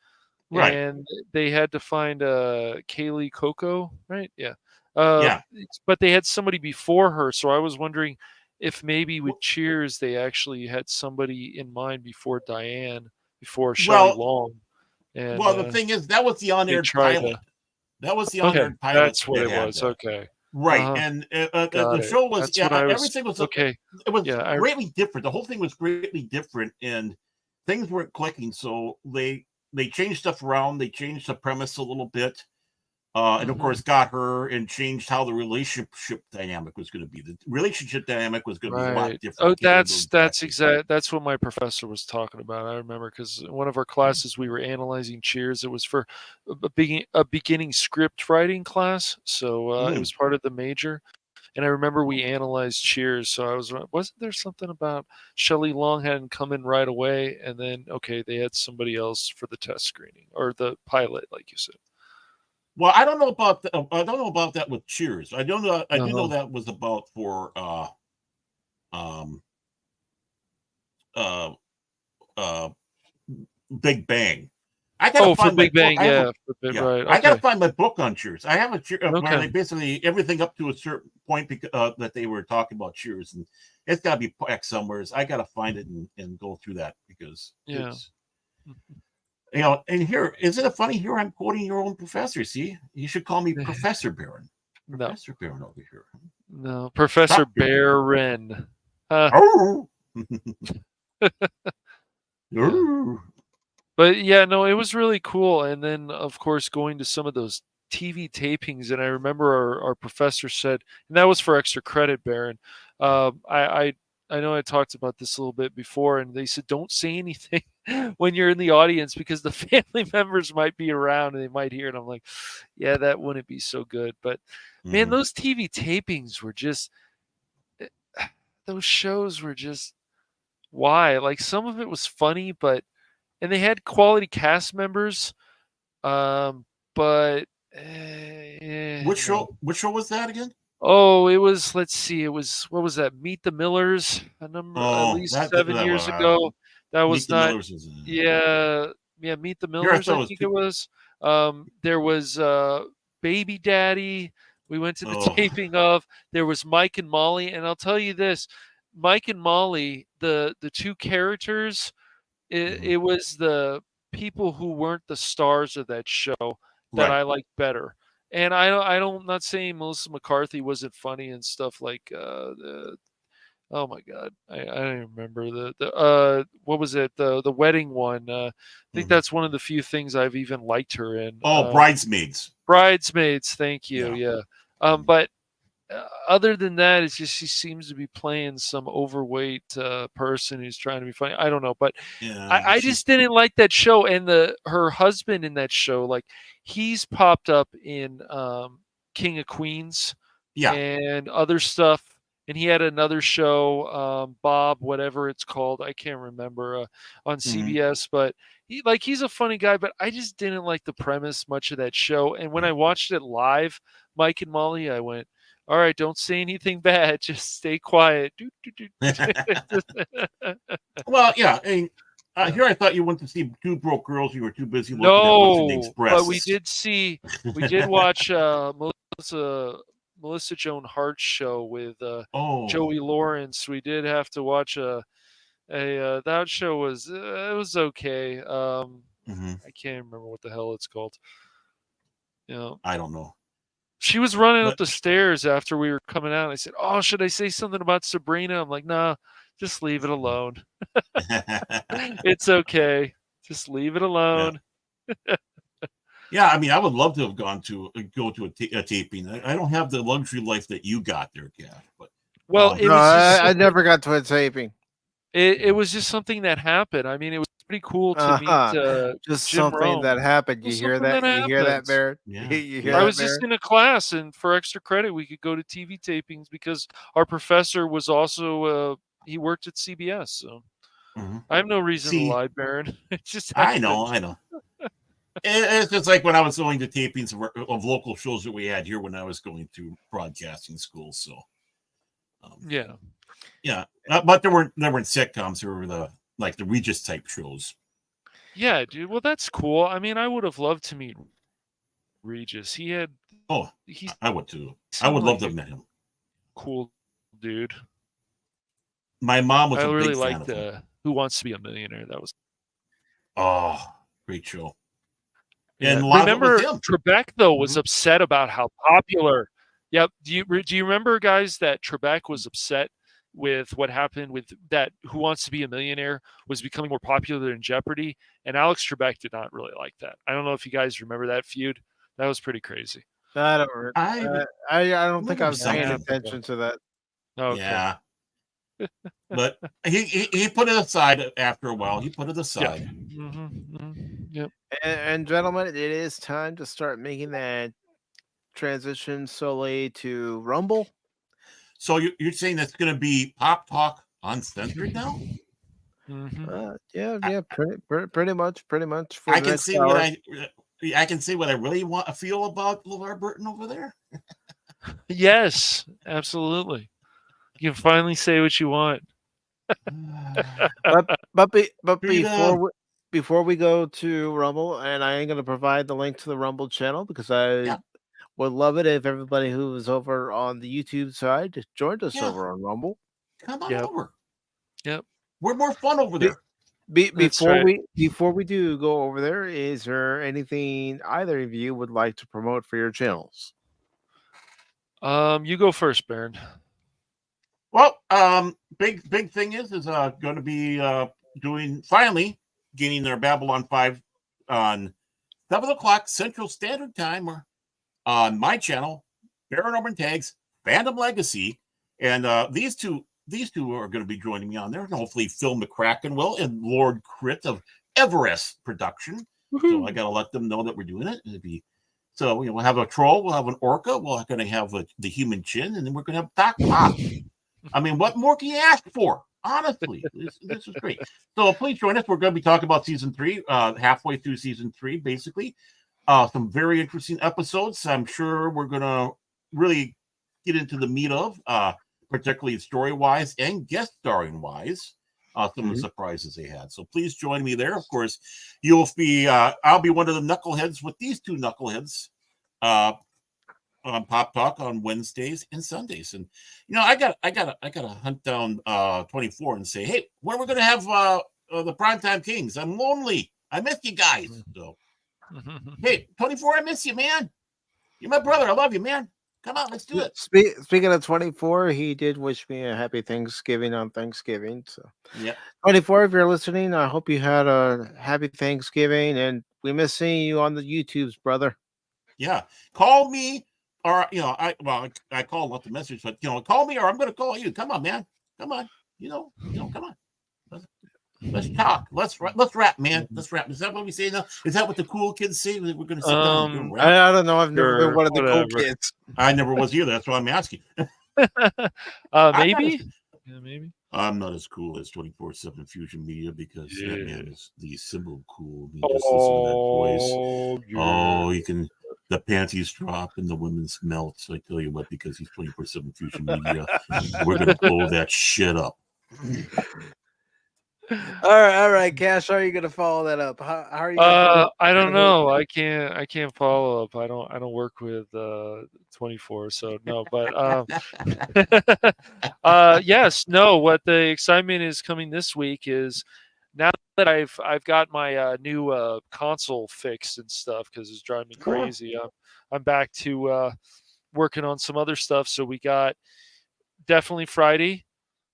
Right. And they had to find Kaylee Coco, right? Yeah. But they had somebody before her, so I was wondering if maybe with Cheers, they actually had somebody in mind before Diane, before Shelley Long. And, the thing is, that was the on-air pilot. That was the on-air pilot. That's what it was. Okay. Right. And the show was, everything was, it was greatly different. The whole thing was greatly different, and things weren't clicking. So they changed stuff around. They changed the premise a little bit. And of course got her and changed how the relationship dynamic was going to be. The relationship dynamic was going to be a lot different. Oh, that's what my professor was talking about. I remember because in one of our classes we were analyzing Cheers. It was for a beginning script writing class, so it was part of the major. And I remember we analyzed Cheers. So wasn't there something about Shelley Long hadn't come in right away, and then they had somebody else for the test screening or the pilot, like you said. Well, I don't know about that with Cheers. I don't know. I do know that was about for Big Bang. I gotta find Big Bang, right. Okay. I gotta find my book on Cheers. I have a Cheers where basically everything up to a certain point that they were talking about Cheers, and it's gotta be back somewhere. I gotta find it and go through that because it's. And here, isn't it funny? Here I'm quoting your own professor. See, you should call me Professor Baron. Professor Baron over here. No, Professor Baron. Oh. But yeah, no, it was really cool. And then, of course, going to some of those TV tapings, and I remember our professor said, and that was for extra credit, Baron. I know I talked about this a little bit before, and they said don't say anything when you're in the audience because the family members might be around and they might hear it. I'm like, yeah, that wouldn't be so good. But man, those TV tapings were just, those shows were just, why? Like some of it was funny, and they had quality cast members, but which show was that again? Oh, it was. Let's see. It was. What was that? Meet the Millers. At least 7 years ago. That was not. Meet the Millers. I think it was. There was Baby Daddy. We went to the taping of. There was Mike and Molly, and I'll tell you this: Mike and Molly, the two characters. It was the people who weren't the stars of that show that I liked better. And I'm not saying Melissa McCarthy wasn't funny and stuff like oh my god, I don't remember the what was it, the wedding one. I think that's one of the few things I've even liked her in. Bridesmaids. Bridesmaids, thank you. Yeah. But other than that, it's just she seems to be playing some overweight person who's trying to be funny. I don't know, but I just didn't like that show. And her husband in that show, like he's popped up in King of Queens, and other stuff. And he had another show, Bob, whatever it's called, I can't remember, on CBS. But he's a funny guy. But I just didn't like the premise much of that show. And when I watched it live, Mike and Molly, I went, all right, don't say anything bad. Just stay quiet. Well, yeah. Here I thought you went to see Two Broke Girls. You were too busy looking at what's in the Express. But we did watch Melissa Joan Hart's show with Joey Lawrence. We did have to watch that show was it was okay. I can't remember what the hell it's called. I don't know. She was running up the stairs after we were coming out. And I said, "Oh, should I say something about Sabrina?" I'm like, "Nah, just leave it alone. It's okay. Just leave it alone." Yeah, I mean, I would love to have go to a taping. I don't have the luxury life that you got there, Gav. But I never got to a taping. It was just something that happened. I mean, it was pretty cool to meet just Jim something Rome. that happened. You hear that? You hear that, Baron? Yeah. You hear I that, was just in a class, and for extra credit, we could go to TV tapings because our professor was also he worked at CBS. So I have no reason to lie, Baron. It just happened. I know. It's just like when I was going to tapings of local shows that we had here when I was going to broadcasting school. So yeah, but there weren't sitcoms. There were the Regis type shows. Yeah, dude. Well, that's cool. I mean, I would have loved to meet Regis. I would too. I would love to have met him. Cool dude. My mom was I a really big fan liked of him. Who Wants to Be a Millionaire. That was great show. Yeah. And a lot remember of it was him. Trebek though was upset about how popular. Yep. Do you remember, guys, that Trebek was upset with what happened with that Who Wants to Be a Millionaire was becoming more popular than Jeopardy, and Alex Trebek did not really like that. I don't know if you guys remember that feud. That was pretty crazy. I don't. I don't think I was paying something. attention to that. Okay. Yeah. But he put it aside after a while. He put it aside. Yep. And gentlemen, it is time to start making that transition solely to Rumble. So you're saying that's going to be Pop Talk Uncensored now? Yeah, pretty much. For I the can next see hour. what I can see what I really want to feel about LeVar Burton over there. Yes, absolutely. You can finally say what you want. but before we go to Rumble, and I am going to provide the link to the Rumble channel because I would love it if everybody who is over on the YouTube side joined us over on Rumble. Come on over. Yep. We're more fun over there. Before we do go over there, is there anything either of you would like to promote for your channels? You go first, Baron. Well, big thing is going to be finally getting their Babylon 5 on 7:00 Central Standard Time or on my channel, Baron Orman Tagge's Fandom Legacy, and these two are going to be joining me on there, and hopefully Phil McCracken will and Lord Crit of Everest Production. So I got to let them know that we're doing it. So we'll have a troll, we'll have an orca, we're going to have the human chin, and then we're going to have Doc Pop. I mean, what more can you ask for? Honestly, this is great. So please join us. We're going to be talking about season 3, halfway through season 3, basically. Some very interesting episodes. I'm sure we're going to really get into the meat of, particularly story-wise and guest starring-wise, some of the surprises they had. So please join me there. Of course, I'll be one of the knuckleheads with these two knuckleheads on Pop Talk on Wednesdays and Sundays. And I gotta hunt down 24 and say, hey, when are we gonna have the Primetime Kings? I'm lonely. I miss you guys. So hey, 24, I miss you, man. You're my brother. I love you, man. Come on, let's do it. Speaking of 24, he did wish me a happy Thanksgiving on Thanksgiving. So yeah, 24, if you're listening, I hope you had a happy Thanksgiving, and we miss seeing you on the YouTubes, brother. Yeah, call me, or I call not the message, but call me, or I'm going to call you. Come on, man. Come on. Come on. Let's talk. Let's rap, man. Let's rap. Is that what we say now? Is that what the cool kids say? We're going to sit down and rap? I don't know. I've never been one of the cool kids. I never was either. That's why I'm asking. Maybe. Yeah, maybe. I'm not as cool as 24/7 Fusion Media because that man is the symbol cool. You just listen to that voice. Oh, you can. The panties drop and the women's melt. So I tell you what, because he's 24/7 Fusion Media, we're going to blow that shit up. All right, Cash. How are you gonna follow that up? How are you? I don't know. I can't follow up. I don't work with 24, so no. But yes, no. What the excitement is coming this week is now that I've got my new console fixed and stuff because it's driving me crazy. I'm back to working on some other stuff. So we got definitely Friday.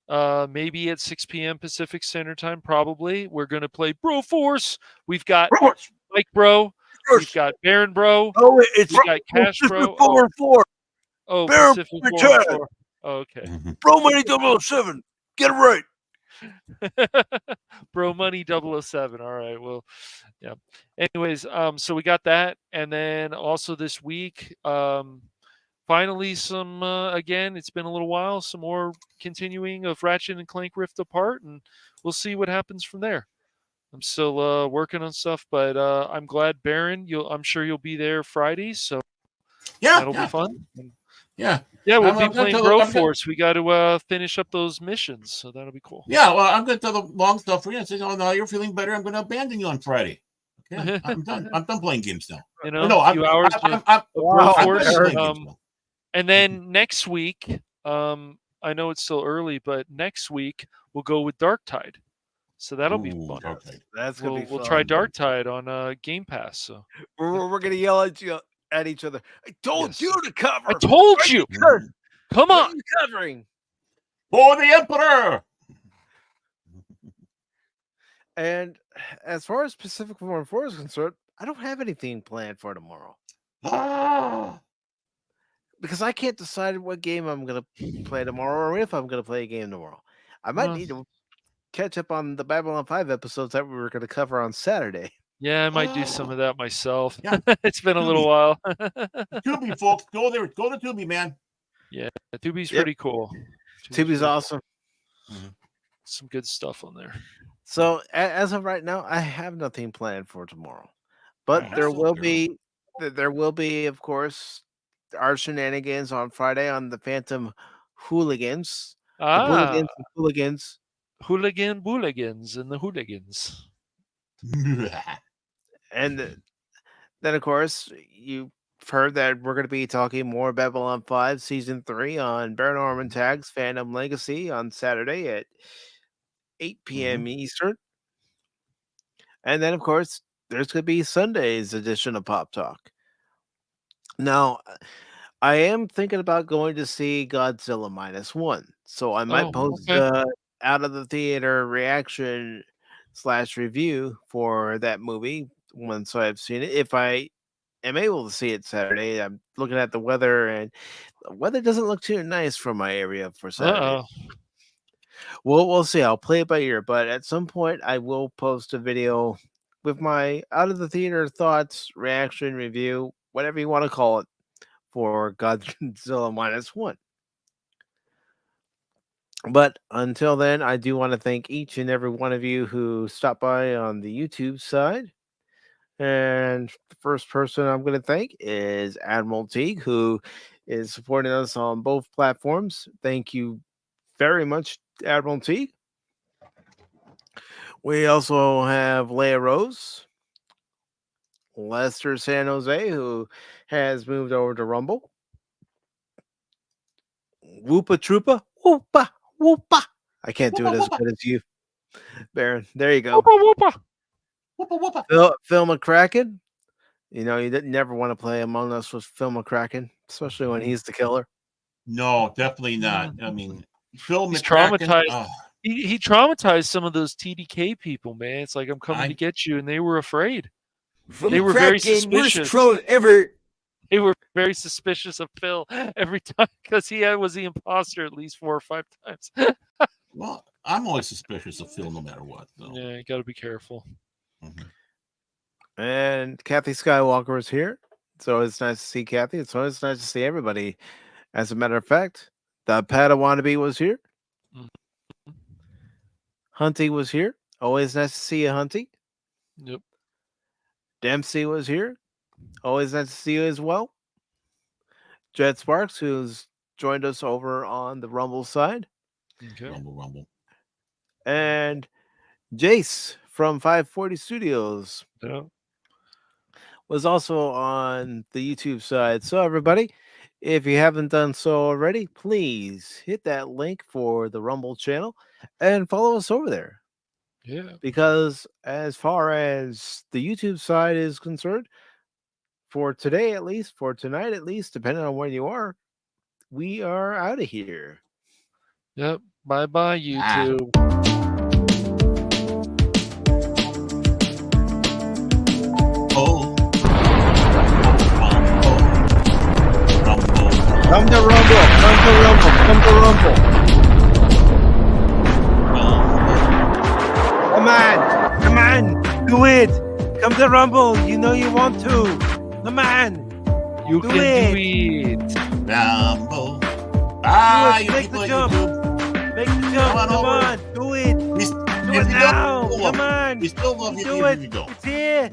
Maybe at 6 p.m. Pacific Standard Time, probably. We're going to play Bro Force. We've got Mike Bro. We've got Baron Bro. Oh, we've got Cash Bro. 414. Oh, Baron Pacific 414. Oh, okay. Bro Money 007. Get it right. Bro Money 007. All right. Well, yeah. Anyways, so we got that. And then also this week, finally, some again. It's been a little while. Some more continuing of Ratchet and Clank Rift Apart, and we'll see what happens from there. I'm still working on stuff, but I'm glad, Baron. I'm sure you'll be there Friday, so that'll be fun. Yeah, we'll be playing Bro Force. We got to finish up those missions, so that'll be cool. Yeah, well, I'm going to tell the long stuff for you. I said, "Oh no, you're feeling better. I'm going to abandon you on Friday." Okay, I'm done. I'm done playing games now. A few hours of Bro Force. And then next week, I know it's still early, but next week we'll go with Dark Tide. So that'll be fun. That's gonna be fun. We'll try Dark Tide on Game Pass. So we're gonna yell at each other. I told you to cover. I told you. Come on. Covering for the Emperor. And as far as Pacific 414 is concerned, I don't have anything planned for tomorrow. Because I can't decide what game I'm going to play tomorrow or if I'm going to play a game tomorrow. I might need to catch up on the Babylon 5 episodes that we were going to cover on Saturday. Yeah, I might do some of that myself. Yeah. It's been a little while. Tubi, folks, go there. Go to Tubi, man. Yeah, Tubi's pretty cool. Tubi's awesome. Some good stuff on there. So as of right now, I have nothing planned for tomorrow, but there will be, of course, our shenanigans on Friday on the Phantom Hooligans. The Hooligans. Hooligans and the Hooligans. And then, of course, you've heard that we're going to be talking more Babylon 5 Season 3 on Baron Orman Tagge's Phantom Legacy on Saturday at 8 p.m. Eastern. And then, of course, there's going to be Sunday's edition of Pop Talk. Now, I am thinking about going to see Godzilla -1. So I might post out of the theater reaction / review for that movie once I've seen it. If I am able to see it Saturday, I'm looking at the weather, and the weather doesn't look too nice for my area for Saturday. Well, we'll see. I'll play it by ear, but at some point I will post a video with my out of the theater thoughts, reaction, review, whatever you want to call it, for Godzilla -1. But until then, I do want to thank each and every one of you who stopped by on the YouTube side. And the first person I'm going to thank is Admiral Teague, who is supporting us on both platforms. Thank you very much, Admiral Teague. We also have Leia Rose, Lester San Jose, who has moved over to Rumble. Whoopa Troopa, whoopa, whoopa. I can't do it as good as you, Baron. There you go. Whoopa, whoopa. Phil McCracken. You know, you never want to play Among Us with Phil McCracken, especially when he's the killer. No, definitely not. I mean, Phil He's McCracken, traumatized. He traumatized some of those TDK people, man. It's like, I'm coming to get you, and they were afraid. They were very suspicious. Worst troll ever. They were very suspicious of Phil every time because he was the imposter at least 4 or 5 times. Well, I'm always suspicious of Phil no matter what. So. Yeah, you got to be careful. And Kathy Skywalker is here. It's always nice to see Kathy. It's always nice to see everybody. As a matter of fact, the Padawannabe was here. Hunty was here. Always nice to see you, Hunty. Yep. Dempsey was here. Always nice to see you as well. Jet Sparks, who's joined us over on the Rumble side. Okay. Rumble. And Jace from 540 Studios was also on the YouTube side. So everybody, if you haven't done so already, please hit that link for the Rumble channel and follow us over there. Yeah. Because as far as the YouTube side is concerned, for today at least, for tonight at least, depending on where you are, we are out of here. Yep. Bye-bye, YouTube. Come to Rumble. Come to Rumble. Come to Rumble. Come on. Come on. Do it. Come to Rumble. You know you want to. Come on. You do can it. do it. Rumble. Ah, you make people the at jump. YouTube. Make the jump. Come on. Do it. Do it now. Come on. We still love you. Do it. It's here.